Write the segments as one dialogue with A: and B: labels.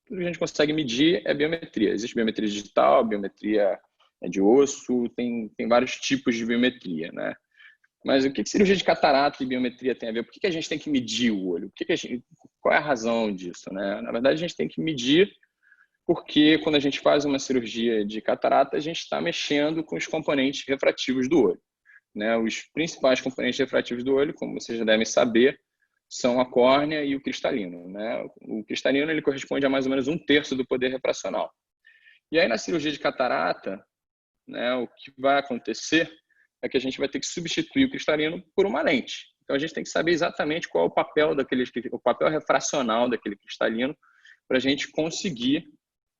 A: tudo que a gente consegue medir é biometria. Existe biometria digital, biometria de osso, tem vários tipos de biometria, né? Mas o que cirurgia de catarata e biometria tem a ver? Por que a gente tem que medir o olho? Qual é a razão disso, né? Na verdade, a gente tem que medir porque quando a gente faz uma cirurgia de catarata, a gente está mexendo com os componentes refrativos do olho, né? Os principais componentes refrativos do olho, como vocês já devem saber, são a córnea e o cristalino, né? O cristalino ele corresponde a mais ou menos 1/3 do poder refracional. E aí na cirurgia de catarata, né, o que vai acontecer é que a gente vai ter que substituir o cristalino por uma lente. Então a gente tem que saber exatamente qual é o papel refracional daquele cristalino para a gente conseguir,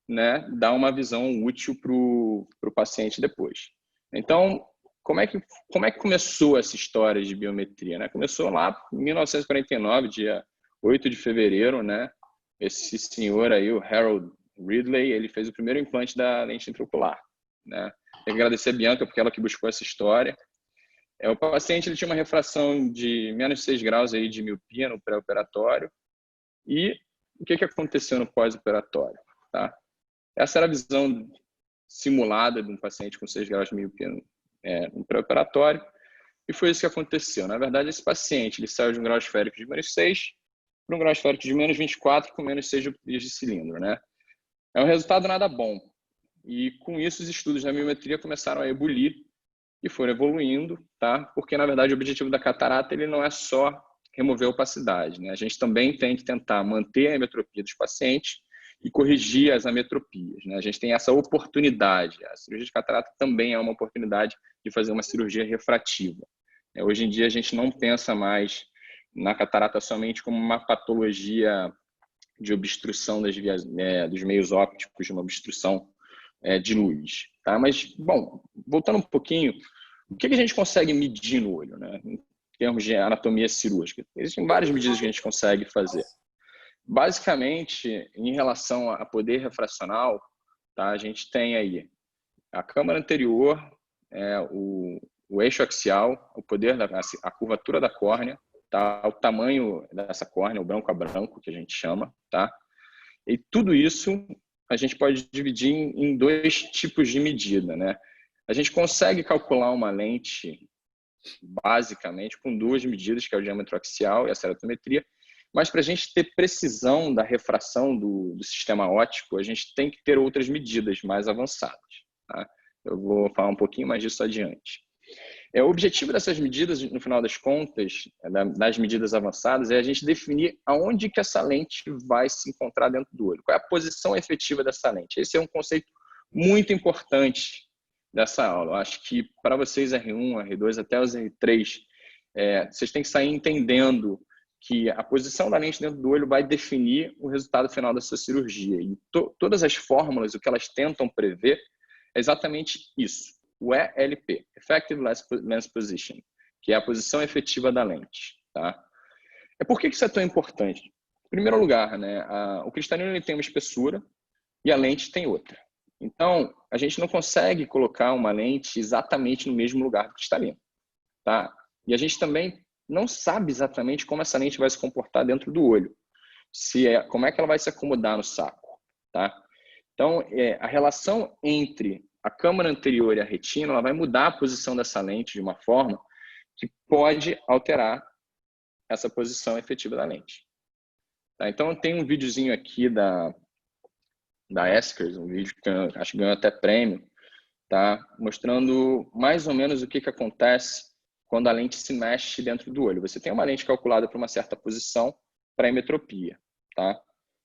A: né, dar uma visão útil para o paciente depois. Então, como é que começou essa história de biometria, né? Começou lá em 1949, dia 8 de fevereiro, né? Esse senhor aí, o Harold Ridley, ele fez o primeiro implante da lente intraocular, né? Tenho que agradecer a Bianca, porque ela que buscou essa história. O paciente ele tinha uma refração de menos 6 graus aí de miopia no pré-operatório. E o que aconteceu no pós-operatório, tá? Essa era a visão simulada de um paciente com 6 graus de miopia no pré-operatório, e foi isso que aconteceu. Na verdade, esse paciente ele saiu de um grau esférico de menos 6 para um grau esférico de menos 24 com menos 6 dioptrias de cilindro, né? É um resultado nada bom. E com isso, os estudos da biometria começaram a ebulir e foram evoluindo, tá? Porque, na verdade, o objetivo da catarata ele não é só remover a opacidade, né? A gente também tem que tentar manter a ametropia dos pacientes e corrigir as ametropias, né? A gente tem essa oportunidade. A cirurgia de catarata também é uma oportunidade de fazer uma cirurgia refrativa. Hoje em dia, a gente não pensa mais na catarata somente como uma patologia de obstrução das vias, dos meios ópticos, de uma obstrução de luz, tá? Mas, bom, voltando um pouquinho, o que a gente consegue medir no olho, né? Em termos de anatomia cirúrgica? Existem várias medidas que a gente consegue fazer. Basicamente, em relação a poder refracional, tá? A gente tem aí a câmara anterior, o eixo axial, o poder a curvatura da córnea, tá? O tamanho dessa córnea, o branco a branco, que a gente chama, tá? E tudo isso a gente pode dividir em 2 tipos de medida, né? A gente consegue calcular uma lente basicamente com 2 medidas, que é o diâmetro axial e a ceratometria, mas para a gente ter precisão da refração do sistema óptico, a gente tem que ter outras medidas mais avançadas, tá? Eu vou falar um pouquinho mais disso adiante. O objetivo dessas medidas, no final das contas, das medidas avançadas, é a gente definir aonde que essa lente vai se encontrar dentro do olho. Qual é a posição efetiva dessa lente? Esse é um conceito muito importante dessa aula. Eu acho que para vocês R1, R2, até os R3, vocês têm que sair entendendo que a posição da lente dentro do olho vai definir o resultado final da sua cirurgia. E todas as fórmulas, o que elas tentam prever, é exatamente isso. O ELP, Effective Lens Position, que é a posição efetiva da lente, tá? Por que isso é tão importante? Em primeiro lugar, né, o cristalino ele tem uma espessura e a lente tem outra. Então, a gente não consegue colocar uma lente exatamente no mesmo lugar do cristalino, tá? E a gente também não sabe exatamente como essa lente vai se comportar dentro do olho, como é que ela vai se acomodar no saco, tá? Então, a relação entre a câmara anterior e a retina, ela vai mudar a posição dessa lente de uma forma que pode alterar essa posição efetiva da lente. Tá? Então, tem um videozinho aqui da Eskers, um vídeo que acho que ganhou até prêmio, tá? Mostrando mais ou menos o que acontece quando a lente se mexe dentro do olho. Você tem uma lente calculada para uma certa posição para a emetropia, tá?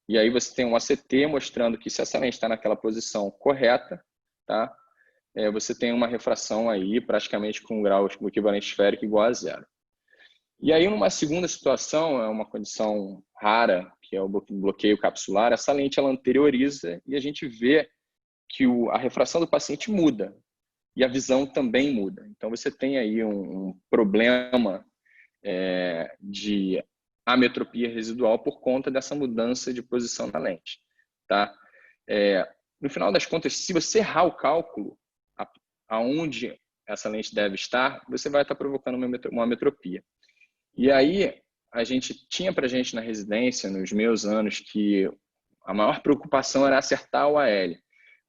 A: E aí você tem um ACT mostrando que se essa lente está naquela posição correta, tá? Você tem uma refração aí praticamente com um grau equivalente esférico igual a 0. E aí, numa segunda situação, é uma condição rara, que é o bloqueio capsular, essa lente ela anterioriza e a gente vê que a refração do paciente muda e a visão também muda. Então, você tem aí um problema de ametropia residual por conta dessa mudança de posição da lente, tá? No final das contas, se você errar o cálculo aonde essa lente deve estar, você vai estar provocando uma ametropia. E aí, a gente tinha pra gente na residência, nos meus anos, que a maior preocupação era acertar o AL.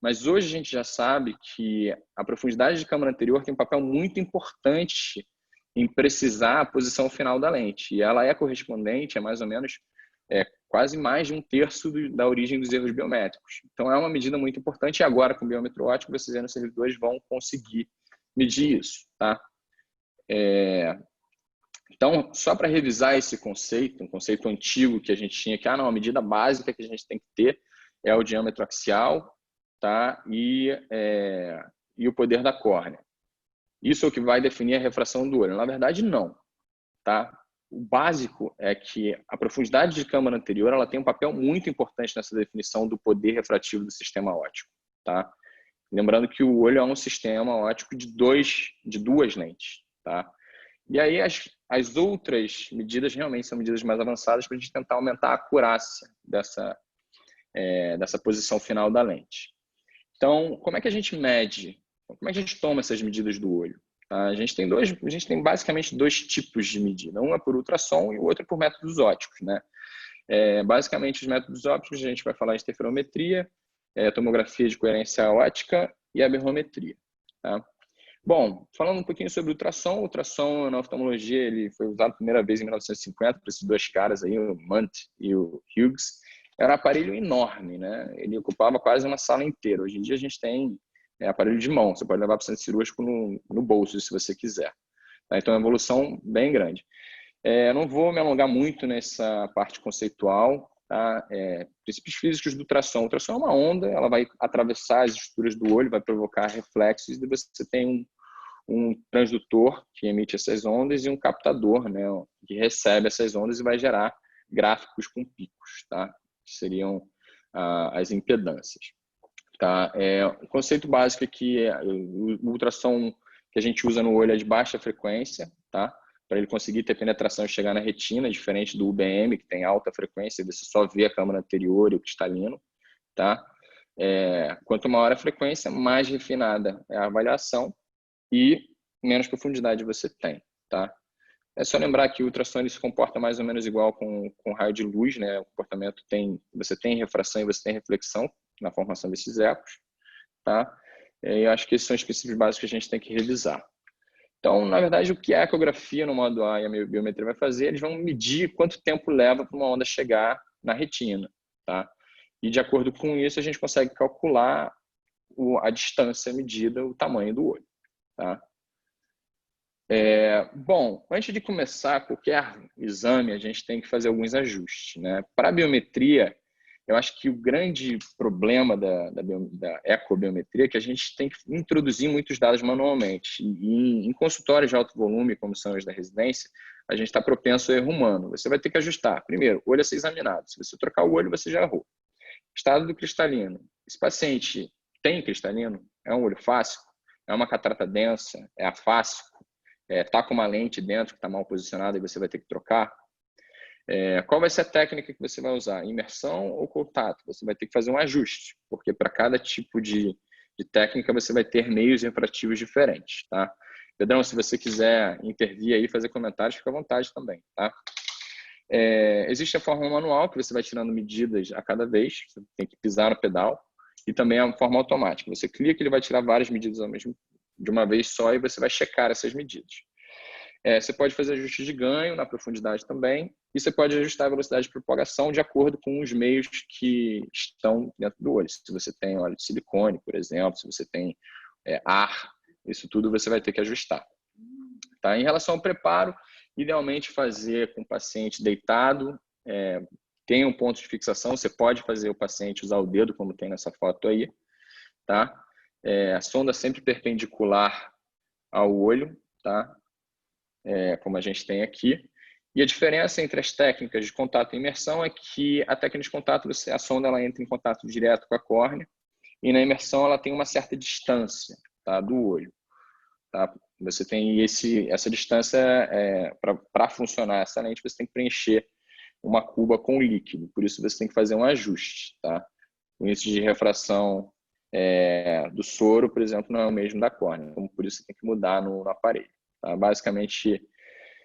A: Mas hoje a gente já sabe que a profundidade de câmara anterior tem um papel muito importante em precisar a posição final da lente. E ela é correspondente a mais ou menos quase mais de 1/3 da origem dos erros biométricos. Então, é uma medida muito importante. E agora, com o biômetro óptico, vocês aí nos servidores vão conseguir medir isso. Tá? Então, só para revisar esse conceito, um conceito antigo que a gente tinha, que não, a medida básica que a gente tem que ter é o diâmetro axial, tá? E o poder da córnea. Isso é o que vai definir a refração do olho. Na verdade, não. Tá? O básico é que a profundidade de câmara anterior ela tem um papel muito importante nessa definição do poder refrativo do sistema óptico. Tá? Lembrando que o olho é um sistema óptico de duas lentes. Tá? E aí as outras medidas realmente são medidas mais avançadas para a gente tentar aumentar a acurácia dessa posição final da lente. Então, como é que a gente mede? Como é que a gente toma essas medidas do olho? Tá? A gente tem basicamente 2 tipos de medida. Um é por ultrassom e o outro é por métodos ópticos. Né? Basicamente, os métodos ópticos, a gente vai falar de interferometria, tomografia de coerência óptica e aberrometria. Tá? Bom, falando um pouquinho sobre o ultrassom na oftalmologia ele foi usado a primeira vez em 1950 por esses 2 caras aí, o Munt e o Hughes. Era um aparelho enorme, né? Ele ocupava quase uma sala inteira. Hoje em dia a gente tem aparelho de mão, você pode levar para o centro cirúrgico no bolso, se você quiser. Tá? Então é uma evolução bem grande. Eu não vou me alongar muito nessa parte conceitual. Tá? Princípios físicos do ultrassom. O ultrassom é uma onda, ela vai atravessar as estruturas do olho, vai provocar reflexos, e você tem um transdutor que emite essas ondas e um captador, né, que recebe essas ondas e vai gerar gráficos com picos, tá? Que seriam as impedâncias. Tá? O conceito básico é que o ultrassom que a gente usa no olho é de baixa frequência, tá? Para ele conseguir ter penetração e chegar na retina, diferente do UBM, que tem alta frequência, você só vê a câmara anterior e o cristalino. Tá? Quanto maior a frequência, mais refinada é a avaliação e menos profundidade você tem. Tá? É só lembrar que o ultrassom ele se comporta mais ou menos igual com raio de luz, né? O comportamento você tem refração e você tem reflexão na formação desses ecos, tá? Eu acho que esses são os princípios básicos que a gente tem que revisar. Então, na verdade, o que a ecografia no modo A e a biometria vai fazer, eles vão medir quanto tempo leva para uma onda chegar na retina, tá? E de acordo com isso, a gente consegue calcular a distância medida, o tamanho do olho, tá? Bom, antes de começar qualquer exame, a gente tem que fazer alguns ajustes, né? Para a biometria, eu acho que o grande problema da ecobiometria é que a gente tem que introduzir muitos dados manualmente. E em consultórios de alto volume, como são os da residência, a gente está propenso ao erro humano. Você vai ter que ajustar. Primeiro, o olho a ser examinado. Se você trocar o olho, você já errou. Estado do cristalino. Esse paciente tem cristalino? É um olho fásico? É uma catarata densa? É afásico? Está com uma lente dentro que está mal posicionada e você vai ter que trocar? Qual vai ser a técnica que você vai usar? Imersão ou contato? Você vai ter que fazer um ajuste, porque para cada tipo de técnica você vai ter meios refrativos diferentes, tá? Pedrão, se você quiser intervir aí, fazer comentários, fica à vontade também, tá? Existe a forma manual, que você vai tirando medidas a cada vez, você tem que pisar no pedal, e também a forma automática. Você clica, ele vai tirar várias medidas de uma vez só e você vai checar essas medidas. Você pode fazer ajustes de ganho na profundidade também, e você pode ajustar a velocidade de propagação de acordo com os meios que estão dentro do olho. Se você tem óleo de silicone, por exemplo, se você tem ar, isso tudo você vai ter que ajustar. Tá? Em relação ao preparo, idealmente fazer com o paciente deitado, tem um ponto de fixação, você pode fazer o paciente usar o dedo, como tem nessa foto aí. Tá? A sonda sempre perpendicular ao olho, tá? Como a gente tem aqui. E a diferença entre as técnicas de contato e imersão é que a técnica de contato, a sonda ela entra em contato direto com a córnea, e na imersão ela tem uma certa distância, tá, do olho. Tá? Você tem essa distância, para funcionar essa lente, você tem que preencher uma cuba com líquido, por isso você tem que fazer um ajuste. Tá? O índice de refração do soro, por exemplo, não é o mesmo da córnea, então por isso você tem que mudar no aparelho. Tá? Basicamente,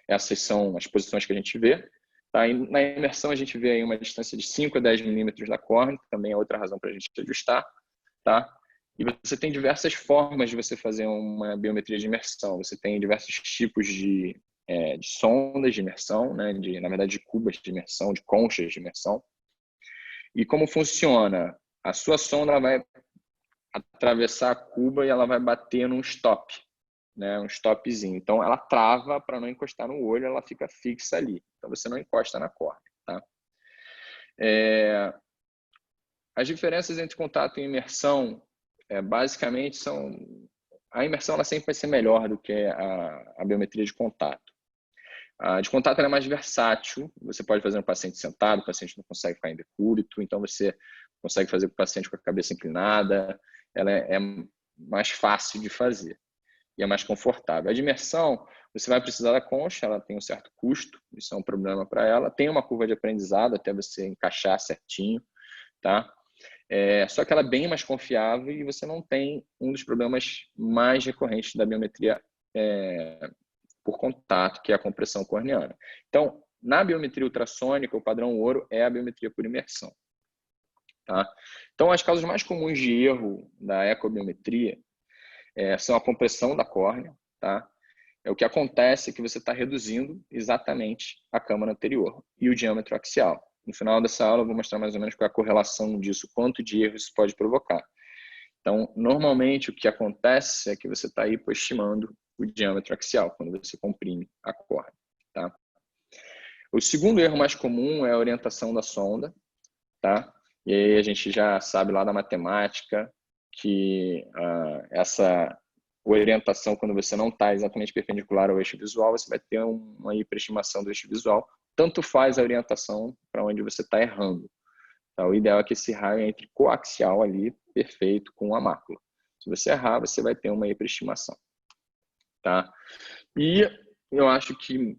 A: essas são as posições que a gente vê. Tá? E na imersão, a gente vê aí uma distância de 5 a 10 milímetros da córnea, que também é outra razão para a gente ajustar. Tá? E você tem diversas formas de você fazer uma biometria de imersão. Você tem diversos tipos de sondas de imersão, né? Na verdade, de cubas de imersão, de conchas de imersão. E como funciona? A sua sonda ela vai atravessar a cuba e ela vai bater num stop, né? Um stopzinho. Então, ela trava para não encostar no olho, ela fica fixa ali. Então, você não encosta na córnea. Tá? As diferenças entre contato e imersão, basicamente, são... A imersão ela sempre vai ser melhor do que a biometria de contato. A de contato ela é mais versátil, você pode fazer um paciente sentado, o paciente não consegue ficar em decúbito, então você consegue fazer com o paciente com a cabeça inclinada, ela é mais fácil de fazer e é mais confortável. A de imersão, você vai precisar da concha, ela tem um certo custo, isso é um problema para ela, tem uma curva de aprendizado até você encaixar certinho, tá? Só que ela é bem mais confiável e você não tem um dos problemas mais recorrentes da biometria por contato, que é a compressão corneana. Então, na biometria ultrassônica, o padrão ouro é a biometria por imersão. Tá? Então, as causas mais comuns de erro da ecobiometria são a compressão da córnea. Tá? O que acontece é que você está reduzindo exatamente a câmara anterior e o diâmetro axial. No final dessa aula, eu vou mostrar mais ou menos qual é a correlação disso, quanto de erro isso pode provocar. Então, normalmente, o que acontece é que você está hipoestimando o diâmetro axial, quando você comprime a córnea. Tá? O segundo erro mais comum é a orientação da sonda. Tá? E aí a gente já sabe lá da matemática que essa orientação, quando você não está exatamente perpendicular ao eixo visual, você vai ter uma hiperestimação do eixo visual. Tanto faz a orientação para onde você está errando. Tá? O ideal é que esse raio entre coaxial ali, perfeito, com a mácula. Se você errar, você vai ter uma hiperestimação. Tá? E eu acho que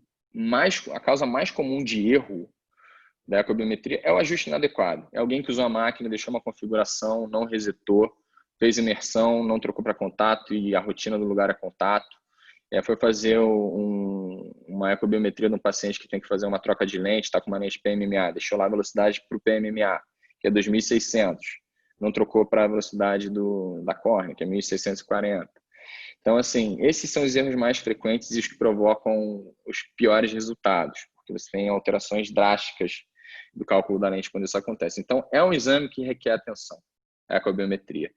A: a causa mais comum de erro da ecobiometria é o ajuste inadequado. É alguém que usou a máquina, deixou uma configuração, não resetou, fez imersão, não trocou para contato e a rotina do lugar é contato. Foi fazer uma ecobiometria de um paciente que tem que fazer uma troca de lente, está com uma lente PMMA, deixou lá a velocidade para o PMMA, que é 2.600. Não trocou para a velocidade da córnea, que é 1.640. Então, assim, esses são os erros mais frequentes e os que provocam os piores resultados, porque você tem alterações drásticas do cálculo da lente quando isso acontece. Então, é um exame que requer atenção, a ecobiometria.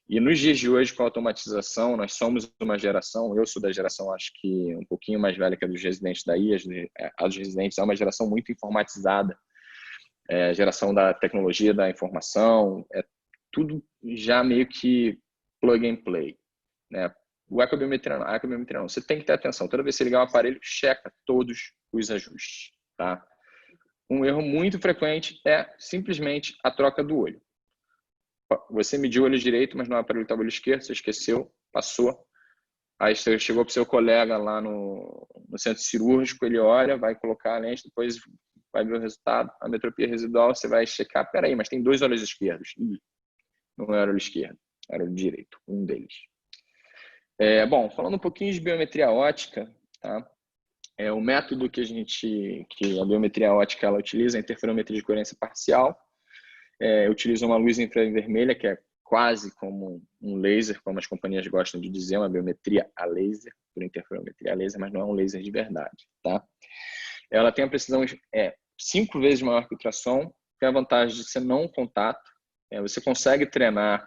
A: E nos dias de hoje, com a automatização, nós somos uma geração, eu sou da geração, acho que um pouquinho mais velha que a dos residentes daí, a dos residentes é uma geração muito informatizada, a geração da tecnologia da informação, é tudo já meio que plug and play, né? A ecobiometria não. Você tem que ter atenção. Toda vez que você ligar o aparelho, checa todos os ajustes. Tá? Um erro muito frequente é simplesmente a troca do olho. Você mediu o olho direito, mas não é o aparelho estava o olho esquerdo, você esqueceu, passou. Aí você chegou para o seu colega lá no centro cirúrgico, ele olha, vai colocar a lente, depois vai ver o resultado. A metropia residual, você vai checar. Peraí, mas tem dois olhos esquerdos. Não era o olho esquerdo, era o olho direito, um deles. Bom, falando um pouquinho de biometria óptica, tá? O método que a biometria óptica ela utiliza é a interferometria de coerência parcial. Utiliza uma luz infravermelha, que é quase como um laser, como as companhias gostam de dizer, uma biometria a laser, por interferometria a laser, mas não é um laser de verdade, tá? Ela tem a precisão 5 vezes maior que o ultrassom, tem a vantagem de ser não contato. Você consegue treinar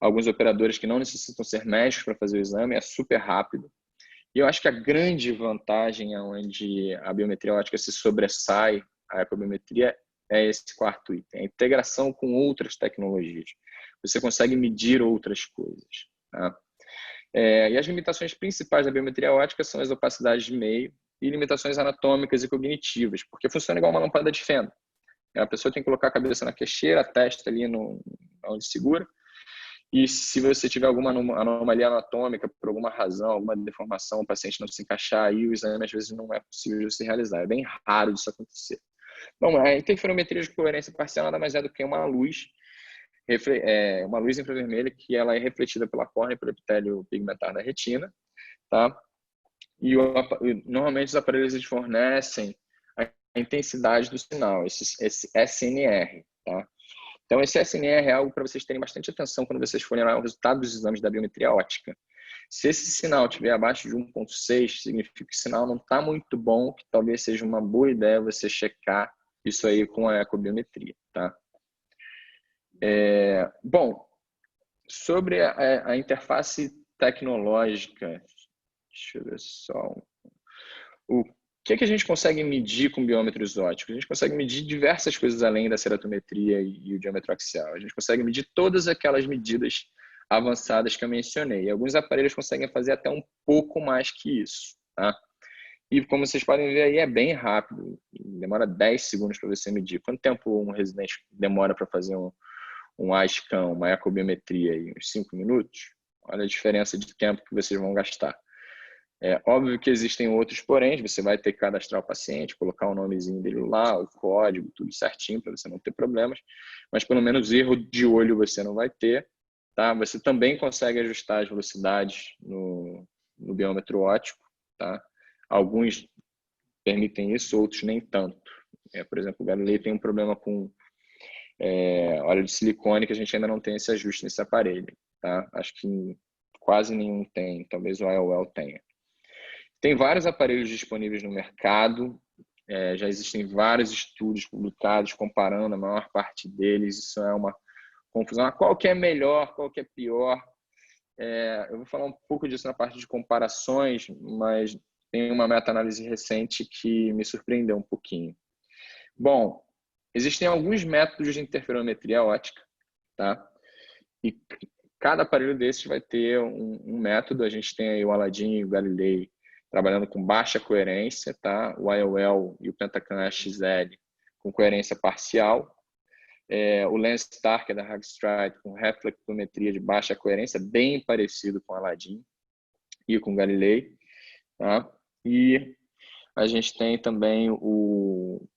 A: alguns operadores que não necessitam ser médicos para fazer o exame, é super rápido. E eu acho que a grande vantagem onde a biometria óptica se sobressai a ecobiometria é esse quarto item, a integração com outras tecnologias. Você consegue medir outras coisas. Tá? E as limitações principais da biometria óptica são as opacidades de meio e limitações anatômicas e cognitivas, porque funciona igual uma lâmpada de fenda. A pessoa tem que colocar a cabeça na queixeira, a testa ali onde segura. E se você tiver alguma anomalia anatômica, por alguma razão, alguma deformação, o paciente não se encaixar, aí o exame às vezes não é possível de se realizar. É bem raro disso acontecer. Bom, a interferometria de coerência parcial nada mais é do que uma luz infravermelha que ela é refletida pela córnea e pelo epitélio pigmentar da retina, tá? E normalmente os aparelhos eles fornecem a intensidade do sinal, esse SNR, tá? Então, esse SNR é algo para vocês terem bastante atenção quando vocês forem olhar o resultado dos exames da biometria óptica. Se esse sinal estiver abaixo de 1,6, significa que o sinal não está muito bom, que talvez seja uma boa ideia você checar isso aí com a ecobiometria, tá? Bom, sobre a interface tecnológica, deixa eu ver só. O que a gente consegue medir com biômetros ópticos? A gente consegue medir diversas coisas além da ceratometria e o diâmetro axial. A gente consegue medir todas aquelas medidas avançadas que eu mencionei. Alguns aparelhos conseguem fazer até um pouco mais que isso, tá? E como vocês podem ver aí, é bem rápido. Demora 10 segundos para você medir. Quanto tempo um residente demora para fazer um iScan, uma ecobiometria aí? Uns 5 minutos? Olha a diferença de tempo que vocês vão gastar. É óbvio que existem outros poréns, você vai ter que cadastrar o paciente, colocar o nomezinho dele lá, o código, tudo certinho para você não ter problemas, mas pelo menos erro de olho você não vai ter, tá? Você também consegue ajustar as velocidades no biômetro óptico, tá? Alguns permitem isso, outros nem tanto. Por exemplo, o Galilei tem um problema com óleo de silicone que a gente ainda não tem esse ajuste nesse aparelho, tá? Acho que quase nenhum tem, talvez o IOL tenha. Tem vários aparelhos disponíveis no mercado, já existem vários estudos publicados comparando a maior parte deles, isso é uma confusão. Qual que é melhor, qual que é pior? Eu vou falar um pouco disso na parte de comparações, mas tem uma meta-análise recente que me surpreendeu um pouquinho. Bom, existem alguns métodos de interferometria óptica, tá? E cada aparelho desses vai ter um método. A gente tem aí o Aladdin e o Galilei trabalhando com baixa coerência, tá? O IOL e o Pentacam XL com coerência parcial. O Lenstar, que é da Hagstride, com reflectometria de baixa coerência, bem parecido com o Aladdin e com o Galilei, tá? E a gente tem também o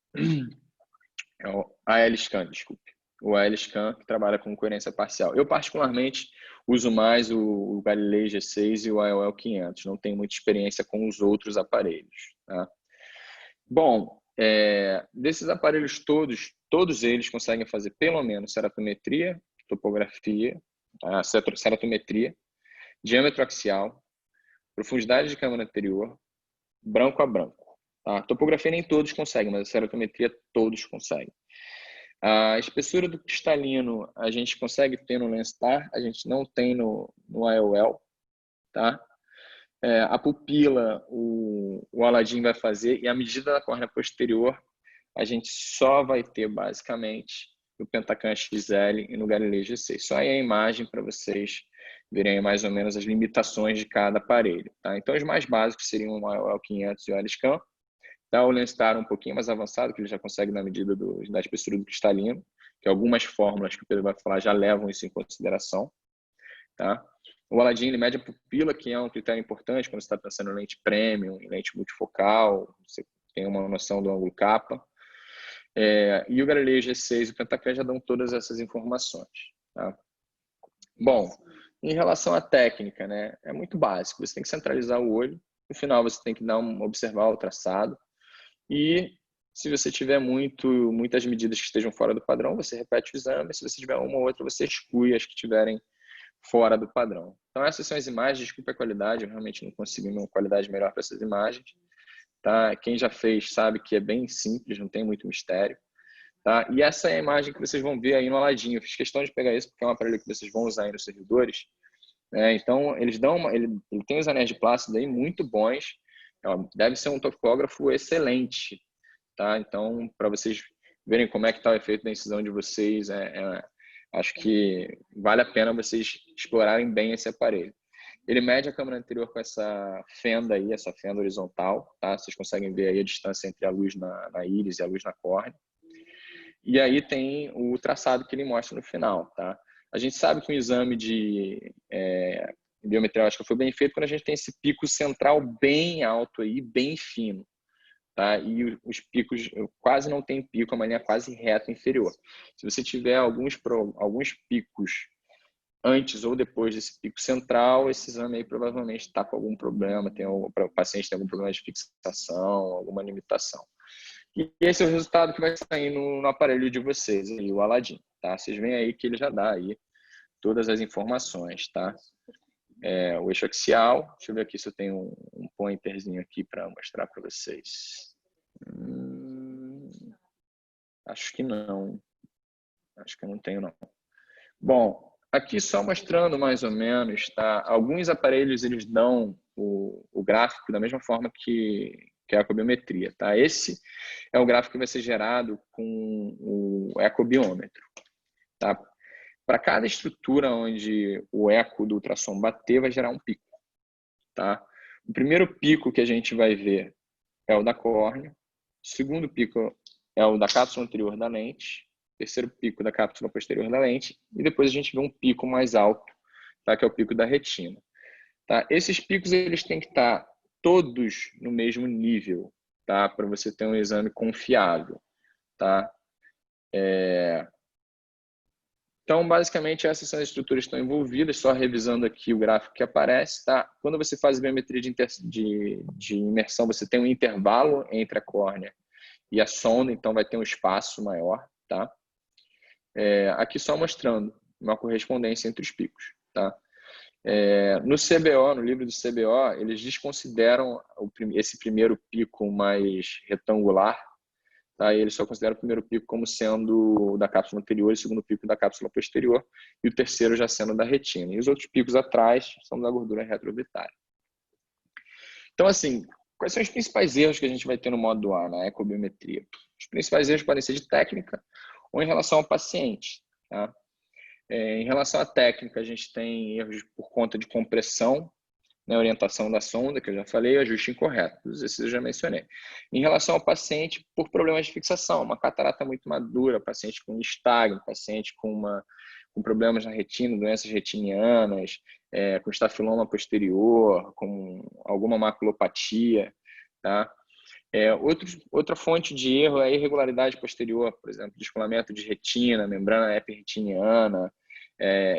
A: AL-Scan, desculpe. O AL-Scan, que trabalha com coerência parcial. Eu, particularmente, uso mais o Galilei G6 e o IOL 500. Não tenho muita experiência com os outros aparelhos, tá? Bom, desses aparelhos todos eles conseguem fazer pelo menos ceratometria, topografia, ceratometria, diâmetro axial, profundidade de câmera anterior, branco a branco. Tá? Topografia nem todos conseguem, mas a ceratometria todos conseguem. A espessura do cristalino a gente consegue ter no Lenstar, a gente não tem no IOL, tá? A pupila, o Aladdin vai fazer, e a medida da córnea posterior a gente só vai ter basicamente no Pentacam XL e no Galilei G6. Só aí a imagem para vocês verem mais ou menos as limitações de cada aparelho, tá? Então os mais básicos seriam o IOL 500 e o AL-Scan. Tá, o Lenstar um pouquinho mais avançado, que ele já consegue na medida da espessura do cristalino, que algumas fórmulas que o Pedro vai falar já levam isso em consideração. Tá? O Aladdin ele mede a pupila, que é um critério importante quando você está pensando em lente premium, em lente multifocal, você tem uma noção do ângulo capa. E o Galilei G6 e o Pentacam já dão todas essas informações. Tá? Bom, em relação à técnica, né, é muito básico. Você tem que centralizar o olho. No final, você tem que observar o traçado. E se você tiver muitas medidas que estejam fora do padrão, você repete o exame. Se você tiver uma ou outra, você exclui as que estiverem fora do padrão. Então essas são as imagens. Desculpa a qualidade, eu realmente não consigo uma qualidade melhor para essas imagens. Tá? Quem já fez sabe que é bem simples, não tem muito mistério. Tá? E essa é a imagem que vocês vão ver aí no Aladdin. Eu fiz questão de pegar isso porque é um aparelho que vocês vão usar aí nos servidores. Então eles dão ele tem os anéis de plástico aí muito bons. Deve ser um topógrafo excelente, tá? Então, para vocês verem como é que está o efeito da incisão de vocês, acho que vale a pena vocês explorarem bem esse aparelho. Ele mede a câmera anterior com essa fenda aí, essa fenda horizontal, tá? Vocês conseguem ver aí a distância entre a luz na íris e a luz na córnea. E aí tem o traçado que ele mostra no final, tá? A gente sabe que o exame de biometria óptica foi bem feito quando a gente tem esse pico central bem alto aí, bem fino, tá? E os picos quase não tem pico, a linha quase reta inferior. Se você tiver alguns picos antes ou depois desse pico central, esse exame aí provavelmente está com algum problema, o paciente tem algum problema de fixação, alguma limitação. E esse é o resultado que vai sair no aparelho de vocês, aí, o Aladdin, tá? Vocês veem aí que ele já dá aí todas as informações, tá? O eixo axial, deixa eu ver aqui se eu tenho um pointerzinho aqui para mostrar para vocês. Acho que não. Acho que eu não tenho, não. Bom, aqui só mostrando mais ou menos, tá? Alguns aparelhos, eles dão o gráfico da mesma forma que a ecobiometria, tá? Esse é o gráfico que vai ser gerado com o ecobiômetro, tá? Para cada estrutura onde o eco do ultrassom bater, vai gerar um pico, tá? O primeiro pico que a gente vai ver é o da córnea, o segundo pico é o da cápsula anterior da lente, o terceiro pico da cápsula posterior da lente, e depois a gente vê um pico mais alto, tá? Que é o pico da retina. Tá? Esses picos eles têm que estar todos no mesmo nível, tá? Para você ter um exame confiável, tá? Então, basicamente, essas são as estruturas que estão envolvidas, só revisando aqui o gráfico que aparece, tá? Quando você faz biometria de imersão, você tem um intervalo entre a córnea e a sonda, então vai ter um espaço maior, tá? Aqui só mostrando uma correspondência entre os picos, tá? No CBO, no livro do CBO, eles desconsideram esse primeiro pico mais retangular, tá? Eles só consideram o primeiro pico como sendo da cápsula anterior, o segundo pico da cápsula posterior e o terceiro já sendo da retina. E os outros picos atrás são da gordura retroorbitária. Então, assim, quais são os principais erros que a gente vai ter no módulo A, na ecobiometria? Os principais erros podem ser de técnica ou em relação ao paciente, tá? Em relação à técnica, a gente tem erros por conta de compressão, na orientação da sonda, que eu já falei, ajuste incorreto, esses eu já mencionei. Em relação ao paciente, por problemas de fixação, uma catarata muito madura, paciente com estagno, paciente com problemas na retina, doenças retinianas, com estafiloma posterior, com alguma maculopatia, tá? Outra fonte de erro é a irregularidade posterior, por exemplo, descolamento de retina, membrana epirretiniana.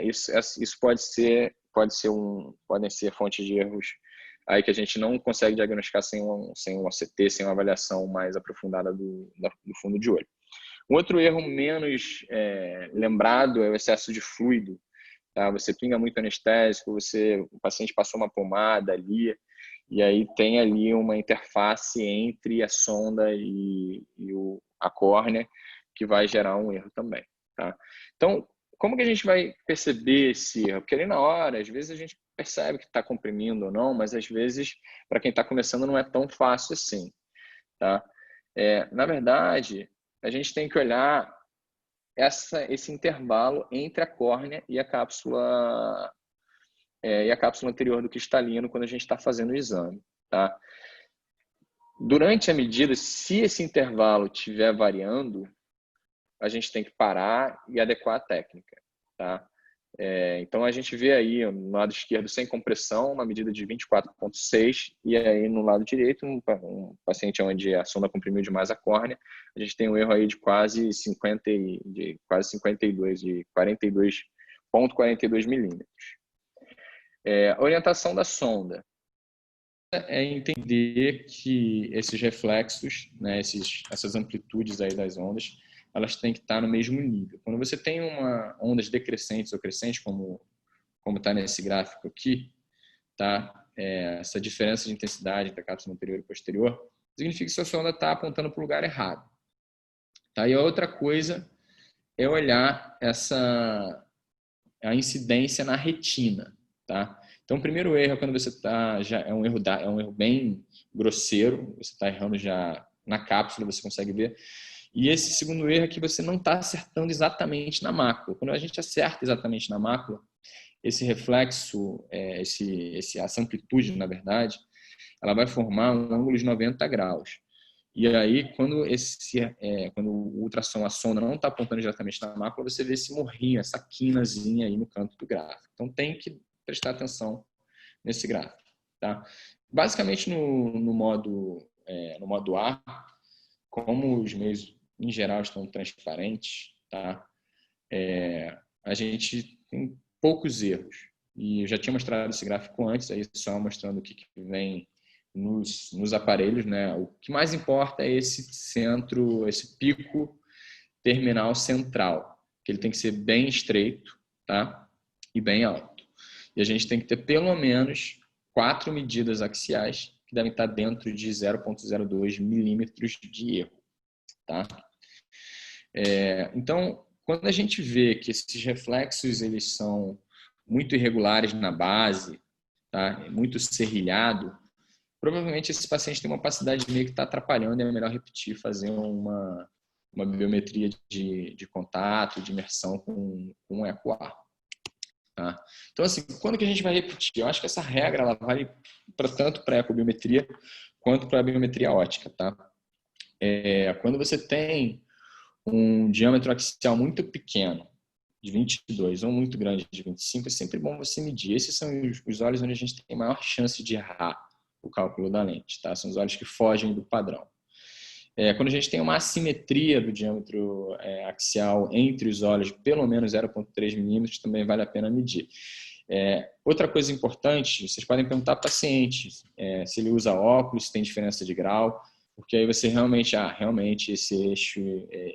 A: Isso podem ser fontes de erros aí que a gente não consegue diagnosticar sem um OCT, sem uma avaliação mais aprofundada do fundo de olho. Um outro erro menos lembrado é o excesso de fluido. Tá? Você pinga muito anestésico, o paciente passou uma pomada ali, e aí tem ali uma interface entre a sonda e a córnea que vai gerar um erro também. Tá? Então, como que a gente vai perceber esse erro? Porque ali na hora, às vezes a gente percebe que está comprimindo ou não, mas às vezes, para quem está começando, não é tão fácil assim. Tá? Na verdade, a gente tem que olhar esse intervalo entre a córnea e a cápsula anterior do cristalino quando a gente está fazendo o exame. Tá? Durante a medida, se esse intervalo estiver variando, a gente tem que parar e adequar a técnica. Tá? Então, a gente vê aí no lado esquerdo, sem compressão, uma medida de 24,6, e aí no lado direito, um paciente onde a sonda comprimiu demais a córnea, a gente tem um erro aí de quase 52, de 42,42 milímetros. A orientação da sonda é entender que esses reflexos, né, essas amplitudes aí das ondas, elas têm que estar no mesmo nível. Quando você tem ondas decrescentes ou crescentes, como está nesse gráfico aqui, tá? Essa diferença de intensidade entre a cápsula anterior e posterior, significa que sua sonda está apontando para o lugar errado. Tá? E a outra coisa é olhar a incidência na retina. Tá? Então, o primeiro erro é quando você é um erro bem grosseiro, você está errando já na cápsula, você consegue ver. E esse segundo erro é que você não está acertando exatamente na mácula. Quando a gente acerta exatamente na mácula, esse reflexo, essa amplitude, na verdade, ela vai formar um ângulo de 90 graus. E aí, quando o ultrassom, a sonda não está apontando diretamente na mácula, você vê esse morrinho, essa quinazinha aí no canto do gráfico. Então, tem que prestar atenção nesse gráfico. Tá? Basicamente, no modo A, como os meios, em geral, estão transparentes, tá? A gente tem poucos erros. E eu já tinha mostrado esse gráfico antes, aí só mostrando o que vem nos aparelhos, né? O que mais importa é esse centro, esse pico terminal central, que ele tem que ser bem estreito, tá? E bem alto. E a gente tem que ter pelo menos 4 medidas axiais que devem estar dentro de 0,02 milímetros de erro, tá? Então, quando a gente vê que esses reflexos eles são muito irregulares na base, tá? Muito serrilhado, provavelmente esse paciente tem uma opacidade meio que está atrapalhando e é melhor repetir, fazer uma biometria de contato, de imersão com um eco-ar. Tá? Então, assim, quando que a gente vai repetir? Eu acho que essa regra ela vale tanto para a ecobiometria quanto para a biometria ótica. Tá? Quando você tem um diâmetro axial muito pequeno, de 22, ou muito grande, de 25, é sempre bom você medir. Esses são os olhos onde a gente tem maior chance de errar o cálculo da lente. Tá? São os olhos que fogem do padrão. Quando a gente tem uma assimetria do diâmetro axial entre os olhos, pelo menos 0,3 milímetros, também vale a pena medir. Outra coisa importante, vocês podem perguntar para o paciente se ele usa óculos, se tem diferença de grau, porque aí você realmente esse eixo,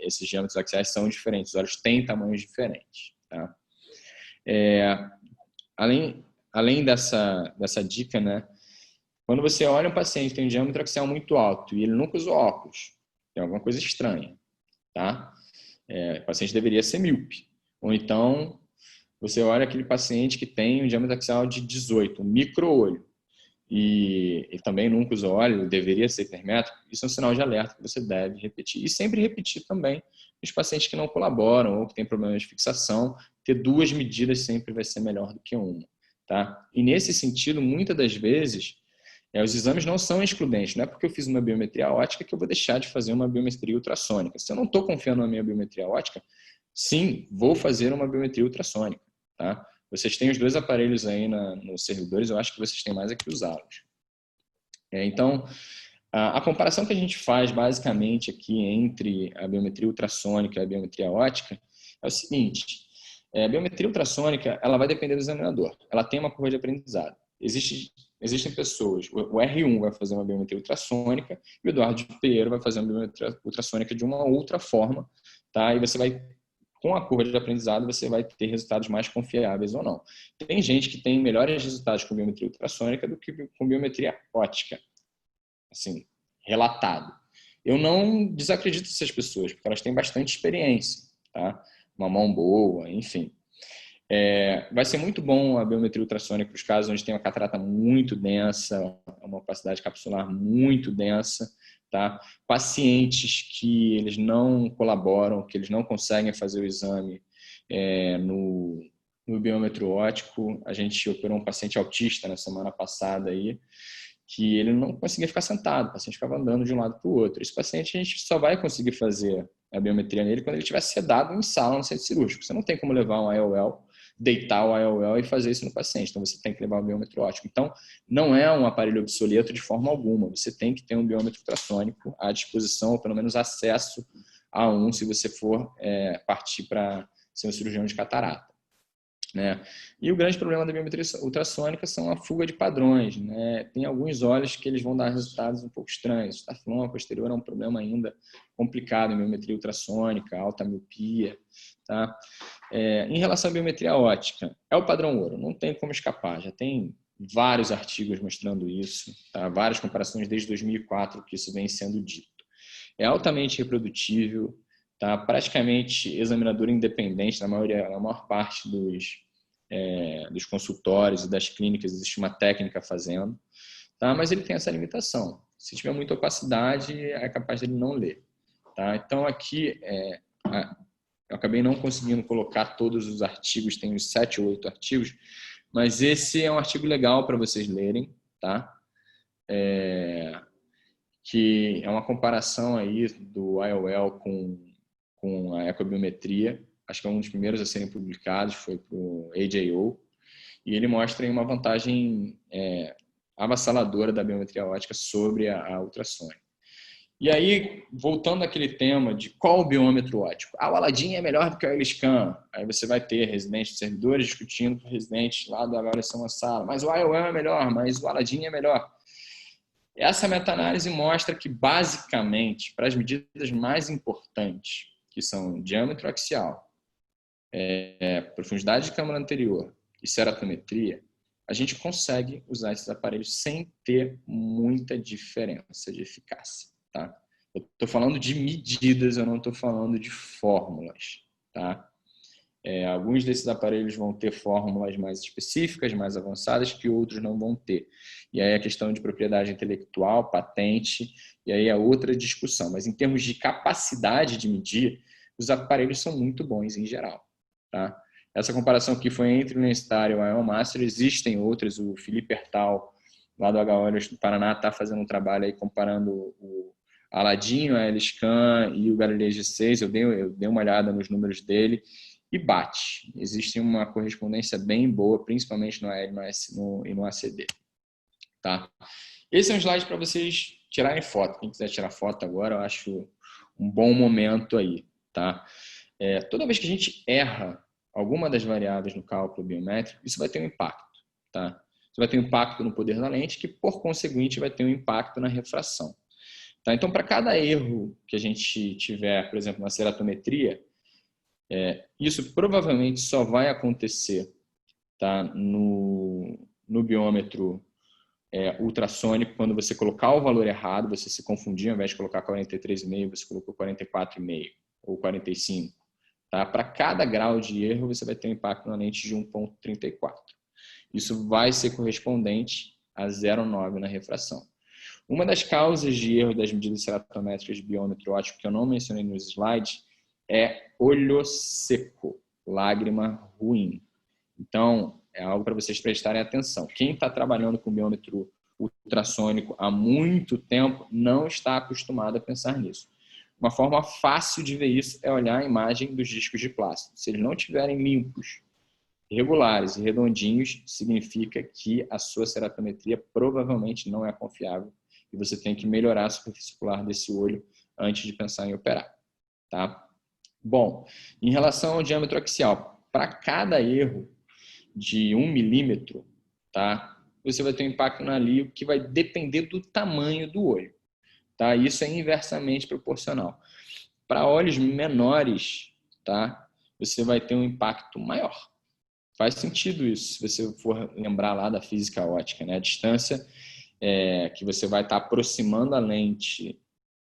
A: esses diâmetros axiais são diferentes, os olhos têm tamanhos diferentes. Tá? Além dessa dica, né? Quando você olha um paciente que tem um diâmetro axial muito alto e ele nunca usou óculos, tem alguma coisa estranha, tá? O paciente deveria ser míope. Ou então, você olha aquele paciente que tem um diâmetro axial de 18, um micro-olho, e ele também nunca usou óleo, deveria ser hipermétrico, isso é um sinal de alerta que você deve repetir. E sempre repetir também os pacientes que não colaboram ou que têm problemas de fixação, ter 2 medidas sempre vai ser melhor do que uma, tá? E nesse sentido, muitas das vezes, os exames não são excludentes, não é porque eu fiz uma biometria ótica que eu vou deixar de fazer uma biometria ultrassônica. Se eu não estou confiando na minha biometria ótica, sim, vou fazer uma biometria ultrassônica. Tá? Vocês têm os 2 aparelhos aí nos servidores, eu acho que vocês têm mais é que usá-los. Então, a comparação que a gente faz basicamente aqui entre a biometria ultrassônica e a biometria ótica é o seguinte: a biometria ultrassônica ela vai depender do examinador, ela tem uma curva de aprendizado. Existem pessoas, o R1 vai fazer uma biometria ultrassônica e o Eduardo Pinheiro vai fazer uma biometria ultrassônica de uma outra forma, tá? E você vai, com a curva de aprendizado, você vai ter resultados mais confiáveis ou não. Tem gente que tem melhores resultados com biometria ultrassônica do que com biometria ótica, assim, relatado. Eu não desacredito dessas pessoas, porque elas têm bastante experiência, tá? Uma mão boa, enfim. Vai ser muito bom a biometria ultrassônica para os casos onde tem uma catarata muito densa, uma opacidade capsular muito densa, tá? Pacientes que eles não colaboram, que eles não conseguem fazer o exame no biômetro óptico. A gente operou um paciente autista na semana passada aí, que ele não conseguia ficar sentado, o paciente ficava andando de um lado para o outro. Esse paciente a gente só vai conseguir fazer a biometria nele quando ele estiver sedado em sala no centro cirúrgico. Você não tem como levar um IOL, deitar o IOL e fazer isso no paciente. Então, você tem que levar o biômetro óptico. Então, não é um aparelho obsoleto de forma alguma. Você tem que ter um biômetro ultrassônico à disposição, ou pelo menos acesso a um, se você for partir para ser um cirurgião de catarata. Né? E o grande problema da biometria ultrassônica são a fuga de padrões. Né? Tem alguns olhos que eles vão dar resultados um pouco estranhos. A flama posterior é um problema ainda complicado em biometria ultrassônica, alta miopia. Tá? Em relação à biometria óptica, é o padrão ouro, não tem como escapar. Já tem vários artigos mostrando isso, tá? Várias comparações desde 2004 que isso vem sendo dito. É altamente reprodutível, tá? Praticamente examinador independente, na maior parte dos consultórios e das clínicas existe uma técnica fazendo, tá? Mas ele tem essa limitação. Se tiver muita opacidade, é capaz de ele não ler. Tá? Então, aqui, eu acabei não conseguindo colocar todos os artigos, tem uns 7 ou 8 artigos, mas esse é um artigo legal para vocês lerem, tá? Que é uma comparação aí do IOL com a ecobiometria. Acho que é um dos primeiros a serem publicados, foi para o AJO, e ele mostra aí uma vantagem avassaladora da biometria óptica sobre a ultrassônica. E aí, voltando àquele tema de qual o biômetro óptico. O Aladdin é melhor do que o Eliscan. Aí você vai ter residentes de servidores discutindo com residentes lá da avaliação da sala. Mas o IOL é melhor, mas o Aladdin é melhor. Essa meta-análise mostra que, basicamente, para as medidas mais importantes, que são diâmetro axial, profundidade de câmara anterior e ceratometria, a gente consegue usar esses aparelhos sem ter muita diferença de eficácia, tá? Eu estou falando de medidas, eu não estou falando de fórmulas, tá? Alguns desses aparelhos vão ter fórmulas mais específicas, mais avançadas, que outros não vão ter. E aí a questão de propriedade intelectual, patente, e aí é outra discussão. Mas em termos de capacidade de medir, os aparelhos são muito bons em geral, tá? Essa comparação aqui foi entre o Universitário e o Ion Master, existem outras, o Felipe Hertal, lá do HOLhos do Paraná, está fazendo um trabalho aí comparando o Aladinho, a L-Scan e o Galilei G6, eu dei uma olhada nos números dele, e bate. Existe uma correspondência bem boa, principalmente no AL e no ACD. Tá? Esse é um slide para vocês tirarem foto. Quem quiser tirar foto agora, eu acho um bom momento aí. Tá? Toda vez que a gente erra alguma das variáveis no cálculo biométrico, isso vai ter um impacto. Tá? Isso vai ter um impacto no poder da lente, que por conseguinte vai ter um impacto na refração. Tá? Então, para cada erro que a gente tiver, por exemplo, na ceratometria, isso provavelmente só vai acontecer, tá, no biômetro ultrassônico, quando você colocar o valor errado, você se confundir, ao invés de colocar 43,5, você colocou 44,5 ou 45. Tá? Para cada grau de erro, você vai ter um impacto na lente de 1,34. Isso vai ser correspondente a 0,9 na refração. Uma das causas de erro das medidas ceratométricas de biômetro óptico, que eu não mencionei nos slides, é olho seco, lágrima ruim. Então, é algo para vocês prestarem atenção. Quem está trabalhando com biômetro ultrassônico há muito tempo não está acostumado a pensar nisso. Uma forma fácil de ver isso é olhar a imagem dos discos de plástico. Se eles não estiverem limpos, regulares e redondinhos, significa que a sua ceratometria provavelmente não é confiável e você tem que melhorar a superfície ocular desse olho antes de pensar em operar. Tá? Bom, em relação ao diâmetro axial, para cada erro de 1 milímetro, tá, você vai ter um impacto na lio que vai depender do tamanho do olho. Tá? Isso é inversamente proporcional. Para olhos menores, tá, você vai ter um impacto maior. Faz sentido isso, se você for lembrar lá da física óptica, né? A distância que você vai estar aproximando a lente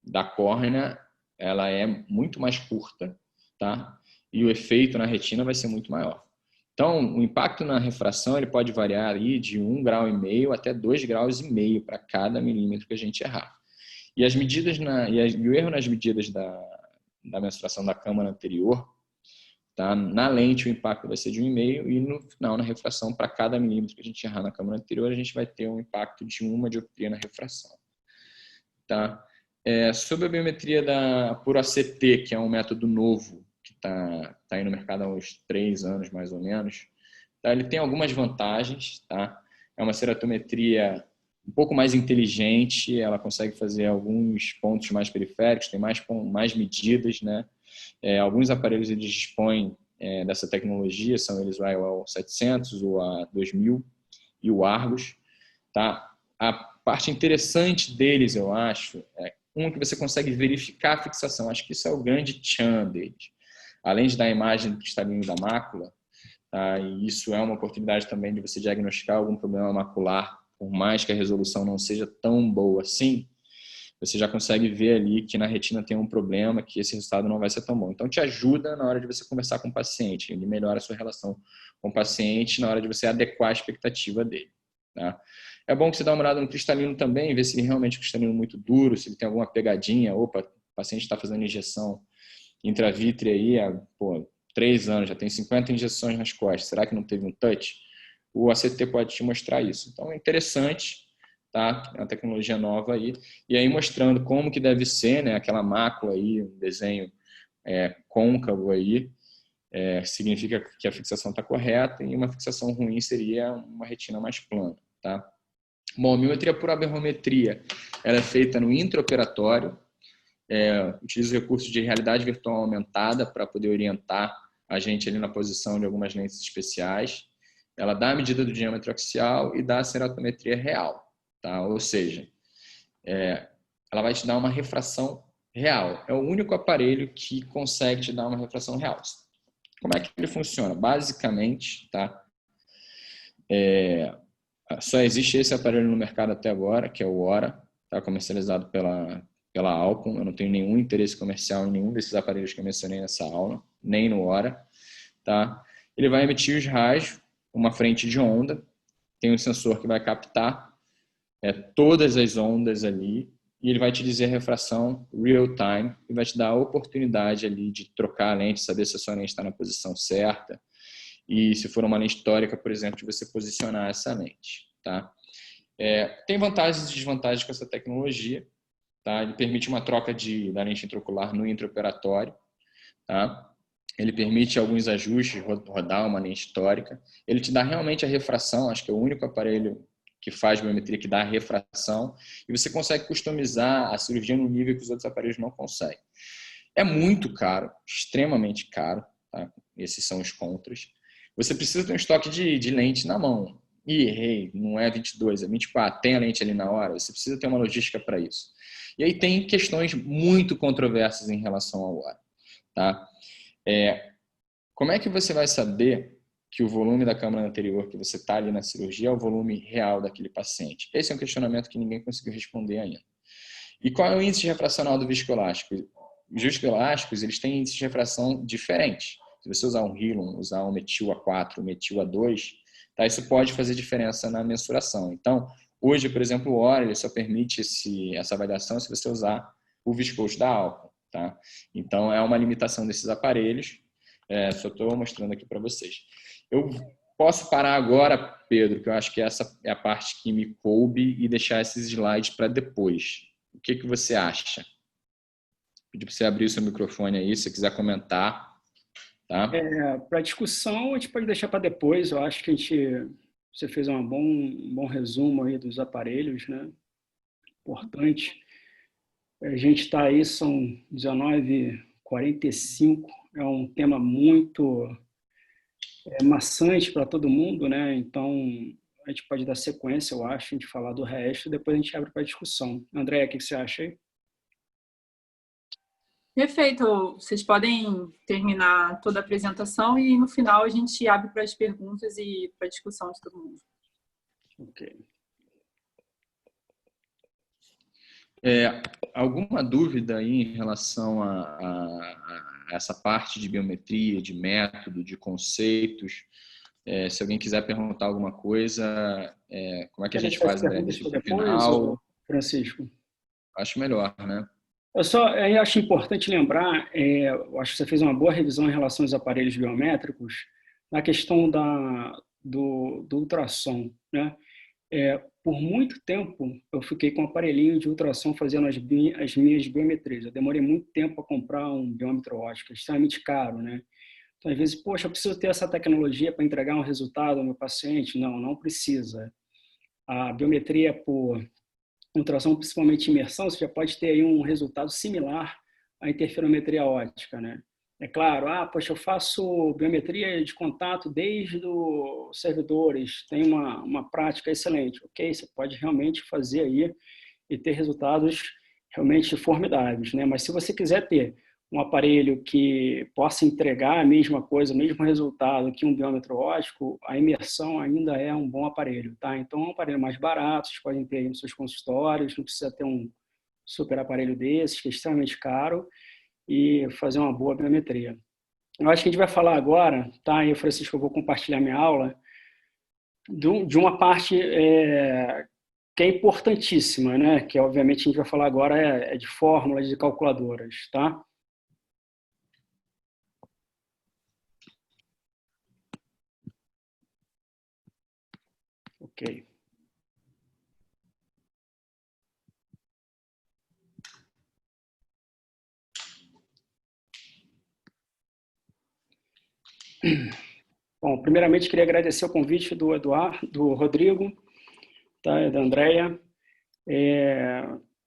A: da córnea, ela é muito mais curta, tá? E o efeito na retina vai ser muito maior. Então, o impacto na refração ele pode variar aí de 1,5 grau até 2,5 graus para cada milímetro que a gente errar. E as medidas e o erro nas medidas da menstruação da câmara anterior, tá? Na lente o impacto vai ser de 1,5 e no final na refração, para cada milímetro que a gente errar na câmara anterior, a gente vai ter um impacto de 1 dioptria na refração. Tá? Sobre a biometria por ACT, que é um método novo, que está aí no mercado há uns 3 anos mais ou menos, tá? Ele tem algumas vantagens. Tá? É uma ceratometria um pouco mais inteligente, ela consegue fazer alguns pontos mais periféricos, tem mais medidas, né? Alguns aparelhos eles dispõem dessa tecnologia, são eles o IOL 700, o A2000 e o Argus. Tá? A parte interessante deles, eu acho, que você consegue verificar a fixação. Acho que isso é o grande tchan deles. Além de dar a imagem do cristalinho da mácula, tá? E isso é uma oportunidade também de você diagnosticar algum problema macular, por mais que a resolução não seja tão boa assim, você já consegue ver ali que na retina tem um problema, que esse resultado não vai ser tão bom. Então, te ajuda na hora de você conversar com o paciente, ele melhora a sua relação com o paciente na hora de você adequar a expectativa dele. Tá? É bom que você dê uma olhada no cristalino também, ver se ele realmente é um cristalino muito duro, se ele tem alguma pegadinha. Opa, o paciente está fazendo injeção intravítrea aí há 3 anos, já tem 50 injeções nas costas, será que não teve um touch? O ACT pode te mostrar isso. Então, é interessante, tá? É uma tecnologia nova aí. E aí mostrando como que deve ser, né? Aquela mácula aí, um desenho côncavo aí, significa que a fixação está correta, e uma fixação ruim seria uma retina mais plana. Tá? Bom, a biometria por aberrometria ela é feita no intraoperatório, utiliza o recurso de realidade virtual aumentada para poder orientar a gente ali na posição de algumas lentes especiais. Ela dá a medida do diâmetro axial e dá a ceratometria real. Tá? Ou seja,
B: ela vai te dar uma refração real. É o único aparelho que consegue te dar uma refração real. Como é que ele funciona? Basicamente, tá? Só existe esse aparelho no mercado até agora, que é o Ora, tá? Comercializado pela Alcon. Eu não tenho nenhum interesse comercial em nenhum desses aparelhos que eu mencionei nessa aula, nem no Ora, tá? Ele vai emitir os raios, uma frente de onda, tem um sensor que vai captar todas as ondas ali, e ele vai te dizer a refração real time, e vai te dar a oportunidade ali de trocar a lente, saber se a sua lente está na posição certa, e se for uma lente histórica, por exemplo, de você posicionar essa lente, tá? Tem vantagens e desvantagens com essa tecnologia, tá? Ele permite uma troca da lente intraocular no intraoperatório, tá? Ele permite alguns ajustes, rodar uma lente histórica. Ele te dá realmente a refração, acho que é o único aparelho que faz biometria que dá a refração, e você consegue customizar a cirurgia no nível que os outros aparelhos não conseguem. É muito caro, extremamente caro, tá? Esses são os contras. Você precisa ter um estoque de lente na mão. E errei, não é 22, é 24, tem a lente ali na hora, você precisa ter uma logística para isso. E aí tem questões muito controversas em relação ao Ora, tá? Como é que você vai saber que o volume da câmara anterior que você está ali na cirurgia é o volume real daquele paciente? Esse é um questionamento que ninguém conseguiu responder ainda. E qual é o índice refracional do viscoelástico? Os viscoelásticos, eles têm índices de refração diferentes. Se você usar um Hilum, usar um metil A4, um metil A2, tá? Isso pode fazer diferença na mensuração. Então, hoje, por exemplo, o Ora ele só permite essa avaliação se você usar o viscoso da Alcon, tá? Então, é uma limitação desses aparelhos. Só estou mostrando aqui para vocês. Eu posso parar agora, Pedro, que eu acho que essa é a parte que me coube, e deixar esses slides para depois. O que você acha? Pedir para você abrir o seu microfone aí, se você quiser comentar. Tá?
C: Para discussão, a gente pode deixar para depois. Eu acho que você fez um bom resumo aí dos aparelhos, né? Importante. A gente está aí, são 19h45, é um tema muito maçante para todo mundo, né? Então, a gente pode dar sequência, eu acho, a gente falar do resto, depois a gente abre para discussão. André, o que você acha aí?
D: Perfeito. Vocês podem terminar toda a apresentação e no final a gente abre para as perguntas e para a discussão de todo mundo.
C: Ok.
B: Alguma dúvida aí em relação a essa parte de biometria, de método, de conceitos? Se alguém quiser perguntar alguma coisa, como é que a gente faz, André? Deixa para o final.
C: Francisco?
B: Acho melhor, né?
C: Eu acho importante lembrar, eu acho que você fez uma boa revisão em relação aos aparelhos biométricos, na questão do ultrassom, né? Por muito tempo, eu fiquei com um aparelhinho de ultrassom fazendo as minhas biometrias. Eu demorei muito tempo para comprar um biômetro óptico, extremamente caro, né? Então, às vezes, poxa, eu preciso ter essa tecnologia para entregar um resultado ao meu paciente. Não precisa. A biometria por ultrassom, principalmente imersão, você já pode ter aí um resultado similar à interferometria óptica, né? É claro, poxa, eu faço biometria de contato desde os servidores, tem uma prática excelente. Ok, você pode realmente fazer aí e ter resultados realmente formidáveis, né? Mas se você quiser ter um aparelho que possa entregar a mesma coisa, o mesmo resultado que um biômetro óptico, a imersão ainda é um bom aparelho, tá? Então, é um aparelho mais barato, vocês podem ter aí nos seus consultórios, não precisa ter um super aparelho desses, que é extremamente caro, e fazer uma boa biometria. Eu acho que a gente vai falar agora, tá? E, Francisco, eu vou compartilhar minha aula, de uma parte que é importantíssima, né? Que, obviamente, a gente vai falar agora é de fórmulas de calculadoras, tá? Ok. Bom, primeiramente queria agradecer o convite do Eduardo, do Rodrigo, tá, e da Andrea. É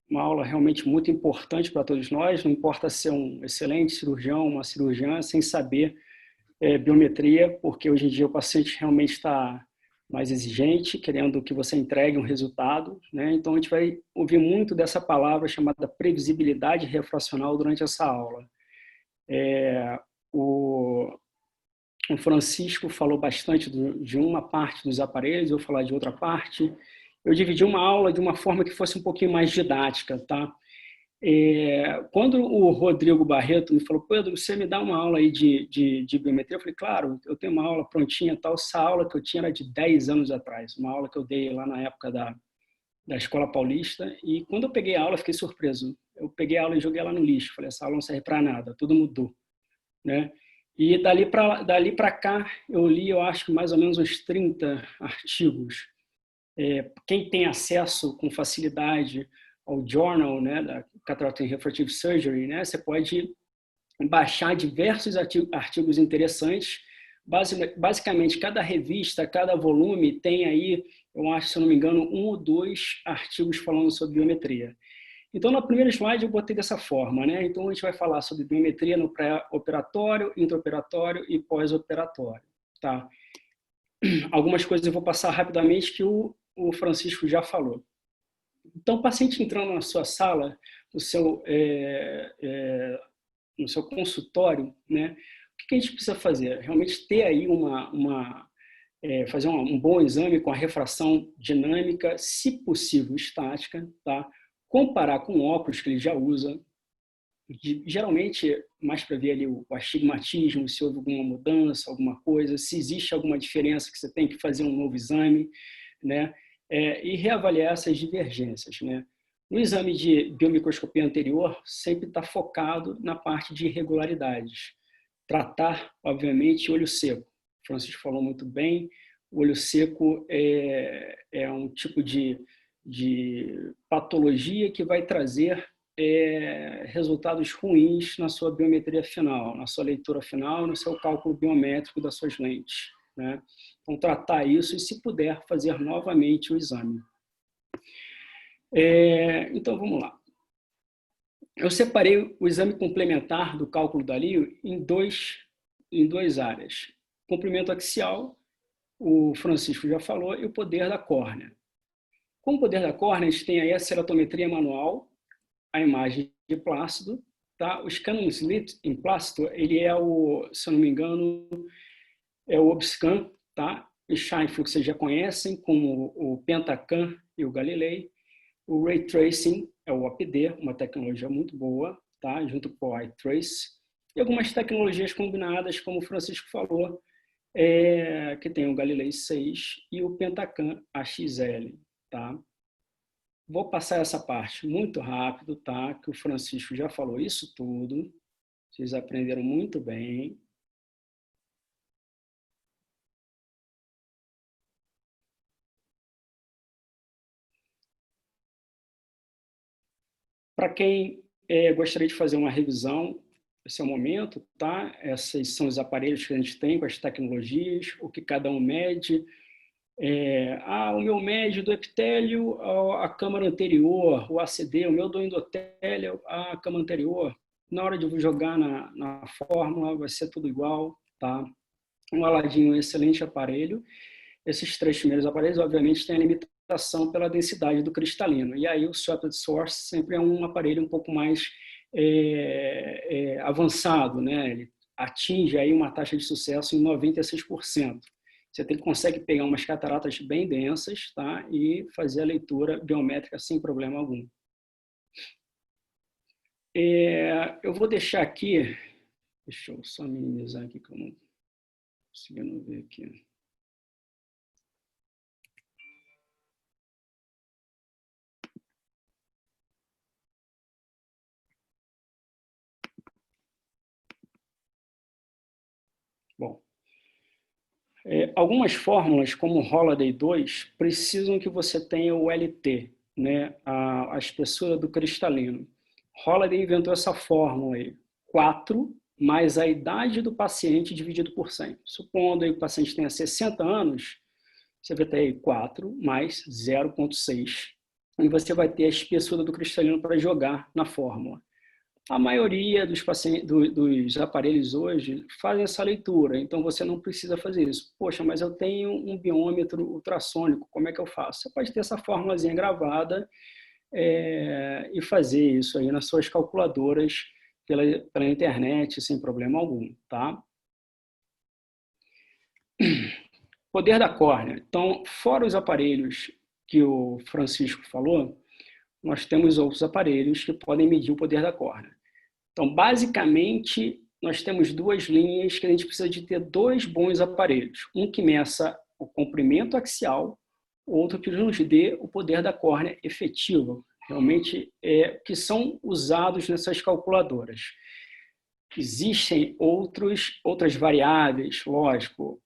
C: uma aula realmente muito importante para todos nós. Não importa ser um excelente cirurgião, uma cirurgiã, sem saber biometria, porque hoje em dia o paciente realmente está mais exigente, querendo que você entregue um resultado, né? Então, a gente vai ouvir muito dessa palavra chamada previsibilidade refracional durante essa aula. O Francisco falou bastante de uma parte dos aparelhos, eu vou falar de outra parte. Eu dividi uma aula de uma forma que fosse um pouquinho mais didática, tá? Quando o Rodrigo Barreto me falou, Pedro, você me dá uma aula aí de biometria? Eu falei, claro, eu tenho uma aula prontinha, tal. Essa aula que eu tinha era de 10 anos atrás, uma aula que eu dei lá na época da Escola Paulista, e quando eu peguei a aula, eu fiquei surpreso. Eu peguei a aula e joguei ela no lixo, falei, essa aula não serve para nada, tudo mudou, né? E dali para cá, eu li, eu acho que mais ou menos uns 30 artigos. Quem tem acesso com facilidade ao journal, né, da Cataract and Refractive Surgery, né, você pode baixar diversos artigos interessantes. Basicamente, cada revista, cada volume tem aí, eu acho, se eu não me engano, 1 ou 2 artigos falando sobre biometria. Então, no primeiro slide, eu botei dessa forma, né? Então, a gente vai falar sobre biometria no pré-operatório, intraoperatório e pós-operatório, tá? Algumas coisas eu vou passar rapidamente que o Francisco já falou. Então, o paciente entrando na sua sala, no seu consultório, né? O que a gente precisa fazer? Realmente ter aí fazer um bom exame com a refração dinâmica, se possível estática, tá? Comparar com o óculos que ele já usa, geralmente mais para ver ali o astigmatismo, se houve alguma mudança, alguma coisa, se existe alguma diferença que você tem que fazer um novo exame, né? E reavaliar essas divergências, né? No exame de biomicroscopia anterior, sempre está focado na parte de irregularidades. Tratar, obviamente, olho seco. O Francisco falou muito bem, o olho seco é um tipo de patologia que vai trazer resultados ruins na sua biometria final, na sua leitura final, no seu cálculo biométrico das suas lentes, né? Então, tratar isso e, se puder, fazer novamente o exame. Então, vamos lá. Eu separei o exame complementar do cálculo da LIO em duas áreas. Comprimento axial, o Francisco já falou, e o poder da córnea. Com o poder da córnea, a gente tem aí a ceratometria manual, a imagem de plácido, tá? O scanning slit em plácido, ele é se eu não me engano, é o Obscan, tá? O Scheinflug vocês já conhecem, como o Pentacam e o Galilei. O Ray Tracing é o OPD, uma tecnologia muito boa, tá? Junto com o iTrace. E algumas tecnologias combinadas, como o Francisco falou, que tem o Galilei 6 e o Pentacam AXL, tá? Vou passar essa parte muito rápido, tá? Que o Francisco já falou isso tudo. Vocês aprenderam muito bem. Para quem gostaria de fazer uma revisão, esse é o momento, tá? Esses são os aparelhos que a gente tem com as tecnologias, o que cada um mede. O meu médio do epitélio, a câmara anterior, o ACD, o meu do endotélio, a câmara anterior. Na hora de jogar na fórmula, vai ser tudo igual, tá? O Aladin é um excelente aparelho. Esses 3 primeiros aparelhos, obviamente, têm a limitação pela densidade do cristalino. E aí o Swapped Source sempre é um aparelho um pouco mais avançado, né? Ele atinge aí uma taxa de sucesso em 96%. Você consegue pegar umas cataratas bem densas, tá? E fazer a leitura biométrica sem problema algum. Eu vou deixar aqui, deixa eu só minimizar aqui que eu não estou conseguindo ver aqui. Bom, algumas fórmulas, como o Holiday 2, precisam que você tenha o LT, né? A espessura do cristalino. Holiday inventou essa fórmula aí, 4 mais a idade do paciente dividido por 100. Supondo aí que o paciente tenha 60 anos, você vai ter aí 4 mais 0,6. E você vai ter a espessura do cristalino para jogar na fórmula. A maioria dos aparelhos hoje fazem essa leitura, então você não precisa fazer isso. Poxa, mas eu tenho um biômetro ultrassônico, como é que eu faço? Você pode ter essa formulazinha gravada e fazer isso aí nas suas calculadoras pela internet, sem problema algum, tá? Poder da córnea. Então, fora os aparelhos que o Francisco falou, nós temos outros aparelhos que podem medir o poder da córnea. Então, basicamente, nós temos duas linhas que a gente precisa de ter dois bons aparelhos. Um que meça o comprimento axial, outro que nos dê o poder da córnea efetivo, realmente que são usados nessas calculadoras. Existem outras variáveis, lógico,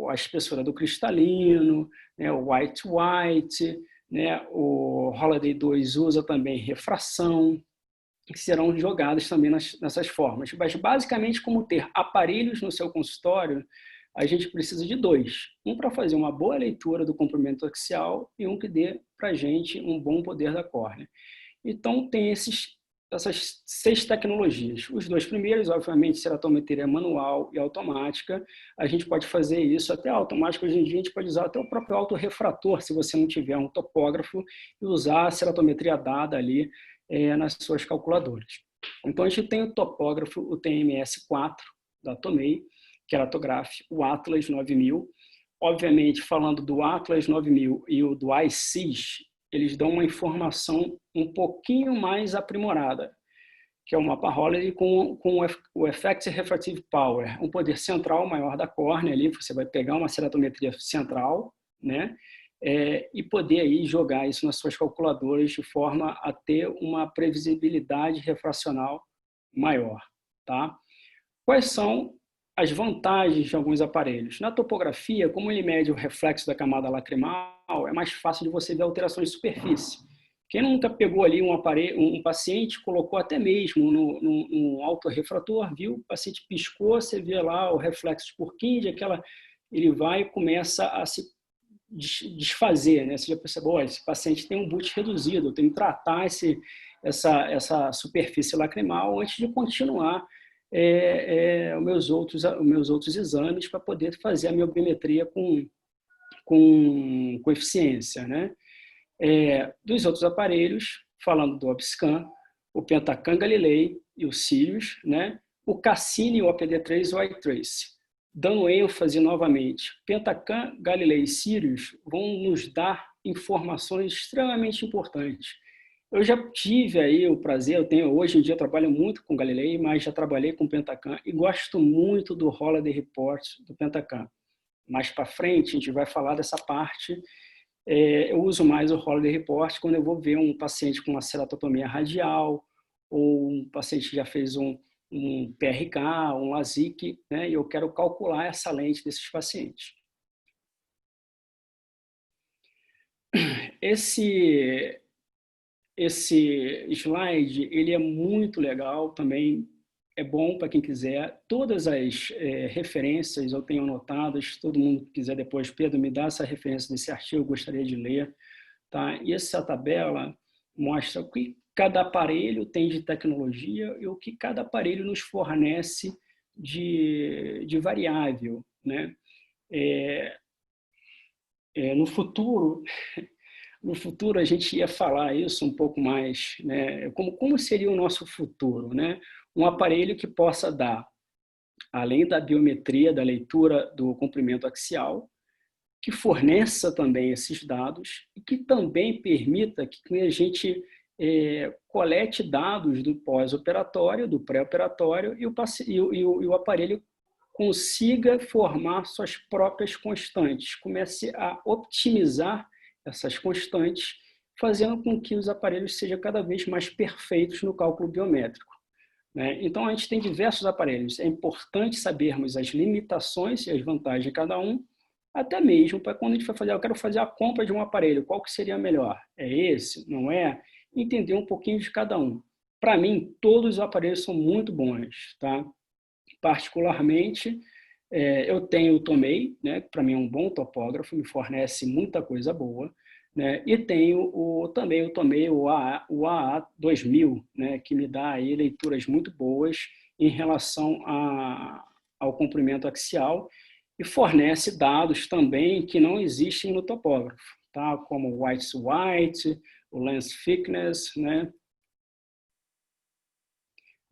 C: a espessura do cristalino, né, o white, né, o Holiday 2 usa também refração, que serão jogadas também nessas formas. Mas, basicamente, como ter aparelhos no seu consultório, a gente precisa de dois. Um para fazer uma boa leitura do comprimento axial e um que dê para a gente um bom poder da córnea. Então, tem essas 6 tecnologias. Os dois primeiros, obviamente, ceratometria manual e automática. A gente pode fazer isso até automático. Hoje em dia, a gente pode usar até o próprio autorrefrator, se você não tiver um topógrafo, e usar a ceratometria dada ali nas suas calculadoras. Então, a gente tem o topógrafo, o TMS-4 da Tomei, Keratograph, o Atlas 9000. Obviamente, falando do Atlas 9000 e o do iSees, eles dão uma informação um pouquinho mais aprimorada, que é o mapa Holiday com o Effective Refractive Power, um poder central maior da córnea ali, você vai pegar uma ceratometria central, né? E poder aí jogar isso nas suas calculadoras de forma a ter uma previsibilidade refracional maior, tá? Quais são as vantagens de alguns aparelhos? Na topografia, como ele mede o reflexo da camada lacrimal, é mais fácil de você ver alterações de superfície. Quem nunca pegou ali um paciente, colocou até mesmo no autorrefrator, viu? O paciente piscou, você vê lá o reflexo de Purkinje, ele vai e começa a se desfazer, né? Você já percebeu, esse paciente tem um boot reduzido, eu tenho que tratar essa superfície lacrimal antes de continuar os meus outros exames para poder fazer a miometria com eficiência, né? Dos outros aparelhos, falando do Obscan, o Pentacam Galilei e o Sirius, né? O Cassini, o OPD3 e o iTrace. Dando ênfase novamente, Pentacam, Galilei e Sirius vão nos dar informações extremamente importantes. Eu já tive aí o prazer, hoje em dia eu trabalho muito com Galilei, mas já trabalhei com Pentacam e gosto muito do Holiday Report do Pentacam. Mais para frente a gente vai falar dessa parte. Eu uso mais o Holiday Report quando eu vou ver um paciente com uma ceratotomia radial ou um paciente que já fez um PRK, um LASIK, né, e eu quero calcular essa lente desses pacientes. Esse slide, ele é muito legal também, é bom para quem quiser. Todas as referências eu tenho anotadas, se todo mundo quiser depois, Pedro, me dá essa referência desse artigo, eu gostaria de ler. Tá? E essa tabela mostra o que cada aparelho tem de tecnologia e o que cada aparelho nos fornece de variável, né? No futuro a gente ia falar isso um pouco mais, né? Como seria o nosso futuro, né? Um aparelho que possa dar, além da biometria, da leitura do comprimento axial, que forneça também esses dados e que também permita que a gente colete dados do pós-operatório, do pré-operatório e o aparelho consiga formar suas próprias constantes, comece a optimizar essas constantes, fazendo com que os aparelhos sejam cada vez mais perfeitos no cálculo biométrico, né? Então, a gente tem diversos aparelhos. É importante sabermos as limitações e as vantagens de cada um, até mesmo para quando a gente for fazer, eu quero fazer a compra de um aparelho, qual que seria melhor? É esse? Não é? Entender um pouquinho de cada um. Para mim, todos os aparelhos são muito bons, tá? Particularmente, eu tenho o Tomei, né? Para mim é um bom topógrafo, me fornece muita coisa boa. né? E tenho também eu tomei o AA2000, né? Que me dá aí leituras muito boas em relação ao comprimento axial e fornece dados também que não existem no topógrafo, tá? Como o white to white, o lens thickness, né?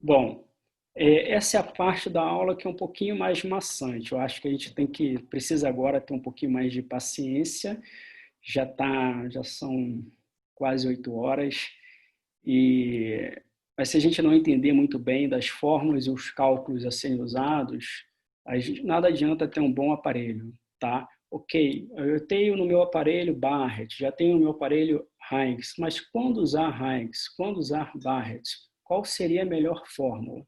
C: Bom, essa é a parte da aula que é um pouquinho mais maçante. Eu acho que a gente precisa agora ter um pouquinho mais de paciência. Já são quase 8 horas mas se a gente não entender muito bem das fórmulas e os cálculos a serem usados, nada adianta ter um bom aparelho, tá? Ok, eu tenho no meu aparelho Barrett, já tenho no meu aparelho Higgs, mas quando usar Higgs, quando usar Barrett, qual seria a melhor fórmula?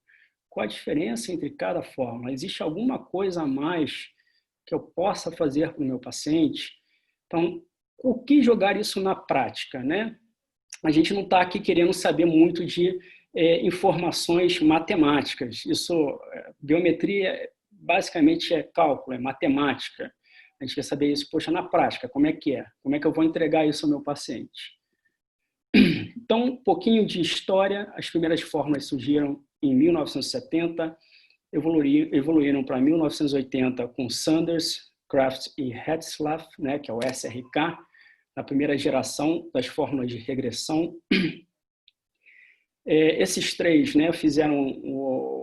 C: Qual a diferença entre cada fórmula? Existe alguma coisa a mais que eu possa fazer para o meu paciente? Então, o que jogar isso na prática, né? A gente não está aqui querendo saber muito de informações matemáticas. Biometria basicamente é cálculo, é matemática. A gente quer saber isso, poxa, na prática, como é que é? Como é que eu vou entregar isso ao meu paciente? Então, um pouquinho de história. As primeiras fórmulas surgiram em 1970, evoluíram para 1980 com Sanders, Kraft e Hetzlaff, né, que é o SRK, na primeira geração das fórmulas de regressão. Esses três, né, fizeram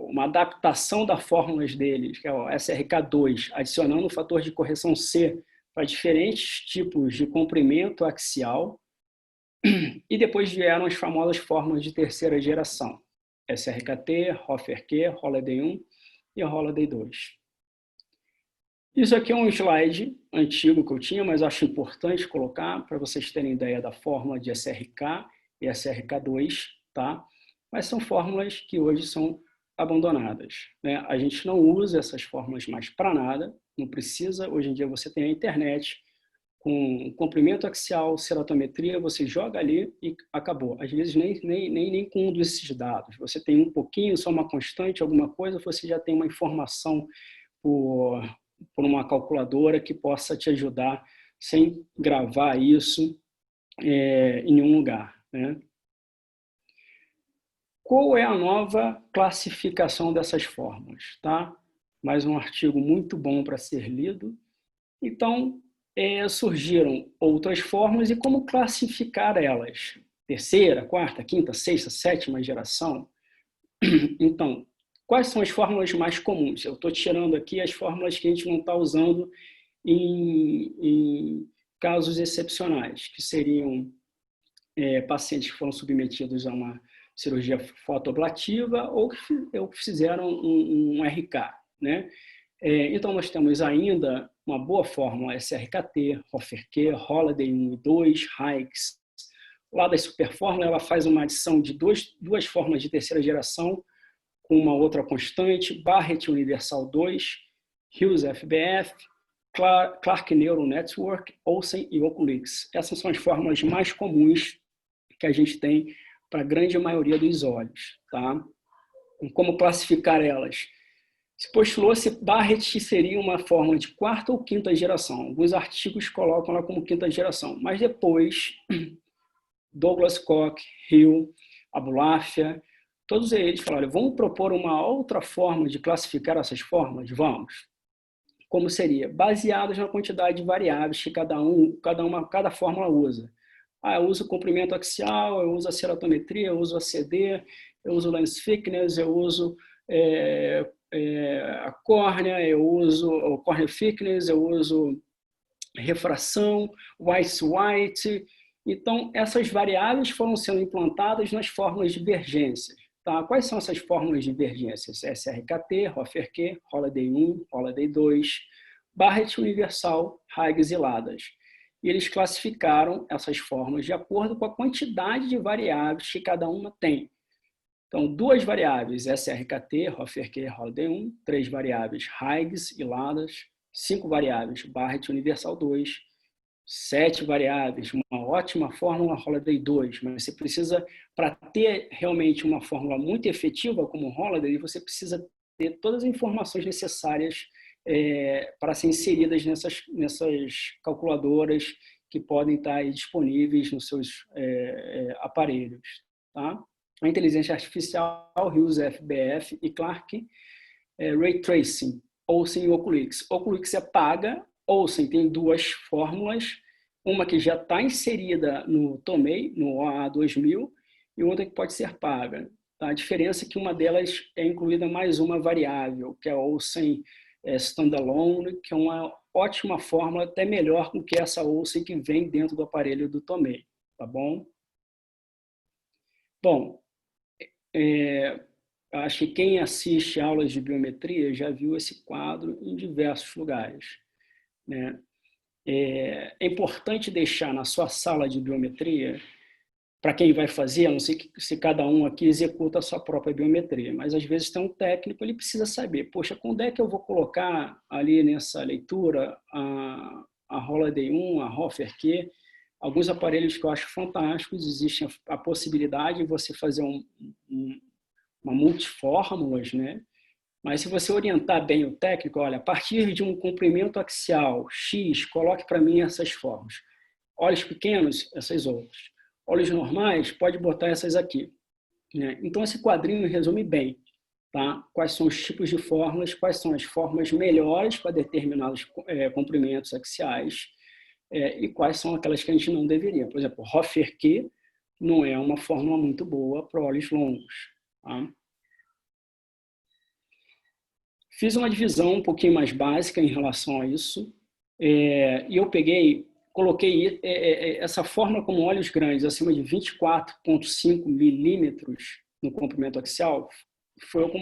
C: uma adaptação das fórmulas deles, que é o SRK2, adicionando o fator de correção C para diferentes tipos de comprimento axial, e depois vieram as famosas fórmulas de terceira geração, SRKT, Hoffer-Q, Holliday 1 e Holliday 2. Isso aqui é um slide antigo que eu tinha, mas acho importante colocar para vocês terem ideia da fórmula de SRK e SRK2, tá? Mas são fórmulas que hoje são abandonadas, né? A gente não usa essas fórmulas mais para nada, não precisa. Hoje em dia você tem a internet, com comprimento axial, ceratometria, você joga ali e acabou. Às vezes nem com um desses dados. Você tem um pouquinho, só uma constante, alguma coisa, você já tem uma informação por uma calculadora que possa te ajudar sem gravar isso em nenhum lugar, né? Qual é a nova classificação dessas fórmulas? Tá? Mais um artigo muito bom para ser lido. Então, surgiram outras fórmulas e como classificar elas? Terceira, quarta, quinta, sexta, sétima geração? Então, quais são as fórmulas mais comuns? Eu estou tirando aqui as fórmulas que a gente não está usando em casos excepcionais, que seriam pacientes que foram submetidos a uma cirurgia fotoablativa ou que fizeram um RK, né? Então, nós temos ainda uma boa fórmula SRKT, Hoffer-Q, Holliday 1 e 2, Higgs. Lá da superfórmula, ela faz uma adição de duas fórmulas de terceira geração com uma outra constante, Barrett Universal 2, Hughes FBF, Clark Neural Network, Olsen e Oculix. Essas são as fórmulas mais comuns que a gente tem para a grande maioria dos olhos, tá? Como classificar elas? Se postulou se Barrett seria uma fórmula de quarta ou quinta geração. Alguns artigos colocam ela como quinta geração, mas depois Douglas Koch, Hill, Abulafia, todos eles falaram, vamos propor uma outra forma de classificar essas fórmulas? Vamos. Como seria? Baseadas na quantidade de variáveis que cada fórmula usa. Eu uso o comprimento axial, eu uso a ceratometria, eu uso a CD, eu uso o lens thickness, eu uso a córnea, eu uso o cornea thickness, eu uso refração, white to white. Então, essas variáveis foram sendo implantadas nas fórmulas de divergências. Tá? Quais são essas fórmulas de divergências? SRKT, Hoffer-Q, Holliday 1, Holliday 2, Barrett Universal, Higgs e Ladas. E eles classificaram essas fórmulas de acordo com a quantidade de variáveis que cada uma tem. Então, 2 variáveis, SRKT, Hoffer-Q, Holliday 1, 3 variáveis, Higgs e Ladas, 5 variáveis, Barrett Universal 2, 7 variáveis, uma ótima fórmula Holliday 2, mas você precisa, para ter realmente uma fórmula muito efetiva como Holliday, você precisa ter todas as informações necessárias para ser inseridas nessas calculadoras que podem estar aí disponíveis nos seus aparelhos. Tá? A inteligência artificial, Hughes FBF e Clark, Ray Tracing, Olsen e Oculix. Oculix é paga, Olsen tem duas fórmulas, uma que já está inserida no Tomei, no OA2000, e outra que pode ser paga. Tá? A diferença é que uma delas é incluída mais uma variável, que é a Olsen Standalone, que é uma ótima fórmula, até melhor do que essa Olsen que vem dentro do aparelho do Tomei. Tá bom? Bom, acho que quem assiste aulas de biometria já viu esse quadro em diversos lugares, né? É importante deixar na sua sala de biometria, para quem vai fazer, não sei se cada um aqui executa a sua própria biometria, mas às vezes tem um técnico, ele precisa saber, poxa, quando é que eu vou colocar ali nessa leitura a Holiday 1, a Hofer-Q, alguns aparelhos que eu acho fantásticos, existe a possibilidade de você fazer uma multifórmulas, né? Mas se você orientar bem o técnico, olha, a partir de um comprimento axial X, coloque para mim essas formas. Olhos pequenos, essas outras. Olhos normais, pode botar essas aqui. Né? Então, esse quadrinho resume bem, tá? Quais são os tipos de fórmulas, quais são as formas melhores para determinados comprimentos axiais e quais são aquelas que a gente não deveria. Por exemplo, Hofer-Q não é uma fórmula muito boa para olhos longos. Tá? Fiz uma divisão um pouquinho mais básica em relação a isso, e eu coloquei essa fórmula como olhos grandes, acima de 24,5 milímetros no comprimento axial,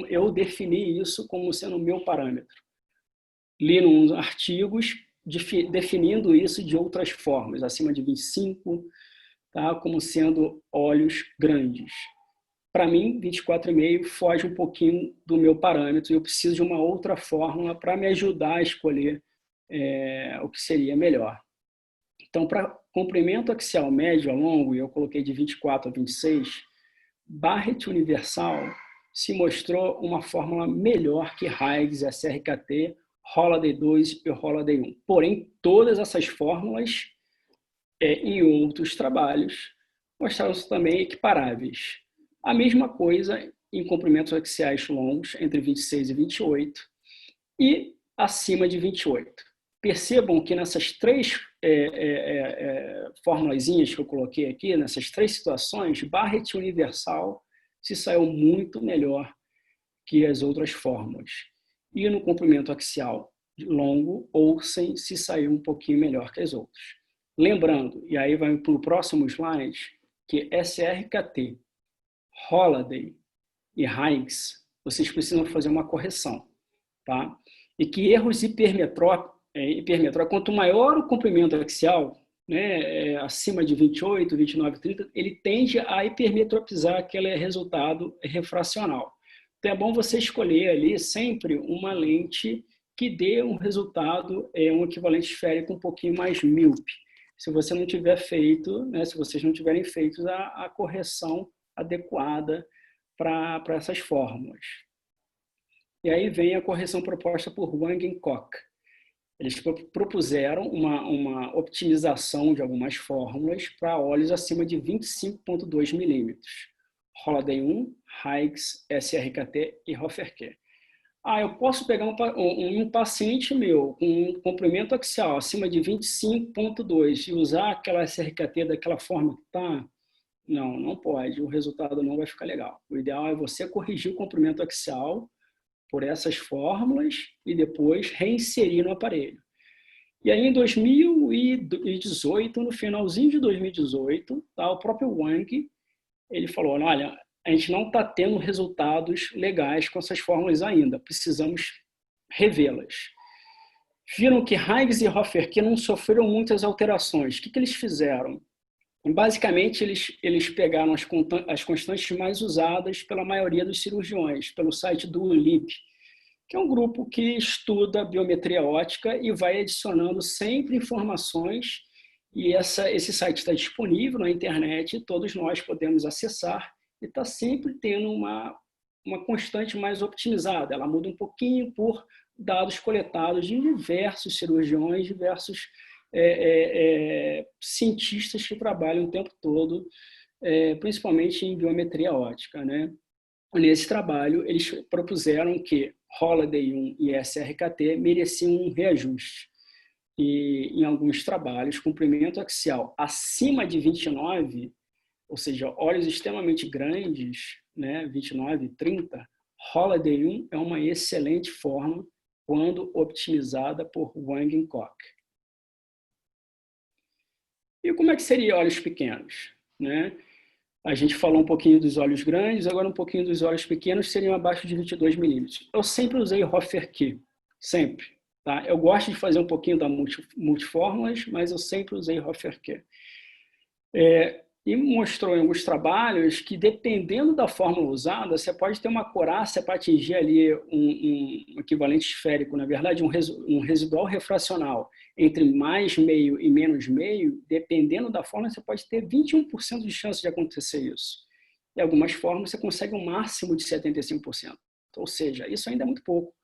C: eu defini isso como sendo o meu parâmetro. Li uns artigos definindo isso de outras formas, acima de 25, tá, como sendo olhos grandes. Para mim, 24,5 foge um pouquinho do meu parâmetro e eu preciso de uma outra fórmula para me ajudar a escolher o que seria melhor. Então, para comprimento axial médio a longo, eu coloquei de 24 a 26, Barrett Universal se mostrou uma fórmula melhor que Higgs, SRKT, Holiday 2 e Holiday 1. Porém, todas essas fórmulas, em outros trabalhos, mostraram-se também equiparáveis. A mesma coisa em comprimentos axiais longos, entre 26 e 28, e acima de 28. Percebam que nessas três formulazinhas que eu coloquei aqui, nessas três situações, Barrett Universal se saiu muito melhor que as outras fórmulas. E no comprimento axial longo, Olsen se saiu um pouquinho melhor que as outras. Lembrando, e aí vai para o próximo slide, que SRKT, Holiday e Higgs, vocês precisam fazer uma correção, tá? E que erros hipermetrópicos, quanto maior o comprimento axial, né, acima de 28, 29, 30, ele tende a hipermetropizar aquele resultado refracional. Então é bom você escolher ali sempre uma lente que dê um resultado, um equivalente esférico um pouquinho mais míope. Se você não tiver feito, né, se vocês não tiverem feito a correção adequada para essas fórmulas. E aí vem a correção proposta por Wang e Koch. Eles propuseram uma optimização de algumas fórmulas para olhos acima de 25,2 milímetros. Holiday 1, Higgs, SRKT e Hofer-Q. Eu posso pegar um paciente meu com um comprimento axial acima de 25,2 e usar aquela SRKT daquela forma que está? Não, não pode. O resultado não vai ficar legal. O ideal é você corrigir o comprimento axial por essas fórmulas e depois reinserir no aparelho. E aí, em 2018, no finalzinho de 2018, tá, o próprio Wang, ele falou, olha, a gente não está tendo resultados legais com essas fórmulas ainda, precisamos revê-las. Viram que Higgs e Hofer-Q não sofreram muitas alterações. O que eles fizeram? Basicamente, eles pegaram as constantes mais usadas pela maioria dos cirurgiões, pelo site do LIB, que é um grupo que estuda biometria óptica e vai adicionando sempre informações, e esse site está disponível na internet, todos nós podemos acessar, e está sempre tendo uma constante mais optimizada. Ela muda um pouquinho por dados coletados de diversos cirurgiões, diversos cientistas que trabalham o tempo todo, principalmente em biometria óptica, né? Nesse trabalho, eles propuseram que Holliday 1 e SRKT mereciam um reajuste. E, em alguns trabalhos, comprimento axial acima de 29, ou seja, olhos extremamente grandes, né, 29, 30, Holliday 1 é uma excelente forma quando optimizada por Wang e Koch. E como é que seria olhos pequenos, né? A gente falou um pouquinho dos olhos grandes, agora um pouquinho dos olhos pequenos, seriam abaixo de 22 milímetros. Eu sempre usei Hoffer-Key, sempre. Tá? Eu gosto de fazer um pouquinho da multifórmulas, mas eu sempre usei Hoffer-Key. E mostrou em alguns trabalhos que, dependendo da fórmula usada, você pode ter uma acurácia para atingir ali um equivalente esférico, na verdade, um residual refracional entre mais meio e menos meio, dependendo da fórmula, você pode ter 21% de chance de acontecer isso. Em algumas fórmulas, você consegue um máximo de 75%. Ou seja, isso ainda é muito pouco.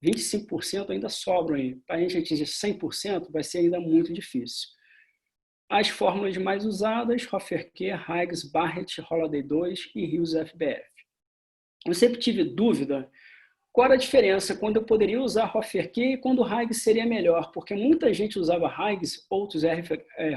C: 25% ainda sobram aí. Para a gente atingir 100%, vai ser ainda muito difícil. As fórmulas mais usadas, Hoffer-Key, Higgs, Barrett, Holliday 2 e Rios FBF. Eu sempre tive dúvida qual era a diferença quando eu poderia usar Hoffer-Key e quando Higgs seria melhor, porque muita gente usava Higgs, outros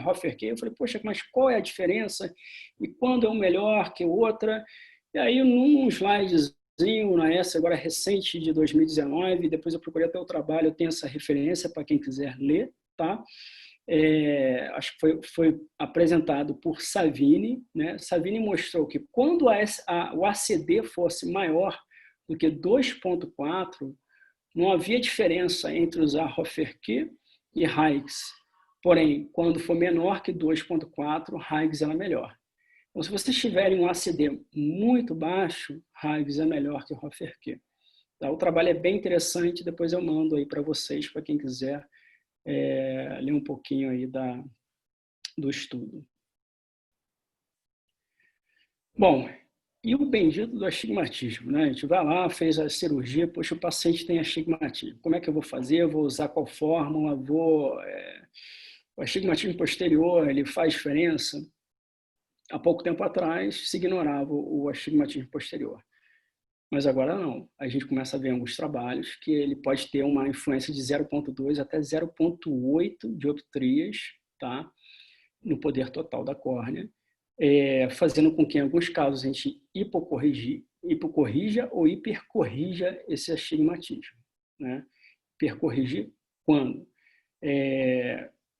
C: Hoffer-Key. Eu falei, poxa, mas qual é a diferença? E quando é um melhor que outra? E aí, num slidezinho, essa agora recente de 2019, depois eu procurei até o trabalho, eu tenho essa referência para quem quiser ler, tá? Acho que foi apresentado por Savini, né? Savini mostrou que quando o ACD fosse maior do que 2.4, não havia diferença entre usar Hoffer-Key e Higgs. Porém, quando for menor que 2.4, Higgs era melhor. Então, se vocês tiverem um ACD muito baixo, Higgs é melhor que Hoffer-Key. Tá? O trabalho é bem interessante, depois eu mando aí para vocês, para quem quiser ler um pouquinho aí do estudo. Bom, e o bendito do astigmatismo, né? A gente vai lá, fez a cirurgia, poxa, o paciente tem astigmatismo. Como é que eu vou fazer? Eu vou usar qual fórmula? O astigmatismo posterior, ele faz diferença? Há pouco tempo atrás, se ignorava o astigmatismo posterior. Mas agora não. A gente começa a ver alguns trabalhos que ele pode ter uma influência de 0,2 até 0,8 dioptrias, tá? No poder total da córnea, fazendo com que, em alguns casos, a gente hipocorrija ou hipercorrija esse astigmatismo. Né? Hipercorrigir quando?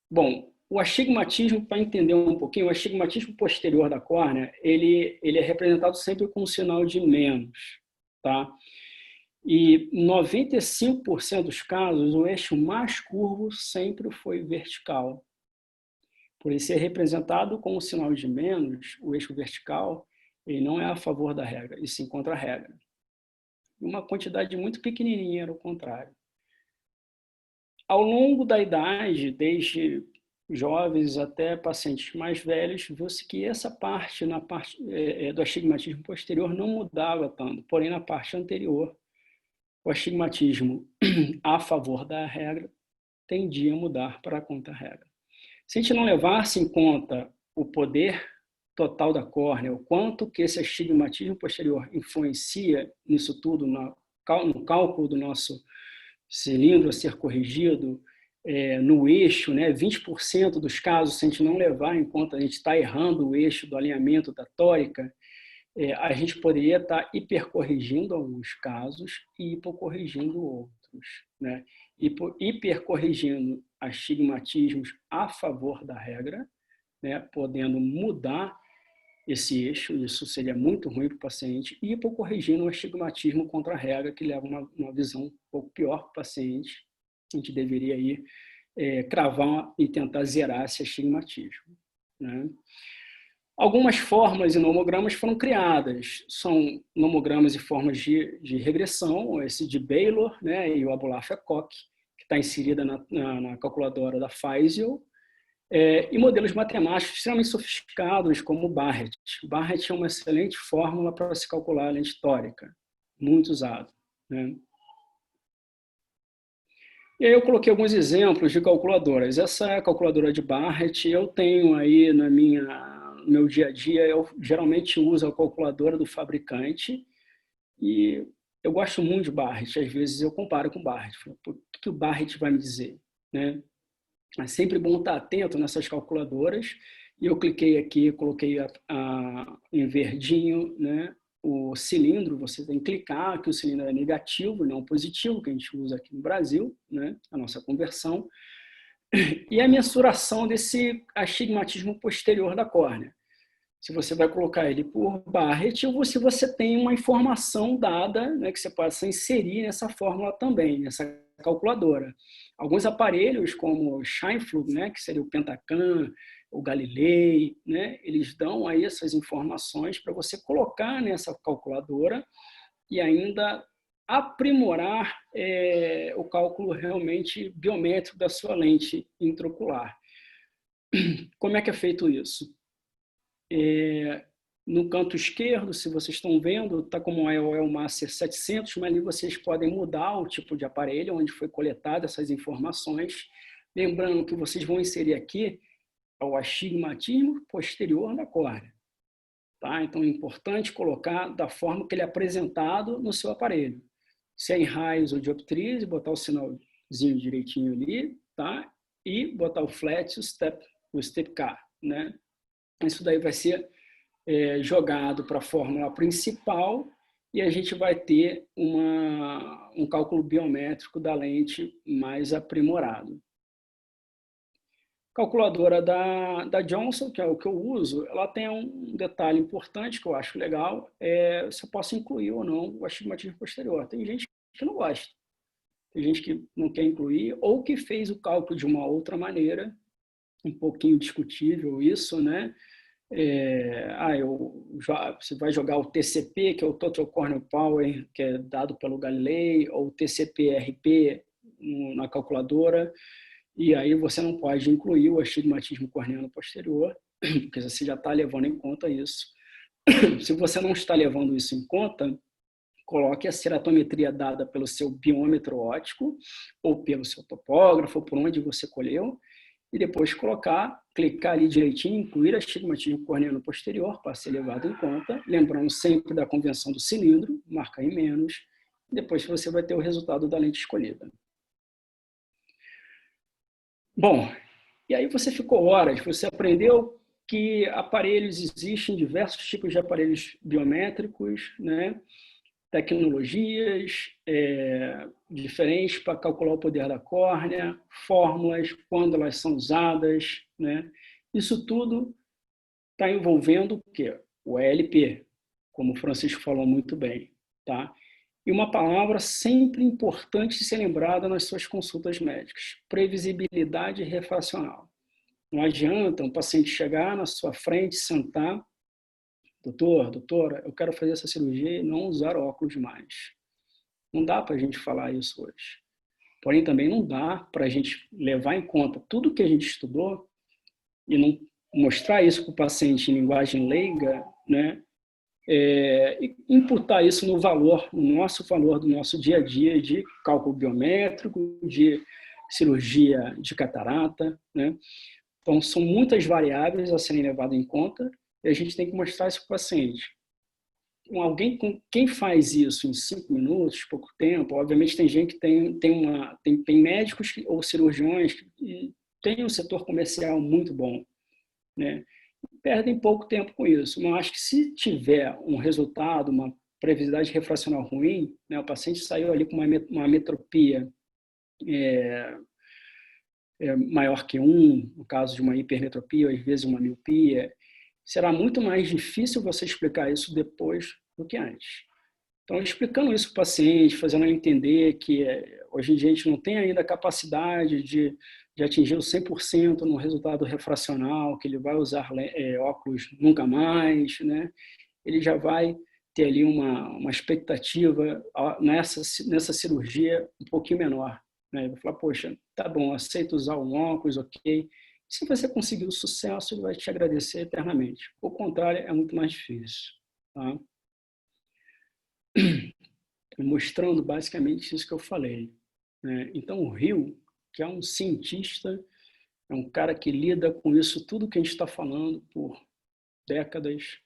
C: Bom, o astigmatismo, para entender um pouquinho, o astigmatismo posterior da córnea, ele é representado sempre com um sinal de menos. Tá? E 95% dos casos, o eixo mais curvo sempre foi vertical. Por ele ser representado com um sinal de menos, o eixo vertical, ele não é a favor da regra, e sim contra a regra. Uma quantidade muito pequenininha era o contrário. Ao longo da idade, desde jovens até pacientes mais velhos, viu-se que essa parte, do astigmatismo posterior, não mudava tanto. Porém, na parte anterior, o astigmatismo a favor da regra tendia a mudar para a contra-regra. Se a gente não levasse em conta o poder total da córnea, o quanto que esse astigmatismo posterior influencia nisso tudo, no cálculo do nosso cilindro a ser corrigido, no eixo, né, 20% dos casos, se a gente não levar em conta, a gente está errando o eixo do alinhamento da tórica, a gente poderia estar hipercorrigindo alguns casos e hipocorrigindo outros. Né? Hipercorrigindo astigmatismos a favor da regra, né, podendo mudar esse eixo, isso seria muito ruim para o paciente, e hipocorrigindo o astigmatismo contra a regra, que leva uma visão um pouco pior para o paciente. A gente deveria aí cravar e tentar zerar esse astigmatismo. Né? Algumas formas e nomogramas foram criadas. São nomogramas e formas de regressão, esse de Baylor, né, e o Abulafia-Koch, que está inserida na calculadora da Feisel, e modelos matemáticos extremamente sofisticados, como o Barrett. Barrett é uma excelente fórmula para se calcular a lente tórica, muito usado. Né? E aí eu coloquei alguns exemplos de calculadoras. Essa é a calculadora de Barrett. Eu tenho aí no meu dia a dia, eu geralmente uso a calculadora do fabricante e eu gosto muito de Barrett. Às vezes eu comparo com Barrett. O que o Barrett vai me dizer, né? É sempre bom estar atento nessas calculadoras. E eu cliquei aqui, coloquei em verdinho, né, o cilindro. Você tem que clicar que o cilindro é negativo, não positivo, que a gente usa aqui no Brasil, né, a nossa conversão. E a mensuração desse astigmatismo posterior da córnea. Se você vai colocar ele por Barrett ou se você tem uma informação dada, né, que você possa inserir nessa fórmula também, nessa calculadora. Alguns aparelhos, como o Scheinflug, né, que seria o Pentacam, o Galilei, né, eles dão aí essas informações para você colocar nessa calculadora e ainda aprimorar o cálculo realmente biométrico da sua lente intraocular. Como é que é feito isso? No canto esquerdo, se vocês estão vendo, está como um IOL Master 700, mas ali vocês podem mudar o tipo de aparelho onde foi coletada essas informações. Lembrando que vocês vão inserir aqui o astigmatismo posterior da córnea. Tá? Então é importante colocar da forma que ele é apresentado no seu aparelho. Se é em raios ou dioptrias, botar o sinalzinho direitinho ali, tá? E botar o flat e o step K, né? Isso daí vai ser jogado para a fórmula principal e a gente vai ter um cálculo biométrico da lente mais aprimorado. Calculadora da Johnson, que é o que eu uso, ela tem um detalhe importante que eu acho legal, se eu posso incluir ou não o astigmatismo posterior. Tem gente que não gosta, tem gente que não quer incluir ou que fez o cálculo de uma outra maneira, um pouquinho discutível isso, né? Você vai jogar o TCP, que é o Total Corneal Power, que é dado pelo Galilei, ou o TCP-RP na calculadora, e aí você não pode incluir o astigmatismo corneano posterior, porque você já está levando em conta isso. Se você não está levando isso em conta, coloque a ceratometria dada pelo seu biômetro óptico, ou pelo seu topógrafo, ou por onde você colheu, e depois clicar ali direitinho, incluir astigmatismo corneano posterior para ser levado em conta, lembrando sempre da convenção do cilindro, marcar em menos, e depois você vai ter o resultado da lente escolhida. Bom, e aí você ficou horas, você aprendeu que existem diversos tipos de aparelhos biométricos, né? Tecnologias diferentes para calcular o poder da córnea, fórmulas, quando elas são usadas, né? Isso tudo está envolvendo o quê? O ELP, como o Francisco falou muito bem, tá? E uma palavra sempre importante de ser lembrada nas suas consultas médicas: previsibilidade refracional. Não adianta um paciente chegar na sua frente, sentar: doutora, eu quero fazer essa cirurgia e não usar óculos mais. Não dá para a gente falar isso hoje. Porém, também não dá para a gente levar em conta tudo que a gente estudou e não mostrar isso para o paciente em linguagem leiga, né? E imputar isso no nosso valor do nosso dia a dia de cálculo biométrico, de cirurgia de catarata, né? Então, são muitas variáveis a serem levadas em conta e a gente tem que mostrar isso para o paciente. Quem faz isso em 5 minutos, pouco tempo, obviamente tem gente que tem médicos ou cirurgiões que têm um setor comercial muito bom, né? Perdem pouco tempo com isso, mas acho que se tiver um resultado, uma previsibilidade refracional ruim, né, o paciente saiu ali com uma metropia maior que 1, no caso de uma hipermetropia, ou às vezes uma miopia, será muito mais difícil você explicar isso depois do que antes. Então, explicando isso para o paciente, fazendo ele entender que hoje em dia a gente não tem ainda a capacidade de atingir o 100% no resultado refracional, que ele vai usar óculos nunca mais, né? Ele já vai ter ali uma expectativa nessa cirurgia um pouquinho menor, né? Ele vai falar: poxa, tá bom, aceito usar um óculos, ok. Se você conseguir o sucesso, ele vai te agradecer eternamente. O contrário é muito mais difícil, tá? Mostrando basicamente isso que eu falei. né? Então, o Hill, que é um cientista, é um cara que lida com isso tudo que a gente está falando por décadas.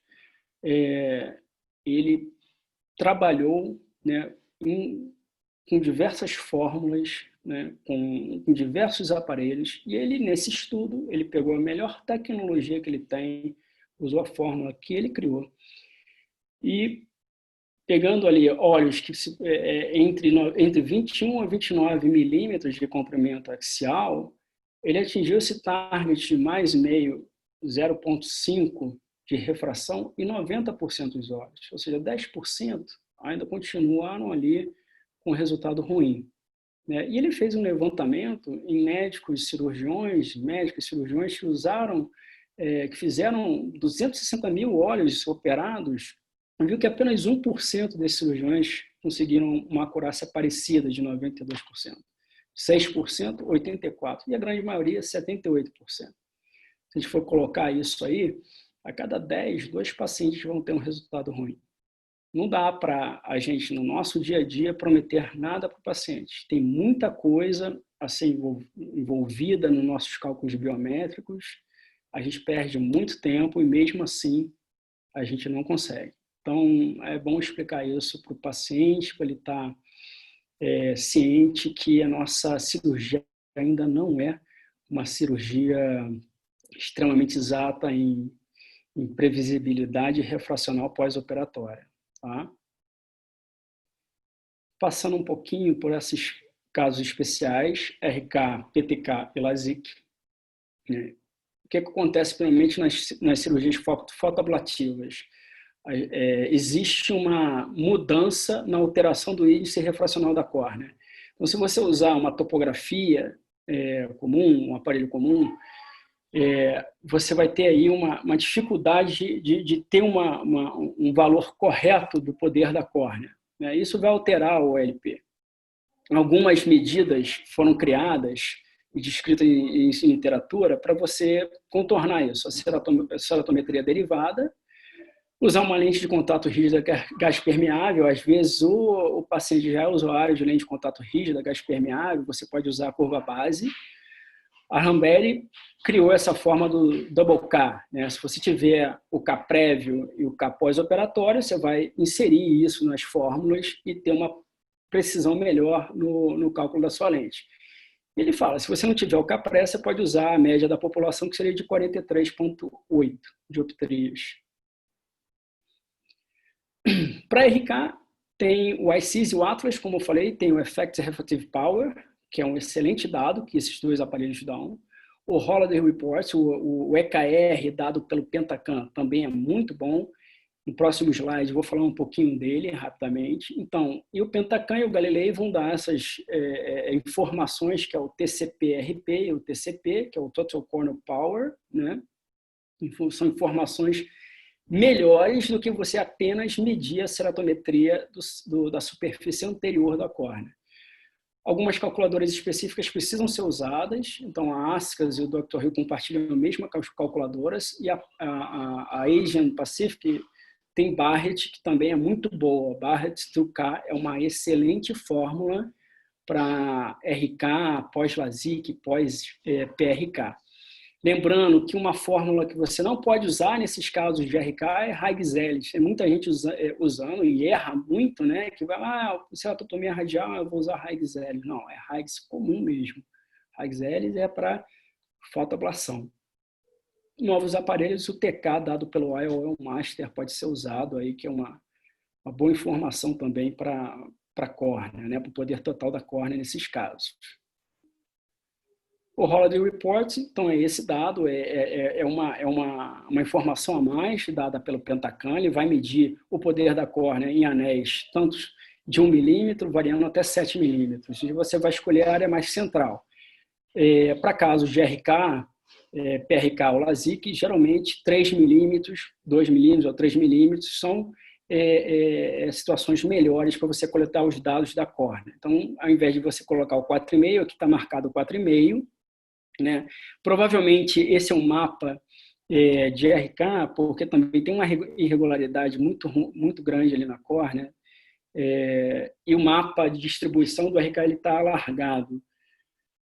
C: Ele trabalhou, né, com diversas fórmulas, né, com diversos aparelhos, e ele, nesse estudo, ele pegou a melhor tecnologia que ele tem, usou a fórmula que ele criou, e pegando ali óleos que entre 21 a 29 milímetros de comprimento axial, ele atingiu esse target de mais meio, 0,5 de refração e 90% dos óleos, ou seja, 10% ainda continuaram ali com resultado ruim, né? E ele fez um levantamento em médicos e cirurgiões que usaram, que fizeram 260 mil óleos operados, viu que apenas 1% desses cirurgiões conseguiram uma acurácia parecida de 92%. 6%, 84%, e a grande maioria, 78%. Se a gente for colocar isso aí, a cada 10, 2 pacientes vão ter um resultado ruim. Não dá para a gente, no nosso dia a dia, prometer nada para o paciente. Tem muita coisa a ser envolvida nos nossos cálculos biométricos, a gente perde muito tempo e, mesmo assim, a gente não consegue. Então, é bom explicar isso para o paciente, para ele estar ciente que a nossa cirurgia ainda não é uma cirurgia extremamente exata em previsibilidade refracional pós-operatória. Tá? Passando um pouquinho por esses casos especiais, RK, PTK e LASIK, né? O que acontece primeiramente nas cirurgias fotoablativas? Existe uma mudança na alteração do índice refracional da córnea. Então, se você usar uma topografia comum, um aparelho comum, você vai ter aí uma dificuldade de ter um valor correto do poder da córnea, né? Isso vai alterar o OLP. Algumas medidas foram criadas e descritas em literatura para você contornar isso. A ceratometria derivada, usar uma lente de contato rígida gás permeável. Às vezes o paciente já é usuário de lente de contato rígida gás permeável, você pode usar a curva base. A Rambelli criou essa forma do double K, né? Se você tiver o K prévio e o K pós-operatório, você vai inserir isso nas fórmulas e ter uma precisão melhor no cálculo da sua lente. Ele fala, se você não tiver o K pré, você pode usar a média da população, que seria de 43,8 dioptrias. Para RK, tem o ICIS e o Atlas, como eu falei, tem o Effective Refractive Power, que é um excelente dado que esses dois aparelhos dão. O Holiday Report, o EKR dado pelo Pentacam, também é muito bom. No próximo slide, vou falar um pouquinho dele rapidamente. Então, e o Pentacam e o Galilei vão dar essas informações, que é o TCP-RP e o TCP, que é o Total Corneal Power, né? São informações melhores do que você apenas medir a ceratometria da superfície anterior da córnea. Algumas calculadoras específicas precisam ser usadas, então a ASCAS e o Dr. Hill compartilham a mesma calculadoras, e a Asian Pacific tem Barrett, que também é muito boa. Barrett 2K é uma excelente fórmula para RK, pós-LASIK, pós-PRK. Lembrando que uma fórmula que você não pode usar nesses casos de RK é Higgs-Ellis. Tem muita gente usando e erra muito, né? Que vai lá, ceratotomia radial, eu vou usar Higgs-Ellis. Não, é Higgs comum mesmo. Higgs-Ellis é para fotoablação. Novos aparelhos, o TK dado pelo IOL Master pode ser usado aí, que é uma boa informação também para a córnea, né? Para o poder total da córnea nesses casos. O Holiday Report, então, é esse dado, é uma informação a mais dada pelo Pentacam. Ele vai medir o poder da córnea em anéis, tanto de 1 milímetro, variando até 7 milímetros. E você vai escolher a área mais central. Para casos de RK, PRK ou LASIK, geralmente 3 milímetros, 2 milímetros ou 3 milímetros são situações melhores para você coletar os dados da córnea. Então, ao invés de você colocar o 4,5, aqui está marcado o 4,5, né? Provavelmente esse é um mapa de RK, porque também tem uma irregularidade muito grande ali na córnea. e o mapa de distribuição do RK está alargado.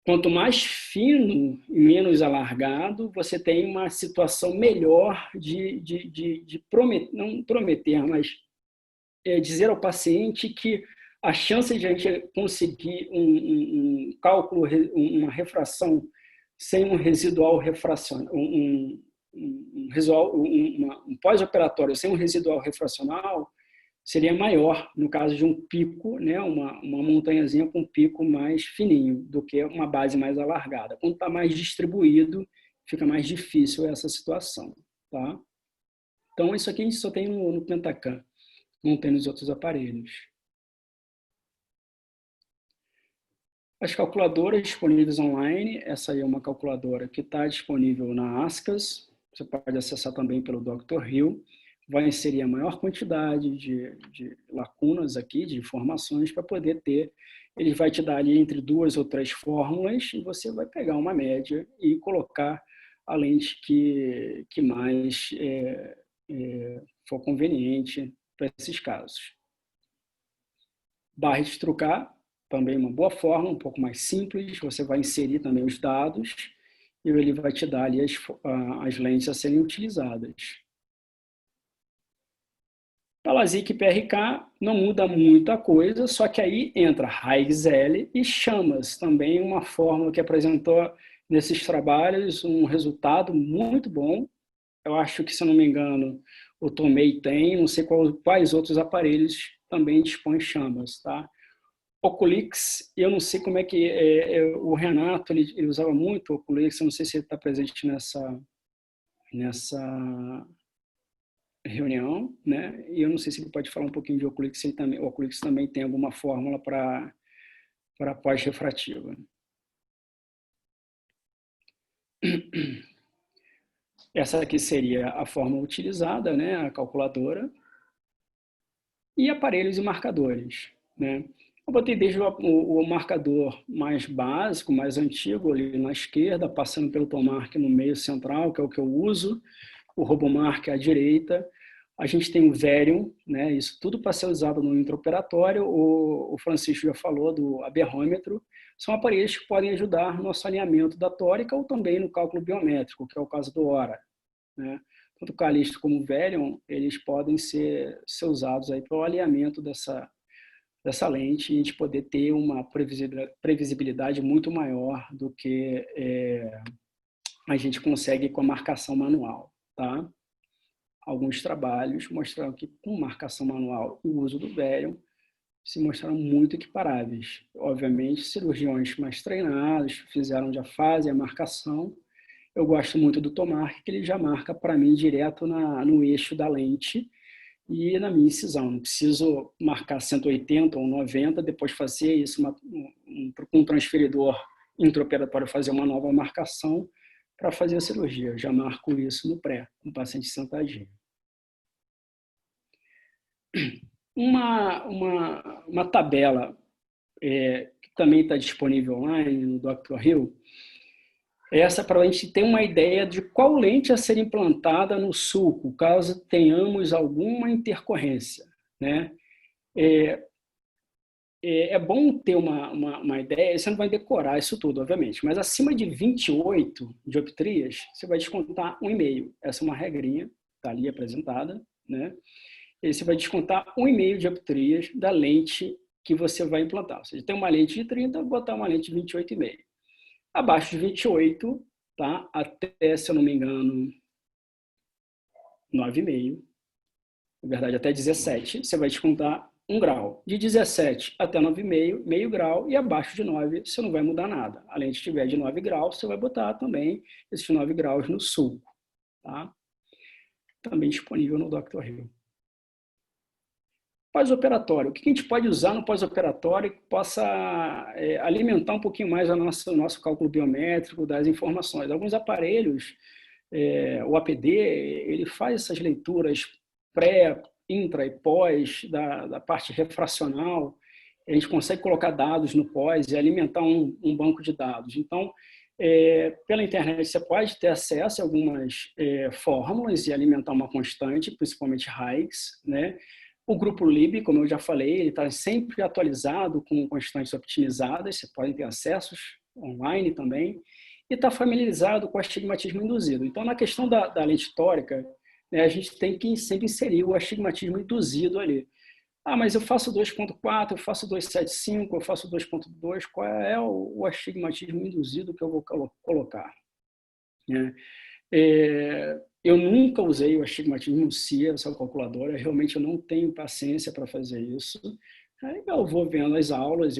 C: Quanto mais fino e menos alargado, você tem uma situação melhor de não prometer, mas dizer ao paciente que a chance de a gente conseguir um cálculo, uma refração sem um residual refracional, um pós-operatório sem um residual refracional, seria maior no caso de um pico, né, uma montanhazinha com um pico mais fininho do que uma base mais alargada. Quando está mais distribuído, fica mais difícil essa situação. Tá? Então, isso aqui a gente só tem no Pentacam, não tem nos outros aparelhos. As calculadoras disponíveis online, essa aí é uma calculadora que está disponível na ASCAS, você pode acessar também pelo Dr. Hill, vai inserir a maior quantidade de lacunas aqui, de informações, para poder ter, ele vai te dar ali entre 2 ou 3 fórmulas, e você vai pegar uma média e colocar a lente que mais for conveniente para esses casos. Barra de trucar, também uma boa forma, um pouco mais simples, você vai inserir também os dados, e ele vai te dar ali as lentes a serem utilizadas. Para LASIK e PRK não muda muita coisa, só que aí entra Higgs-L e chamas, também uma fórmula que apresentou nesses trabalhos um resultado muito bom. Eu acho que, se eu não me engano, o Tomei tem, não sei quais outros aparelhos também dispõem chamas. Tá? Oculix, eu não sei como é que... o Renato, ele usava muito o Oculix, eu não sei se ele está presente nessa reunião, né? E eu não sei se ele pode falar um pouquinho de Oculix, o Oculix também tem alguma fórmula para pós-refrativa. Essa aqui seria a fórmula utilizada, né? A calculadora. E aparelhos e marcadores, né? Eu botei desde o marcador mais básico, mais antigo, ali na esquerda, passando pelo Tomark no meio central, que é o que eu uso, o Robomark à direita. A gente tem o Varium, né? Isso tudo para ser usado no intraoperatório. O Francisco já falou do aberrômetro. São aparelhos que podem ajudar no nosso alinhamento da tórica ou também no cálculo biométrico, que é o caso do HORA, né? Tanto o Callisto como o Varium, eles podem ser usados aí para o alinhamento dessa lente, e a gente poder ter uma previsibilidade muito maior do que a gente consegue com a marcação manual. Tá? Alguns trabalhos mostraram que, com marcação manual e o uso do Varium, se mostraram muito equiparáveis. Obviamente, cirurgiões mais treinados já fazem a marcação. Eu gosto muito do Tomark, que ele já marca para mim direto no eixo da lente e na minha incisão. Não preciso marcar 180 ou 90, depois fazer isso com um transferidor intraoperatório, fazer uma nova marcação para fazer a cirurgia. Eu já marco isso no pré, no paciente sentadinho. Uma tabela que também está disponível online no Dr. Hill, essa para a gente ter uma ideia de qual lente a ser implantada no sulco, caso tenhamos alguma intercorrência, né? É bom ter uma ideia, você não vai decorar isso tudo, obviamente, mas acima de 28 dioptrias, você vai descontar 1,5. Essa é uma regrinha, está ali apresentada, né? E você vai descontar 1,5 dioptrias da lente que você vai implantar. Ou seja, tem uma lente de 30, vou botar uma lente de 28,5. Abaixo de 28, tá? Até, se eu não me engano, 9,5. Na verdade, até 17, você vai descontar 1 grau. De 17 até 9,5, meio grau, e abaixo de 9 você não vai mudar nada. A lente estiver de 9 graus, você vai botar também esses 9 graus no sulco. Tá? Também disponível no Dr. Hill. Pós-operatório. O que a gente pode usar no pós-operatório que possa alimentar um pouquinho mais o nosso cálculo biométrico das informações? Alguns aparelhos, o APD, ele faz essas leituras pré, intra e pós da parte refracional. A gente consegue colocar dados no pós e alimentar um banco de dados. Então, pela internet você pode ter acesso a algumas fórmulas e alimentar uma constante, principalmente Higgs, né? O grupo LIB, como eu já falei, ele está sempre atualizado com constantes optimizadas, você pode ter acessos online também, e está familiarizado com o astigmatismo induzido. Então, na questão da lente tórica, né, a gente tem que sempre inserir o astigmatismo induzido ali. Ah, mas eu faço 2.4, eu faço 2.75, eu faço 2.2, qual é o astigmatismo induzido que eu vou colocar? Né? Eu nunca usei o astigmatismo CIA, essa calculadora, realmente eu não tenho paciência para fazer isso. Aí eu vou vendo as aulas,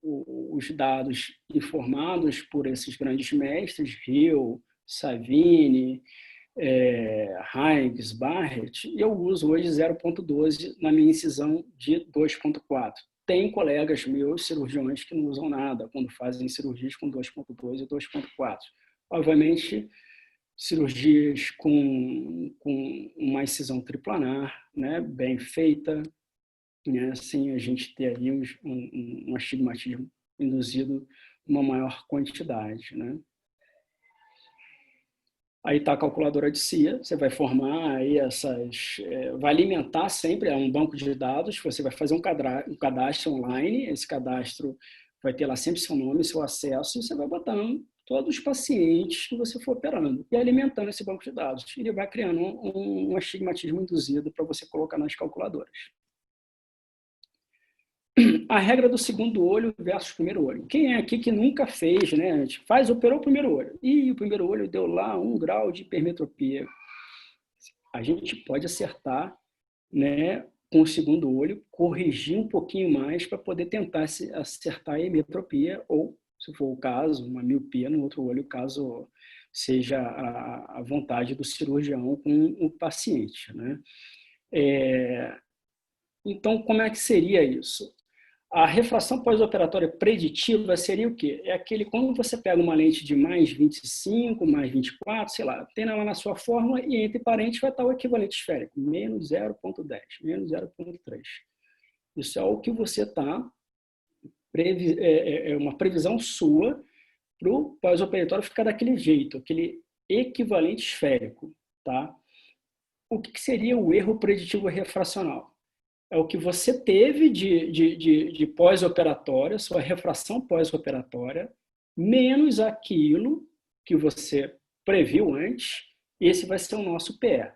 C: os dados informados por esses grandes mestres, Hill, Savini, Heinz, Barrett, e eu uso hoje 0.12 na minha incisão de 2.4. Tem colegas meus, cirurgiões, que não usam nada quando fazem cirurgias com 2.2 e 2.4. Obviamente, cirurgias com uma incisão triplanar, né, bem feita, né, assim a gente ter aí um astigmatismo induzido uma maior quantidade, né. Aí está a calculadora de CIA, você vai formar aí vai alimentar sempre, é um banco de dados, você vai fazer um cadastro online, esse cadastro vai ter lá sempre seu nome, seu acesso, e você vai botando todos os pacientes que você for operando e alimentando esse banco de dados. Ele vai criando um astigmatismo induzido para você colocar nas calculadoras. A regra do segundo olho versus primeiro olho. Quem é aqui que nunca fez, né? A gente operou o primeiro olho. E o primeiro olho deu lá 1 grau de hipermetropia. A gente pode acertar, né, com o segundo olho, corrigir um pouquinho mais para poder tentar acertar a hipermetropia ou, se for o caso, uma miopia no outro olho, caso seja a vontade do cirurgião com o paciente, né? Então, como é que seria isso? A refração pós-operatória preditiva seria o quê? É aquele, quando você pega uma lente de mais 25, mais 24, sei lá, tem lá na sua fórmula e entre parênteses vai estar o equivalente esférico, menos 0.10, menos 0.3. Isso é o que você está, é uma previsão sua para o pós-operatório ficar daquele jeito, aquele equivalente esférico, tá? O que seria o erro preditivo refracional? É o que você teve de pós-operatória, sua refração pós-operatória, menos aquilo que você previu antes, esse vai ser o nosso PE.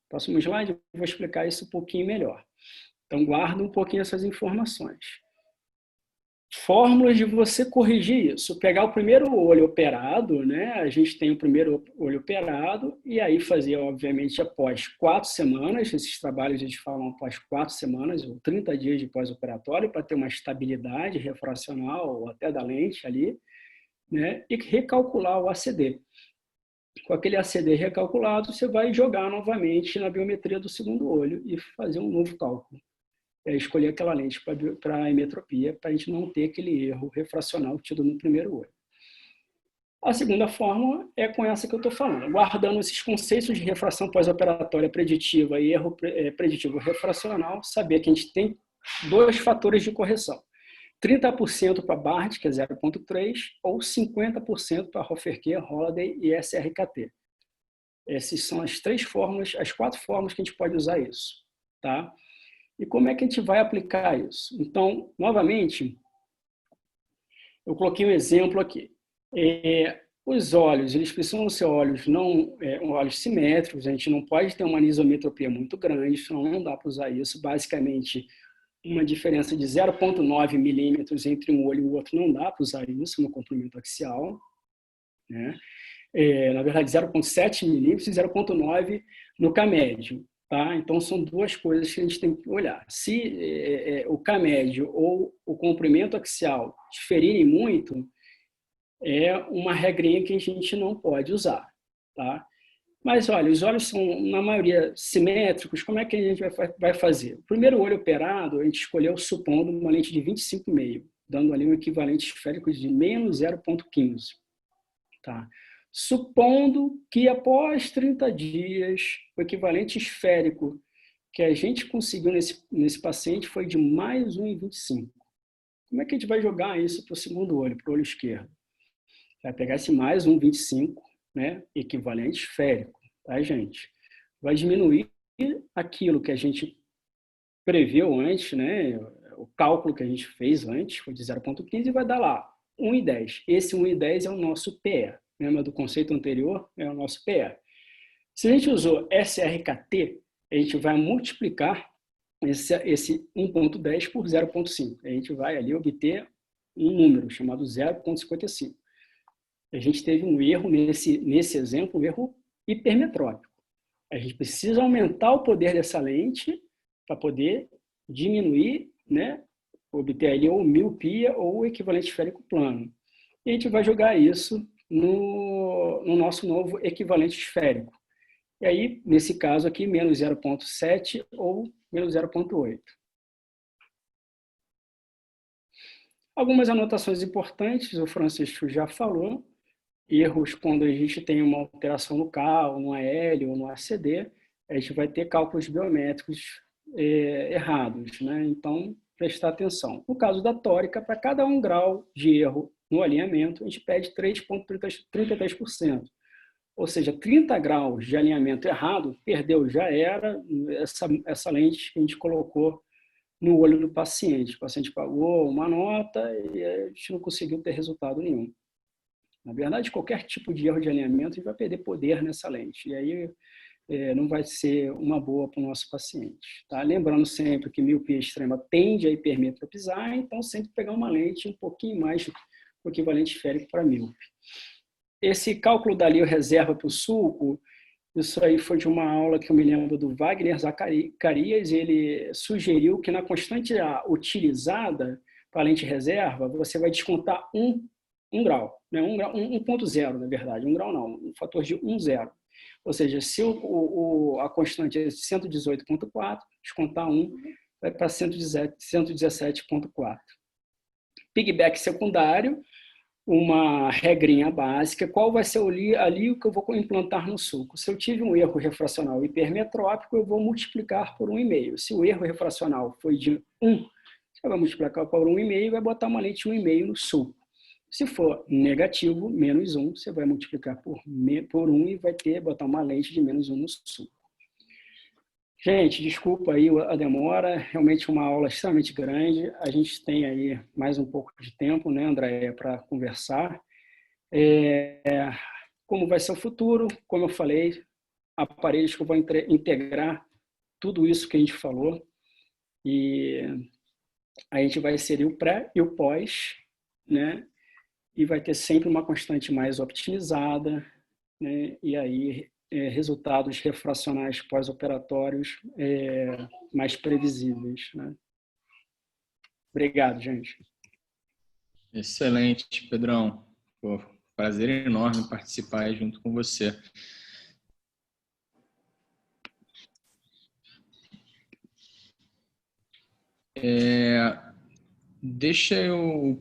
C: Próximo slide, eu vou explicar isso um pouquinho melhor. Então, guarda um pouquinho essas informações. Fórmulas de você corrigir isso. Pegar o primeiro olho operado, né? A gente tem o primeiro olho operado e aí fazer, obviamente, após 4 semanas. Esses trabalhos eles falam após 4 semanas ou 30 dias de pós-operatório para ter uma estabilidade refracional ou até da lente ali, né? E recalcular o ACD. Com aquele ACD recalculado, você vai jogar novamente na biometria do segundo olho e fazer um novo cálculo. Escolher aquela lente para a hipermetropia, para a gente não ter aquele erro refracional tido no primeiro olho. A segunda fórmula é com essa que eu estou falando, guardando esses conceitos de refração pós-operatória preditiva e erro preditivo refracional, saber que a gente tem 2 fatores de correção. 30% para BART, que é 0.3, ou 50% para Hofferke, Holliday e SRKT. Essas são as 3 fórmulas, as 4 formas que a gente pode usar isso, tá? E como é que a gente vai aplicar isso? Então, novamente, eu coloquei um exemplo aqui. Os olhos, eles precisam ser olhos olhos simétricos, a gente não pode ter uma anisometropia muito grande, senão não dá para usar isso. Basicamente, uma diferença de 0,9 milímetros entre um olho e o outro não dá para usar isso no comprimento axial, né? Na verdade, 0,7 milímetros e 0,9 no K-médio. Tá? Então, são 2 coisas que a gente tem que olhar. Se o K-médio ou o comprimento axial diferirem muito, é uma regrinha que a gente não pode usar. Tá? Mas, olha, os olhos são, na maioria, simétricos. Como é que a gente vai fazer? O primeiro olho operado, a gente escolheu supondo uma lente de 25,5, dando ali um equivalente esférico de menos 0,15. Tá? Supondo que após 30 dias, o equivalente esférico que a gente conseguiu nesse paciente foi de mais 1,25. Como é que a gente vai jogar isso para o segundo olho, para o olho esquerdo? Vai pegar esse mais 1,25, né, equivalente esférico, tá, gente? Vai diminuir aquilo que a gente preveu antes, né? O cálculo que a gente fez antes foi de 0,15 e vai dar lá 1,10. Esse 1,10 é o nosso PE. Lembra do conceito anterior? É o nosso PE. Se a gente usou SRKT, a gente vai multiplicar esse 1,10 por 0,5. A gente vai ali obter um número chamado 0,55. A gente teve um erro nesse exemplo, um erro hipermetrópico. A gente precisa aumentar o poder dessa lente para poder diminuir, né, obter ali ou miopia ou o equivalente esférico plano. E a gente vai jogar isso no nosso novo equivalente esférico. E aí, nesse caso aqui, menos 0,7 ou menos 0,8. Algumas anotações importantes, o Francisco já falou. Erros quando a gente tem uma alteração no K, ou no AL, ou no ACD, a gente vai ter cálculos biométricos errados, né? Então, prestar atenção. No caso da tórica, para cada 1 grau de erro no alinhamento, a gente pede 3,33%. Ou seja, 30 graus de alinhamento errado, perdeu, já era essa lente que a gente colocou no olho do paciente. O paciente pagou uma nota e a gente não conseguiu ter resultado nenhum. Na verdade, qualquer tipo de erro de alinhamento, a gente vai perder poder nessa lente. E aí não vai ser uma boa para o nosso paciente. Tá? Lembrando sempre que miopia extrema tende a hipermetropizar, então sempre pegar uma lente um pouquinho mais o equivalente esférico para míope. Esse cálculo da Lio reserva para o sulco, isso aí foi de uma aula que eu me lembro do Wagner Zacarias, ele sugeriu que na constante utilizada para a lente reserva, você vai descontar um grau, né? 1,0, na verdade, 1 grau não, um fator de 1,0. Ou seja, se a constante é 118,4, descontar 1, vai para 117,4. Pigback secundário, uma regrinha básica, qual vai ser ali o que eu vou implantar no sulco. Se eu tive um erro refracional hipermetrópico, eu vou multiplicar por 1,5. Se o erro refracional foi de 1, você vai multiplicar por 1,5 e vai botar uma lente 1,5 no sulco. Se for negativo, menos 1, você vai multiplicar por 1 e vai botar uma lente de menos 1 no sulco. Gente, desculpa aí a demora, realmente uma aula extremamente grande. A gente tem aí mais um pouco de tempo, né, Andréia, para conversar. Como vai ser o futuro? Como eu falei, aparelhos que eu vou integrar tudo isso que a gente falou. E a gente vai inserir o pré e o pós, né? E vai ter sempre uma constante mais optimizada, né? E aí resultados refracionais pós-operatórios mais previsíveis, né? Obrigado, gente.
B: Excelente, Pedrão. Pô, prazer enorme participar aí junto com você. O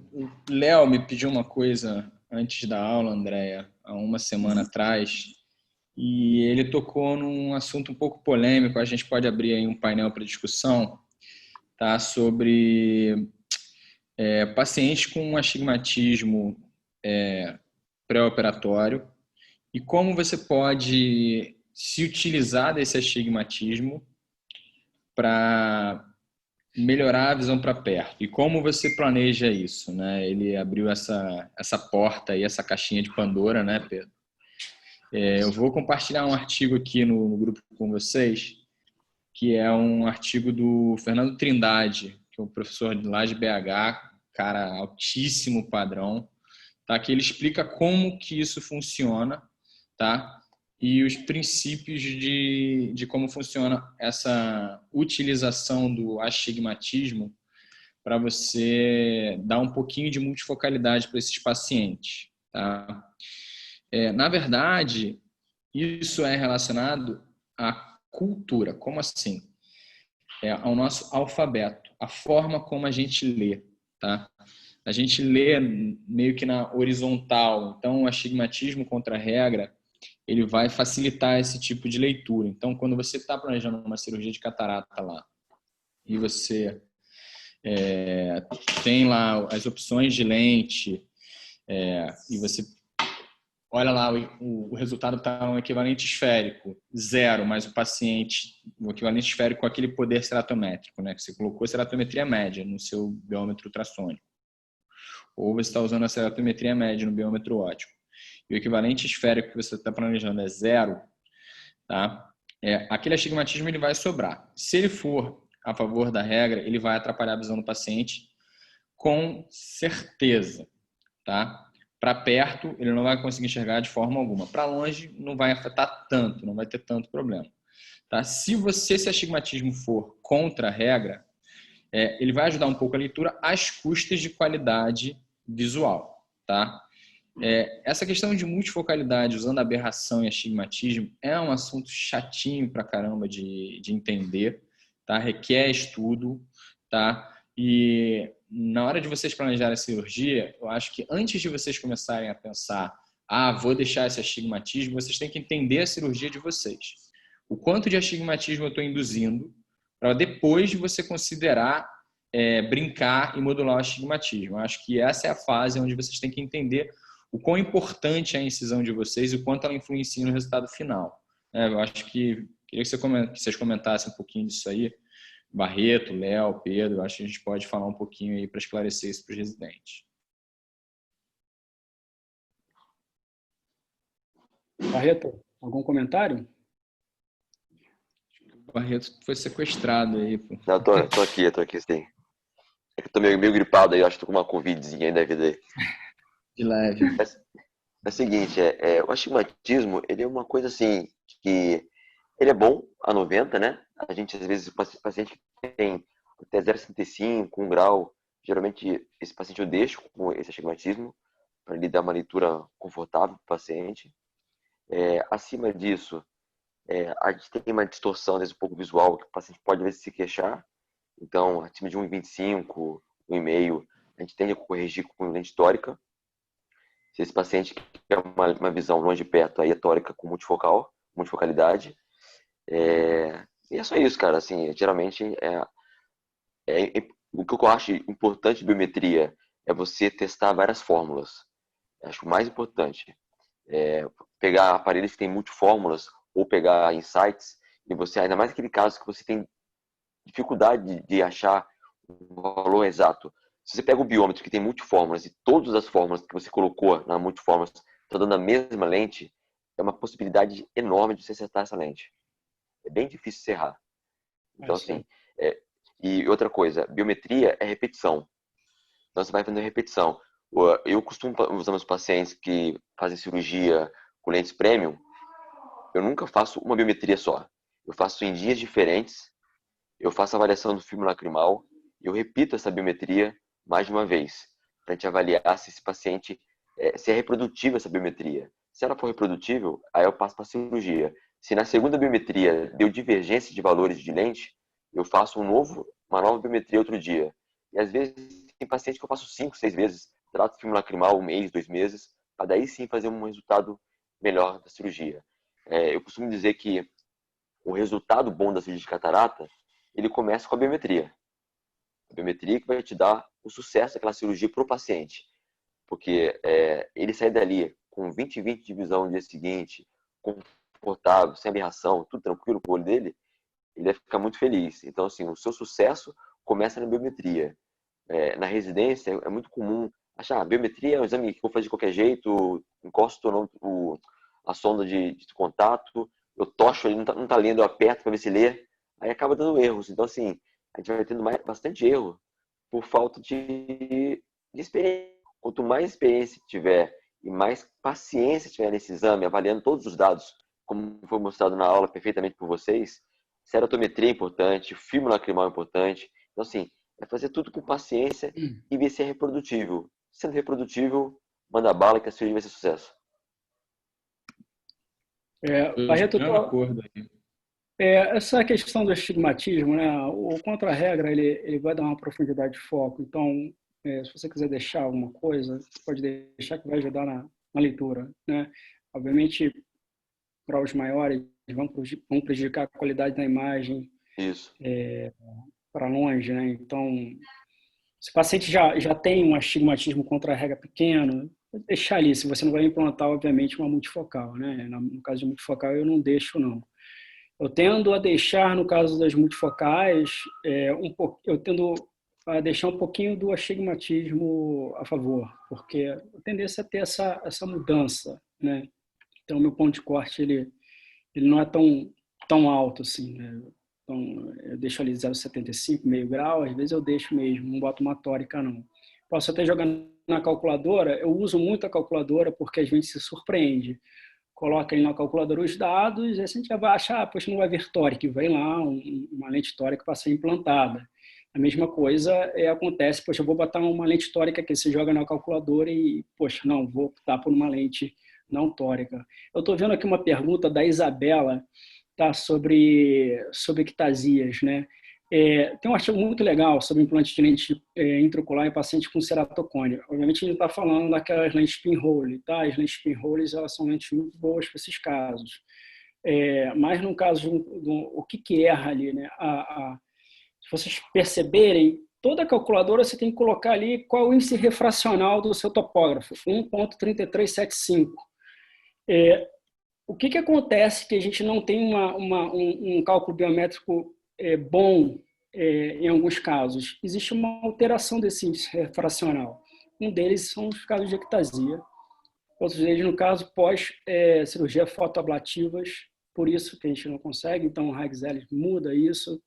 B: Léo me pediu uma coisa antes da aula, Andréia, há uma semana atrás, e ele tocou num assunto um pouco polêmico. A gente pode abrir aí um painel para discussão, tá? Sobre pacientes com astigmatismo pré-operatório e como você pode se utilizar desse astigmatismo para melhorar a visão para perto. E como você planeja isso, né? Ele abriu essa porta aí, essa caixinha de Pandora, né, Pedro? Eu vou compartilhar um artigo aqui no grupo com vocês, que é um artigo do Fernando Trindade, que é um professor lá de BH, cara, altíssimo padrão, tá? Que ele explica como que isso funciona, tá? E os princípios de como funciona essa utilização do astigmatismo para você dar um pouquinho de multifocalidade para esses pacientes, tá? Na verdade, isso é relacionado à cultura. Como assim? Ao nosso alfabeto, a forma como a gente lê, tá? A gente lê meio que na horizontal, então o astigmatismo contra a regra, ele vai facilitar esse tipo de leitura. Então, quando você está planejando uma cirurgia de catarata lá e você tem lá as opções de lente e você olha lá, o resultado está um equivalente esférico, 0, mas o equivalente esférico com aquele poder ceratométrico, né? Que você colocou ceratometria média no seu biômetro ultrassônico. Ou você está usando a ceratometria média no biômetro óptico. E o equivalente esférico que você está planejando é 0, tá? Aquele astigmatismo ele vai sobrar. Se ele for a favor da regra, ele vai atrapalhar a visão do paciente com certeza, tá? Para perto, ele não vai conseguir enxergar de forma alguma. Para longe, não vai afetar tanto, não vai ter tanto problema. Tá? Se esse astigmatismo for contra a regra, ele vai ajudar um pouco a leitura às custas de qualidade visual. Tá? Essa questão de multifocalidade usando aberração e astigmatismo é um assunto chatinho pra caramba de entender. Tá? Requer estudo. Tá? E na hora de vocês planejarem a cirurgia, eu acho que antes de vocês começarem a pensar, vou deixar esse astigmatismo, vocês têm que entender a cirurgia de vocês. O quanto de astigmatismo eu estou induzindo, para depois de você considerar brincar e modular o astigmatismo. Eu acho que essa é a fase onde vocês têm que entender o quão importante é a incisão de vocês e o quanto ela influencia no resultado final. Eu acho que queria que vocês comentassem um pouquinho disso aí. Barreto, Léo, Pedro, acho que a gente pode falar um pouquinho aí para esclarecer isso para os residentes.
C: Barreto, algum comentário?
B: O Barreto foi sequestrado aí. Pô.
E: Não, tô aqui, sim. É que eu tô meio gripado aí, acho que tô com uma covidzinha aí na vida aí.
B: De leve.
E: É o seguinte, o astigmatismo, ele é uma coisa assim, que ele é bom a 90, né? A gente, às vezes, o paciente que tem até 0,75, 1 grau, geralmente esse paciente eu deixo com esse astigmatismo, para ele dar uma leitura confortável para o paciente. Acima disso, a gente tem uma distorção, às vezes, um pouco visual, que o paciente pode, às vezes, se queixar. Então, acima de 1,25, 1,5, a gente tende a corrigir com lente tórica. Se esse paciente quer uma visão longe de perto, aí é tórica com multifocalidade. E é só isso, cara. Assim, geralmente, o que eu acho importante de biometria é você testar várias fórmulas. Acho o mais importante. Pegar aparelhos que têm multifórmulas ou pegar insights e você, ainda mais naquele caso que você tem dificuldade de achar o valor exato. Se você pega o biômetro que tem multifórmulas e todas as fórmulas que você colocou na multifórmulas estão dando a mesma lente, é uma possibilidade enorme de você acertar essa lente. É bem difícil de errar. Então, assim, e outra coisa, biometria é repetição. Então, você vai fazendo repetição. Eu costumo usar meus pacientes que fazem cirurgia com lentes premium, eu nunca faço uma biometria só. Eu faço em dias diferentes, eu faço a avaliação do filme lacrimal e eu repito essa biometria mais de uma vez, para a gente avaliar se esse paciente, se é reprodutível essa biometria. Se ela for reprodutível, aí eu passo para a cirurgia. Se na segunda biometria deu divergência de valores de lente, eu faço uma nova biometria outro dia. E às vezes tem paciente que eu faço 5, 6 vezes, trato o filme lacrimal 1 mês, 2 meses, para daí sim fazer um resultado melhor da cirurgia. Eu costumo dizer que o resultado bom da cirurgia de catarata, ele começa com a biometria. A biometria que vai te dar o sucesso daquela cirurgia para o paciente. Porque ele sair dali com 20/20 de visão no dia seguinte, confortável, sem aberração, tudo tranquilo com o olho dele, ele vai ficar muito feliz. Então, assim, o seu sucesso começa na biometria. Na residência, é muito comum achar, biometria é um exame que eu vou fazer de qualquer jeito, encosto ou não a sonda de contato, eu tocho, ele não está lendo, eu aperto para ver se lê, aí acaba dando erros. Então, assim, a gente vai tendo bastante erro por falta de experiência. Quanto mais experiência tiver e mais paciência tiver nesse exame, avaliando todos os dados, como foi mostrado na aula perfeitamente por vocês, ceratometria é importante, filme lacrimal é importante. Então, assim, é fazer tudo com paciência e ver se é reprodutível. Sendo reprodutível, manda bala que a cirurgia vai ser sucesso.
C: Barreto, essa questão do estigmatismo, né? O contra-regra, ele vai dar uma profundidade de foco. Então, se você quiser deixar alguma coisa, você pode deixar que vai ajudar na leitura, né? Obviamente, para os maiores, vão prejudicar a qualidade da imagem.
E: Isso.
C: Para longe, né? Então, se o paciente já tem um astigmatismo contra-regra pequeno, deixar ali, se você não vai implantar, obviamente, uma multifocal, né? No caso de multifocal, eu não deixo, não. Eu tendo a deixar, no caso das multifocais, eu tendo a deixar um pouquinho do astigmatismo a favor, porque a tendência é ter essa mudança, né? Então, meu ponto de corte, ele não é tão alto assim, né? Então, eu deixo ali 0,75, meio grau, às vezes eu deixo mesmo, não boto uma tórica, não. Posso até jogar na calculadora, eu uso muito a calculadora porque a gente se surpreende. Coloca aí na calculadora os dados, e a gente já vai achar, poxa, não vai ver tórico, vem lá uma lente tórica para ser implantada. A mesma coisa acontece, poxa, eu vou botar uma lente tórica que você joga na calculadora e, poxa, não, vou optar por uma lente não tórica. Eu estou vendo aqui uma pergunta da Isabela, tá, sobre ectasias, né? Tem um artigo muito legal sobre implante de lente intraocular em paciente com ceratocone. Obviamente, a gente está falando daquelas lentes pinhole, tá? As lentes pinholes, elas são lentes muito boas para esses casos. Mas no caso o que erra ali, né? Se vocês perceberem, toda calculadora você tem que colocar ali qual é o índice refracional do seu topógrafo, 1.3375. O que acontece que a gente não tem um cálculo biométrico bom em alguns casos? Existe uma alteração desse índice refracional. Um deles são os casos de ectasia, outros deles, no caso, pós-cirurgia fotoablativas, por isso que a gente não consegue. Então, o Ragsell muda isso,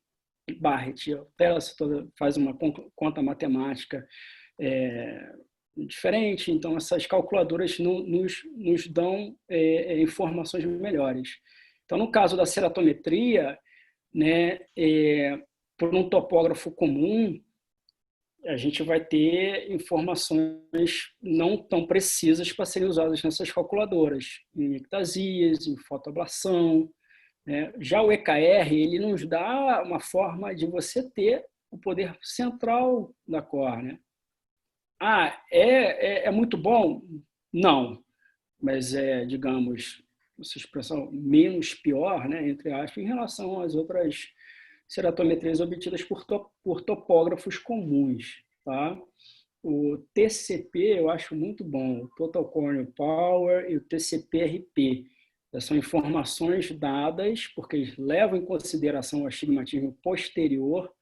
C: Barrett altera toda, faz uma conta matemática diferente, então essas calculadoras nos dão informações melhores. Então, no caso da ceratometria, né, por um topógrafo comum, a gente vai ter informações não tão precisas para serem usadas nessas calculadoras, em ectasias, em fotoablação, né? Já o EKR, ele nos dá uma forma de você ter o poder central da córnea. É muito bom? Não, mas digamos, essa expressão menos pior, né, entre aspas, em relação às outras ceratometrias obtidas por topógrafos comuns, tá? O TCP eu acho muito bom, o Total Corneal Power e o TCP-RP. São informações dadas, porque eles levam em consideração o astigmatismo posterior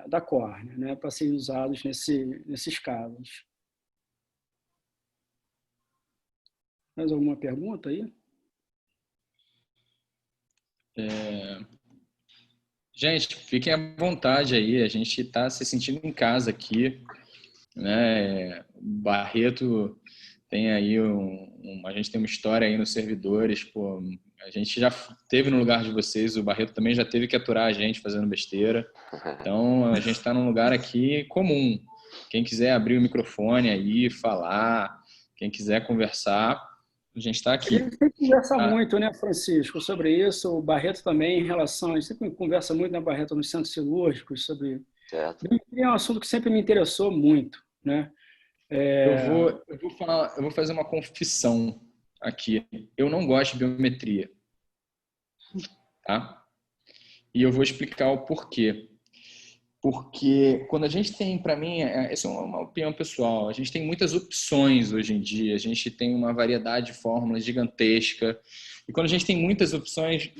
C: da córnea, né, para serem usados nesses casos. Mais alguma pergunta aí?
B: Gente, fiquem à vontade aí, a gente está se sentindo em casa aqui, né? O Barreto tem aí a gente tem uma história aí nos servidores, pô, a gente já teve no lugar de vocês, o Barreto também já teve que aturar a gente fazendo besteira, então a gente está num lugar aqui comum. Quem quiser abrir o microfone aí, falar, quem quiser conversar, a gente está aqui.
C: A gente sempre conversa muito, né, Francisco, sobre isso. O Barreto também, em relação... A gente sempre conversa muito, né, Barreto, nos centros cirúrgicos, sobre...
E: Certo.
C: É um assunto que sempre me interessou muito, né?
B: Eu vou fazer uma confissão aqui. Eu não gosto de biometria, tá? E eu vou explicar o porquê. Porque quando a gente tem, para mim, essa é uma opinião pessoal, a gente tem muitas opções hoje em dia, a gente tem uma variedade de fórmulas gigantesca, e quando a gente tem muitas opções,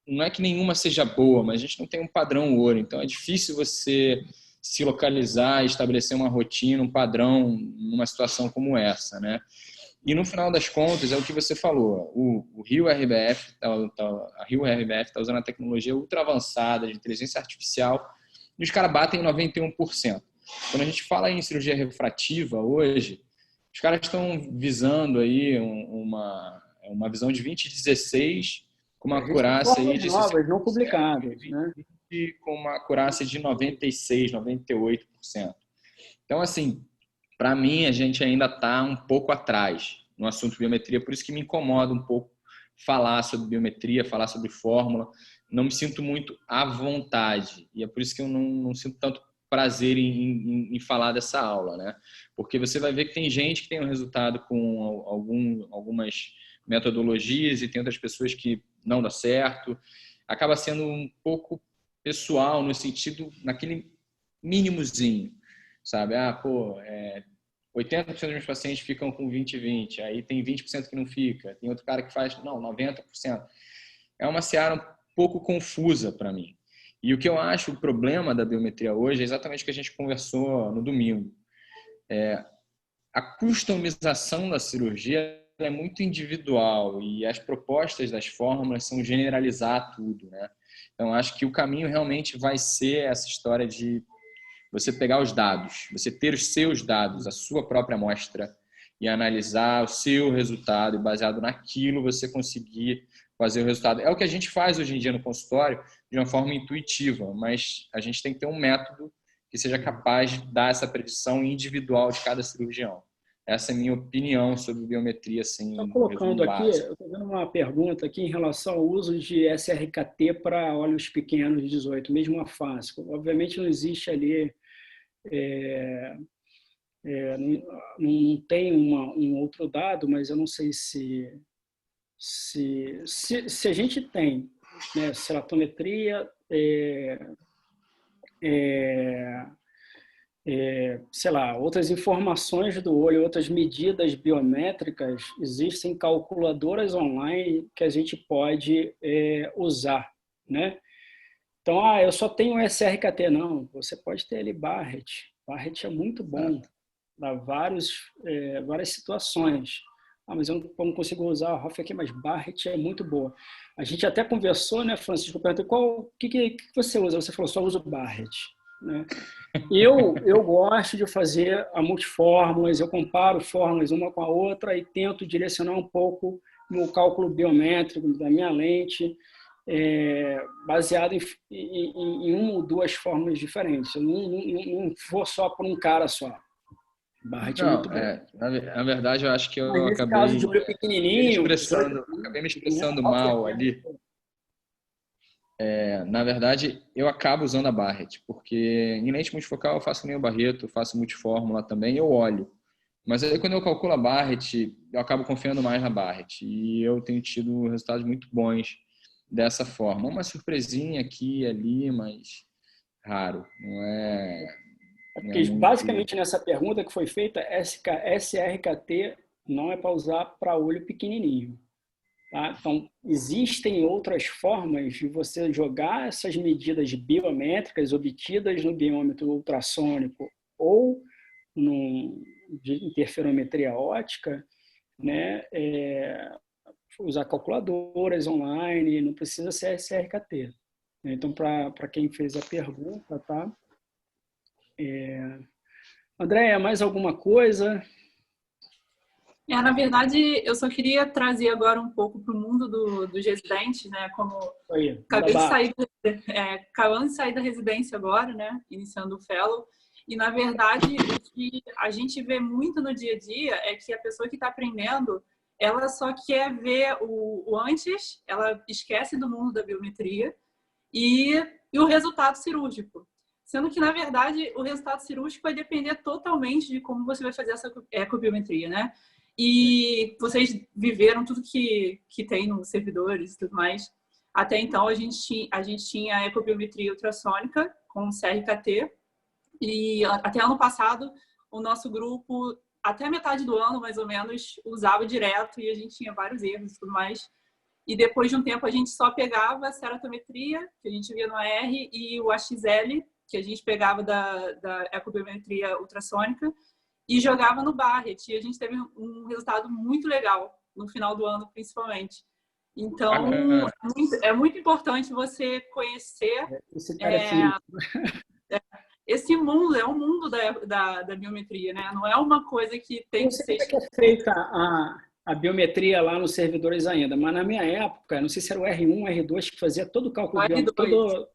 B: não é que nenhuma seja boa, mas a gente não tem um padrão ouro, então é difícil você se localizar, estabelecer uma rotina, um padrão numa situação como essa, né? E no final das contas, é o que você falou, o Rio RBF, a Rio RBF está usando a tecnologia ultra avançada de inteligência artificial e os caras batem 91%. Quando a gente fala em cirurgia refrativa hoje, os caras estão visando aí uma visão de 20/16 com uma acurácia aí de
C: novas, não publicadas, né?
B: Com uma acurácia de 96%, 98%. Então, assim, para mim, a gente ainda está um pouco atrás no assunto biometria, por isso que me incomoda um pouco falar sobre biometria, falar sobre fórmula. Não me sinto muito à vontade, e é por isso que eu não sinto tanto prazer em falar dessa aula, né? Porque você vai ver que tem gente que tem um resultado com algumas metodologias e tem outras pessoas que não dá certo. Acaba sendo um pouco pessoal, no sentido, naquele mínimozinho, sabe? 80% dos meus pacientes ficam com 20/20, aí tem 20% que não fica, tem outro cara que faz, não, 90%. É uma seara um pouco confusa para mim. E o que eu acho o problema da biometria hoje é exatamente o que a gente conversou no domingo. A customização da cirurgia é muito individual e as propostas das fórmulas são generalizar tudo, né? Então, acho que o caminho realmente vai ser essa história de você pegar os dados, você ter os seus dados, a sua própria amostra e analisar o seu resultado e baseado naquilo você conseguir fazer o resultado. É o que a gente faz hoje em dia no consultório de uma forma intuitiva, mas a gente tem que ter um método que seja capaz de dar essa predição individual de cada cirurgião. Essa é a minha opinião sobre biometria, assim,
C: Estou colocando aqui, eu estou vendo uma pergunta aqui em relação ao uso de SRKT para olhos pequenos de 18, mesmo a face. Obviamente não existe ali, não tem um outro dado, mas eu não sei se a gente tem, né, ceratometria, sei lá, outras informações do olho, outras medidas biométricas, existem calculadoras online que a gente pode usar, né? Então, eu só tenho SRKT. Não, você pode ter ali Barrett. Barrett é muito bom para várias situações. Mas eu não consigo usar a Hoff aqui, mas Barrett é muito boa. A gente até conversou, né, Francisco? Eu perguntei, o que você usa? Você falou, só uso Barrett. Né? Eu gosto de fazer a multifórmulas, eu comparo fórmulas uma com a outra e tento direcionar um pouco no cálculo biométrico da minha lente, baseado em uma ou duas fórmulas diferentes. Eu não vou só por um cara só. Barrett é muito bom.
B: Na verdade, eu acho que eu
C: nesse
B: acabei,
C: caso de olho pequenininho,
B: acabei me expressando mal ali. Na verdade, eu acabo usando a Barrett, porque em lente multifocal eu faço nem o Barreto, faço multifórmula também, eu olho. Mas aí quando eu calculo a Barrett, eu acabo confiando mais na Barrett. E eu tenho tido resultados muito bons dessa forma. Uma surpresinha aqui e ali, mas raro. Não é
C: porque
B: muito...
C: basicamente nessa pergunta que foi feita, SRKT não é para usar para olho pequenininho. Tá? Então, existem outras formas de você jogar essas medidas biométricas obtidas no biômetro ultrassônico ou de interferometria óptica, né? Usar calculadoras online, não precisa ser SRKT. Então, para quem fez a pergunta, tá? Andréia, mais alguma coisa?
D: Na verdade, eu só queria trazer agora um pouco para o mundo dos residentes, né? Como acabando de sair da residência agora, né? Iniciando o fellow. E, na verdade, o que a gente vê muito no dia a dia é que a pessoa que está aprendendo, ela só quer ver o antes, ela esquece do mundo da biometria e o resultado cirúrgico. Sendo que, na verdade, o resultado cirúrgico vai depender totalmente de como você vai fazer essa ecobiometria, né? E vocês viveram tudo que tem nos servidores e tudo mais. Até então, a gente tinha a ecobiometria ultrassônica com CRKT. E até ano passado, o nosso grupo, até a metade do ano, mais ou menos, usava direto e a gente tinha vários erros e tudo mais. E depois de um tempo, a gente só pegava a ceratometria, que a gente via no AR, e o AXL, que a gente pegava da ecobiometria ultrassônica, e jogava no Barrett. E a gente teve um resultado muito legal no final do ano, principalmente. Então, é muito importante você conhecer esse mundo. É um mundo da biometria, né? Não é uma coisa que tem que ser...
C: que é feita a biometria lá nos servidores ainda, mas na minha época, não sei se era o R1, R2 que fazia todo o cálculo biométrico.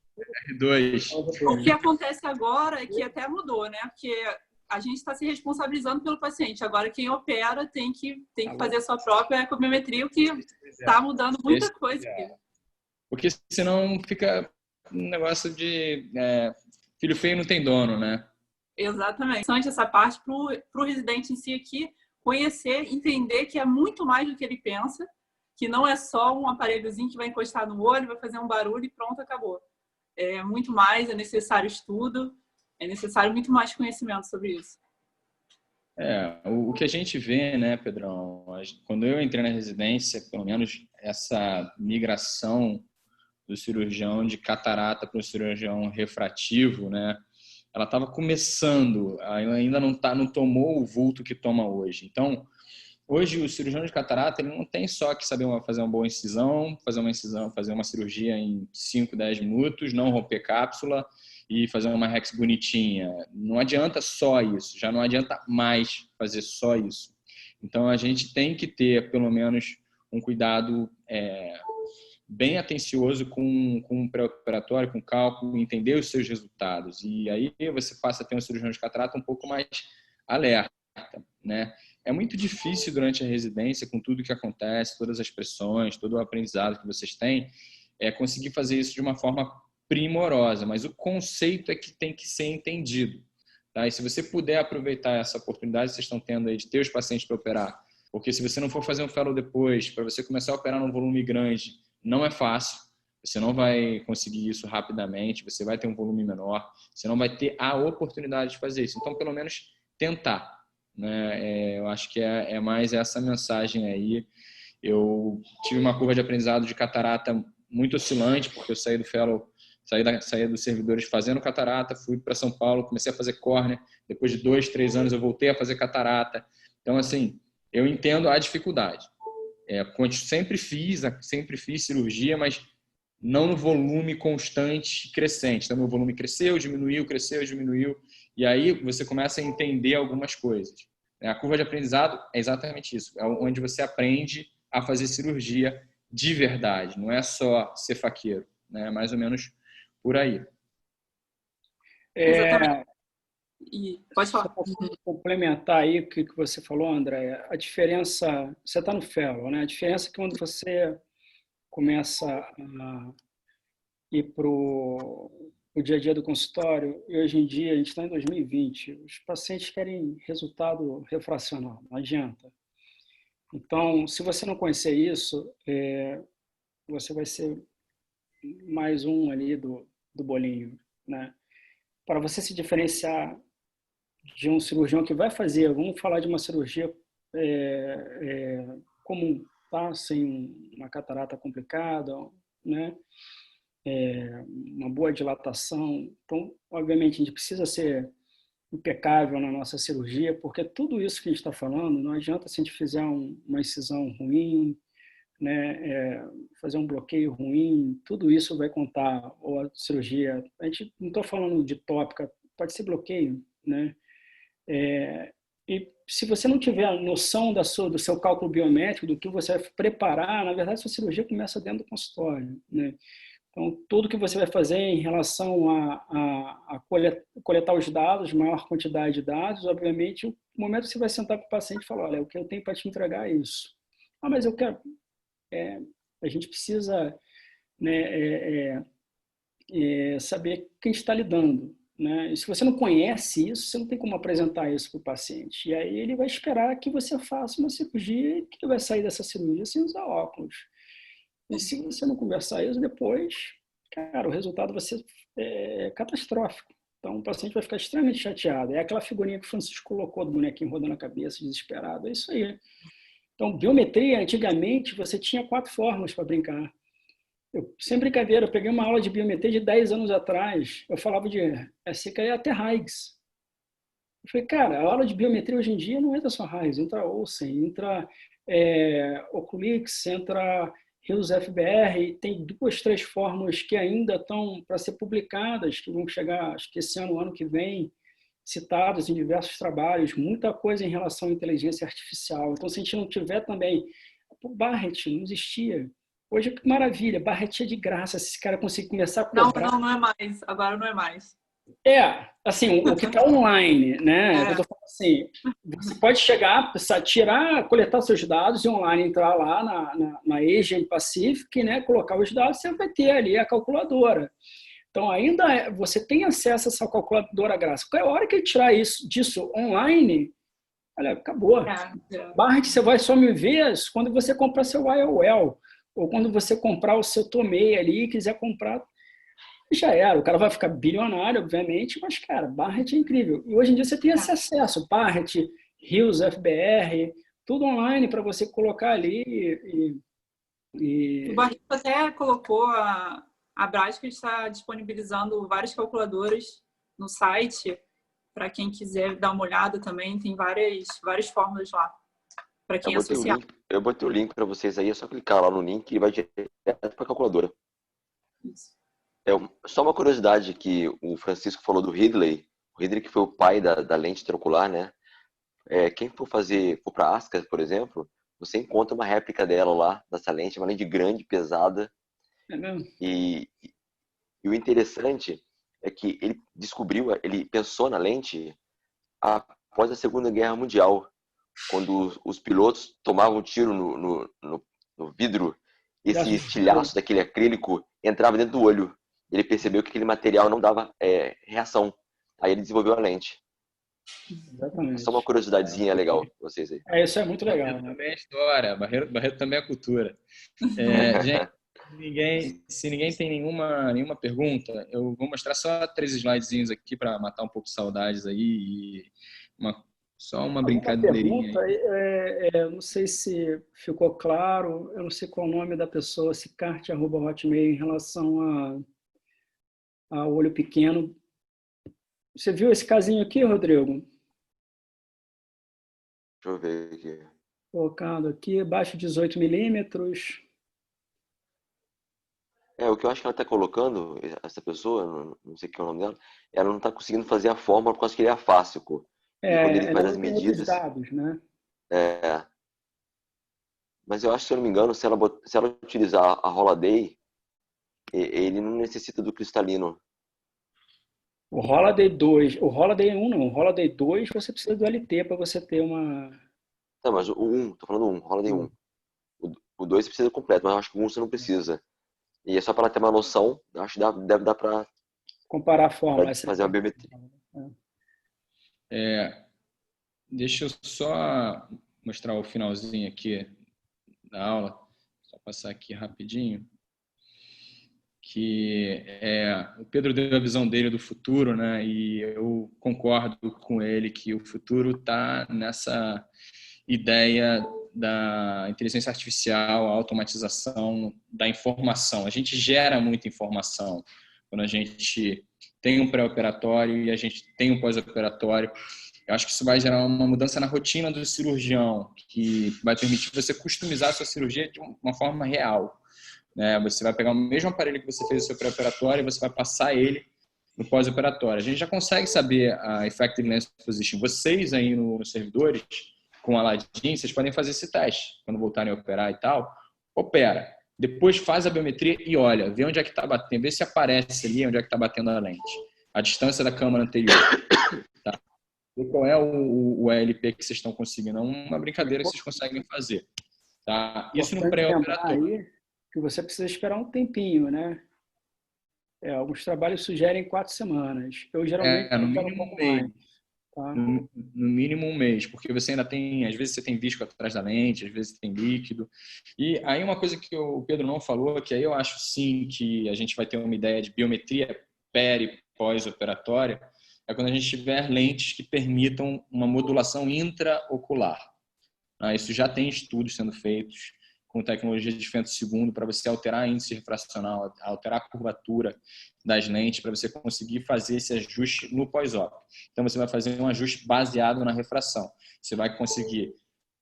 B: R2.
D: O que acontece agora é que até mudou, né? Porque a gente está se responsabilizando pelo paciente. Agora, quem opera tem que fazer a sua própria ecobiometria, o que está mudando muita coisa.
B: Porque senão fica um negócio de filho feio não tem dono, né?
D: Exatamente. Essa parte para o residente em si aqui conhecer, entender que é muito mais do que ele pensa, que não é só um aparelhozinho que vai encostar no olho, vai fazer um barulho e pronto, acabou. É muito mais, é necessário estudo, é necessário muito mais conhecimento sobre isso.
B: O que a gente vê, né, Pedrão, quando eu entrei na residência, pelo menos essa migração do cirurgião de catarata para o cirurgião refrativo, né, ela estava começando, ainda não tomou o vulto que toma hoje. Então, hoje o cirurgião de catarata ele não tem só que saber fazer uma boa incisão, fazer uma cirurgia em 5, 10 minutos, não romper cápsula e fazer uma rex bonitinha. Não adianta só isso, já não adianta mais fazer só isso. Então, a gente tem que ter, pelo menos, um cuidado bem atencioso com o pré-operatório, com o cálculo, entender os seus resultados. E aí você passa a ter um cirurgião de catarata um pouco mais alerta, né? É muito difícil durante a residência, com tudo que acontece, todas as pressões, todo o aprendizado que vocês têm, conseguir fazer isso de uma forma primorosa, mas o conceito é que tem que ser entendido, tá? E se você puder aproveitar essa oportunidade que vocês estão tendo aí de ter os pacientes para operar, porque se você não for fazer um fellow depois, para você começar a operar num volume grande, não é fácil, você não vai conseguir isso rapidamente, você vai ter um volume menor, você não vai ter a oportunidade de fazer isso. Então, pelo menos, tentar, né? Eu acho que é mais essa mensagem aí. Eu tive uma curva de aprendizado de catarata muito oscilante, porque eu saí do fellow, saí dos servidores fazendo catarata, fui para São Paulo, comecei a fazer córnea, depois de 2, 3 anos eu voltei a fazer catarata. Então, assim, eu entendo a dificuldade. Sempre fiz cirurgia, mas não no volume constante e crescente. Então, meu volume cresceu, diminuiu, e aí você começa a entender algumas coisas. A curva de aprendizado é exatamente isso, é onde você aprende a fazer cirurgia de verdade, não é só ser faqueiro, né? Mais ou menos por aí.
D: Exatamente. E pode falar.
C: Complementar aí o que você falou, André, a diferença, você está no fellow, né? A diferença é que quando você começa a ir para o dia a dia do consultório, e hoje em dia, a gente está em 2020, os pacientes querem resultado refracional, não adianta. Então, se você não conhecer isso, você vai ser mais um ali do bolinho, né? Para você se diferenciar de um cirurgião que vai fazer, vamos falar de uma cirurgia comum, tá? Sem uma catarata complicada, né? Uma boa dilatação. Então, obviamente, a gente precisa ser impecável na nossa cirurgia, porque tudo isso que a gente está falando, não adianta se a gente fizer uma incisão ruim, né, fazer um bloqueio ruim, tudo isso vai contar, ou a cirurgia, a gente não estou falando de tópica, pode ser bloqueio, né? E se você não tiver a noção do seu cálculo biométrico, do que você vai preparar, na verdade, sua cirurgia começa dentro do consultório, né? Então, tudo que você vai fazer em relação a coletar os dados, maior quantidade de dados, obviamente, o momento que você vai sentar com o paciente e falar, olha, o que eu tenho para te entregar é isso. Ah, mas eu quero... a gente precisa, né, saber quem está lidando, né? E se você não conhece isso, você não tem como apresentar isso para o paciente. E aí ele vai esperar que você faça uma cirurgia e que ele vai sair dessa cirurgia sem usar óculos. E se você não conversar isso depois, cara, o resultado vai ser catastrófico. Então o paciente vai ficar extremamente chateado. É aquela figurinha que o Francisco colocou do bonequinho rodando a cabeça, desesperado. É isso aí. Então, biometria, antigamente, você tinha 4 fórmulas para brincar. Sem brincadeira, eu peguei uma aula de biometria de 10 anos atrás, eu falava de SCKE até Higgs. Eu falei, cara, a aula de biometria hoje em dia não entra só Higgs, entra Olsen, entra Oculix, entra Rios FBR, tem 2, 3 fórmulas que ainda estão para ser publicadas, que vão chegar, acho que esse ano que vem, citados em diversos trabalhos, muita coisa em relação à inteligência artificial. Então, se a gente não tiver também... O Barrett não existia. Hoje, que maravilha, Barrett é de graça, se esse cara conseguir começar a cobrar...
D: Não é mais, agora não é mais.
C: Assim, o que está online, né? Eu tô falando assim, você pode chegar, coletar seus dados e online, entrar lá na Asian Pacific, né? Colocar os dados, você vai ter ali a calculadora. Então, ainda você tem acesso a essa calculadora gráfica. A hora que ele tirar disso online, olha, acabou. Barrett, você vai só me ver quando você comprar seu IOL, ou quando você comprar o seu Tomei ali e quiser comprar, já era. O cara vai ficar bilionário, obviamente, mas, cara, Barrett é incrível. E hoje em dia você tem esse acesso. Barrett, Rios, FBR, tudo online para você colocar ali
D: O Barreto até colocou a Braskem está disponibilizando várias calculadoras no site para quem quiser dar uma olhada também. Tem várias fórmulas lá para quem é associado.
E: Eu botei o link para vocês aí, é só clicar lá no link e vai direto para a calculadora.
D: Isso.
E: Só uma curiosidade que o Francisco falou do Ridley. O Ridley que foi o pai da lente intraocular, né? Quem for para a Asca, por exemplo, você encontra uma réplica dela lá, dessa lente, uma lente grande, pesada.
C: É mesmo?
E: E o interessante é que ele pensou na lente após a Segunda Guerra Mundial, quando os pilotos tomavam tiro no vidro, esse estilhaço daquele acrílico entrava dentro do olho. Ele percebeu que aquele material não dava reação. Aí ele desenvolveu a lente.
C: Exatamente.
E: Só uma curiosidadezinha legal pra vocês aí.
C: Isso é muito legal.
B: Barreto também é história, Barreto também é cultura. Gente, se ninguém tem nenhuma pergunta, eu vou mostrar só 3 slidezinhos aqui para matar um pouco de saudades aí e só uma brincadeirinha.
C: Pergunta, não sei se ficou claro, eu não sei qual o nome da pessoa, Sicarte@hotmail, em relação a olho pequeno. Você viu esse casinho aqui, Rodrigo?
E: Deixa eu ver aqui.
C: Colocado aqui, abaixo de 18 milímetros.
E: O que eu acho que ela está colocando, essa pessoa, não sei o que é o nome dela, ela não está conseguindo fazer a fórmula por causa que ele é afásico. E quando ele faz as medidas...
C: dados, né?
E: Mas eu acho, se eu não me engano, se ela utilizar a Holaday, ele não necessita do cristalino.
C: O Holaday 2, o Holaday 1 não, o Holaday 2 você precisa do LT para você ter uma...
E: Não, mas o 1, tô falando do 1, Holaday 1. O 2 você precisa completo, mas eu acho que o 1 você não precisa. E é só para ela ter uma noção, eu acho que deve dar para
C: comparar a fórmula.
E: Fazer uma biometria.
B: Deixa eu só mostrar o finalzinho aqui da aula, só passar aqui rapidinho. Que o Pedro deu a visão dele do futuro, né? E eu concordo com ele que o futuro está nessa ideia da inteligência artificial, a automatização da informação. A gente gera muita informação quando a gente tem um pré-operatório e a gente tem um pós-operatório. Eu acho que isso vai gerar uma mudança na rotina do cirurgião, que vai permitir você customizar a sua cirurgia de uma forma real. Você vai pegar o mesmo aparelho que você fez no seu pré-operatório e você vai passar ele no pós-operatório. A gente já consegue saber a Effectiveness Position. Vocês aí nos servidores, com a Aladdin, vocês podem fazer esse teste. Quando voltarem a operar e tal, opera. Depois faz a biometria e olha, vê onde é que está batendo, vê se aparece ali onde é que está batendo a lente. A distância da câmara anterior. Tá? Vê qual é o ALP que vocês estão conseguindo. É uma brincadeira que vocês conseguem fazer. Tá? Isso no pré-operatório.
C: Que você precisa esperar um tempinho, né? Alguns trabalhos sugerem 4 semanas. Eu geralmente
B: no mínimo um mês.
C: Mais, tá?
B: No mínimo um mês, porque você ainda tem, às vezes você tem visco atrás da lente, às vezes você tem líquido. E aí uma coisa que o Pedro não falou, que aí eu acho sim que a gente vai ter uma ideia de biometria peri e pós-operatória, é quando a gente tiver lentes que permitam uma modulação intraocular. Isso já tem estudos sendo feitos com tecnologia de femtosegundo para você alterar índice refracional, alterar a curvatura das lentes, para você conseguir fazer esse ajuste no pós-op. Então, você vai fazer um ajuste baseado na refração. Você vai conseguir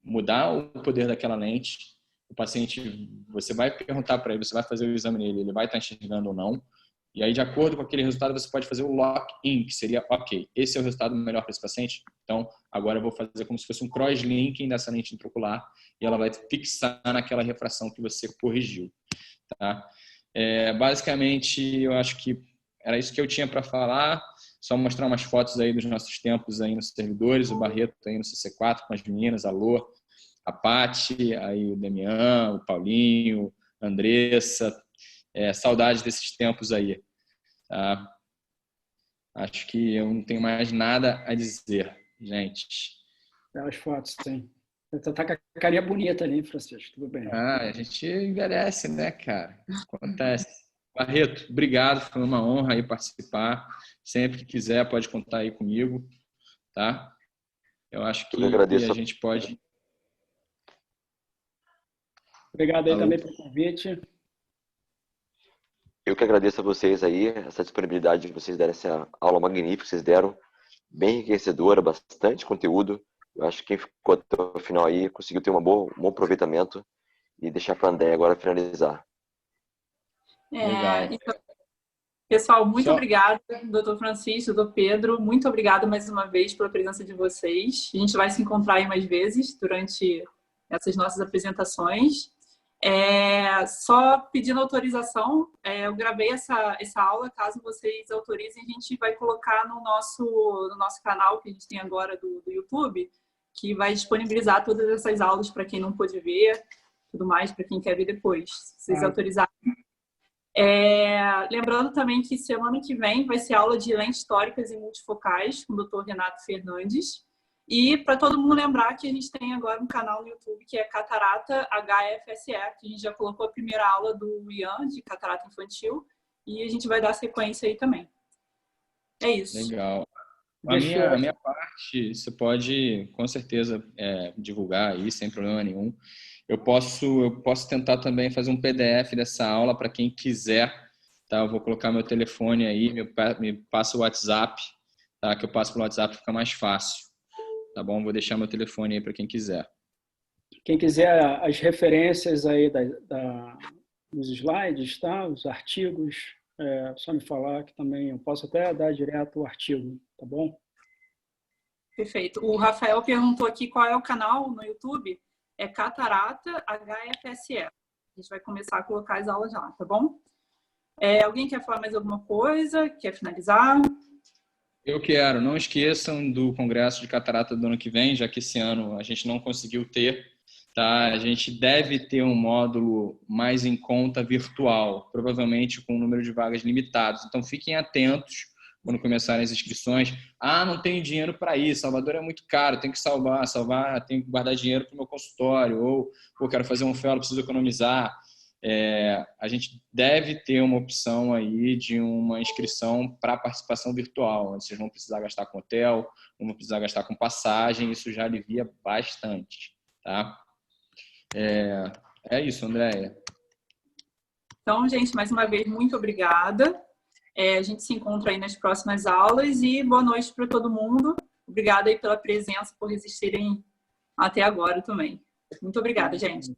B: mudar o poder daquela lente, o paciente, você vai perguntar para ele, você vai fazer o exame nele, ele vai estar enxergando ou não, e aí, de acordo com aquele resultado, você pode fazer o lock-in, que seria, ok, esse é o resultado melhor para esse paciente, então agora eu vou fazer como se fosse um cross-linking dessa lente intraocular e ela vai fixar naquela refração que você corrigiu. Tá? Basicamente, eu acho que era isso que eu tinha para falar, só mostrar umas fotos aí dos nossos tempos aí nos servidores, o Barreto aí no CC4 com as meninas, a Lô, a Paty, aí o Demian, o Paulinho, a Andressa, saudades desses tempos aí. Tá? Acho que eu não tenho mais nada a dizer, gente.
C: Belas fotos, tem. Você tá com a carinha bonita ali, Francisco. Tudo bem.
B: A gente envelhece, né, cara? Acontece. Barreto, obrigado. Foi uma honra aí participar. Sempre que quiser, pode contar aí comigo. Tá? Eu acho que
E: agradeço.
B: a gente pode...
C: Obrigado aí também pelo convite.
E: Eu que agradeço a vocês aí, essa disponibilidade de vocês darem essa aula magnífica que vocês deram, bem enriquecedora, bastante conteúdo. Eu acho que quem ficou até o final aí conseguiu ter um bom aproveitamento e deixar para a André agora finalizar.
B: Legal.
D: Então, pessoal, muito obrigada, doutor Francisco, doutor Pedro, muito obrigada mais uma vez pela presença de vocês. A gente vai se encontrar aí mais vezes durante essas nossas apresentações. Só pedindo autorização, eu gravei essa aula, caso vocês autorizem, a gente vai colocar no nosso canal que a gente tem agora do YouTube, que vai disponibilizar todas essas aulas para quem não pôde ver, tudo mais, para quem quer ver depois, se vocês autorizarem. Lembrando também que semana que vem vai ser aula de lentes históricas e multifocais com o Dr. Renato Fernandes. E para todo mundo lembrar que a gente tem agora um canal no YouTube que é Catarata HFSE, que a gente já colocou a primeira aula do Ian de catarata infantil e a gente vai dar sequência aí também. É isso.
B: Legal. A minha parte, você pode com certeza divulgar aí, sem problema nenhum. Eu posso tentar também fazer um PDF dessa aula para quem quiser, tá? Eu vou colocar meu telefone aí, me passa o WhatsApp, tá? Que eu passo pelo WhatsApp, fica mais fácil, tá bom? Vou deixar meu telefone aí para quem quiser.
C: Quem quiser as referências aí dos slides, tá? Os artigos, só me falar que também eu posso até dar direto o artigo, tá bom?
D: Perfeito. O Rafael perguntou aqui qual é o canal no YouTube. É Catarata HFSE. A gente vai começar a colocar as aulas lá, tá bom? Alguém quer falar mais alguma coisa? Quer finalizar?
B: Eu quero. Não esqueçam do Congresso de Catarata do ano que vem, já que esse ano a gente não conseguiu ter, tá? A gente deve ter um módulo mais em conta virtual, provavelmente com um número de vagas limitados. Então, fiquem atentos quando começarem as inscrições. Não tenho dinheiro para ir, Salvador é muito caro, tenho que salvar, tenho que guardar dinheiro para o meu consultório, ou quero fazer um fellow, preciso economizar. A gente deve ter uma opção aí de uma inscrição para participação virtual, onde vocês vão precisar gastar com hotel, não vão precisar gastar com passagem, isso já alivia bastante, tá? É isso, Andréia.
D: Então, gente, mais uma vez, muito obrigada. A gente se encontra aí nas próximas aulas e boa noite para todo mundo. Obrigada aí pela presença, por resistirem até agora também. Muito obrigada, gente.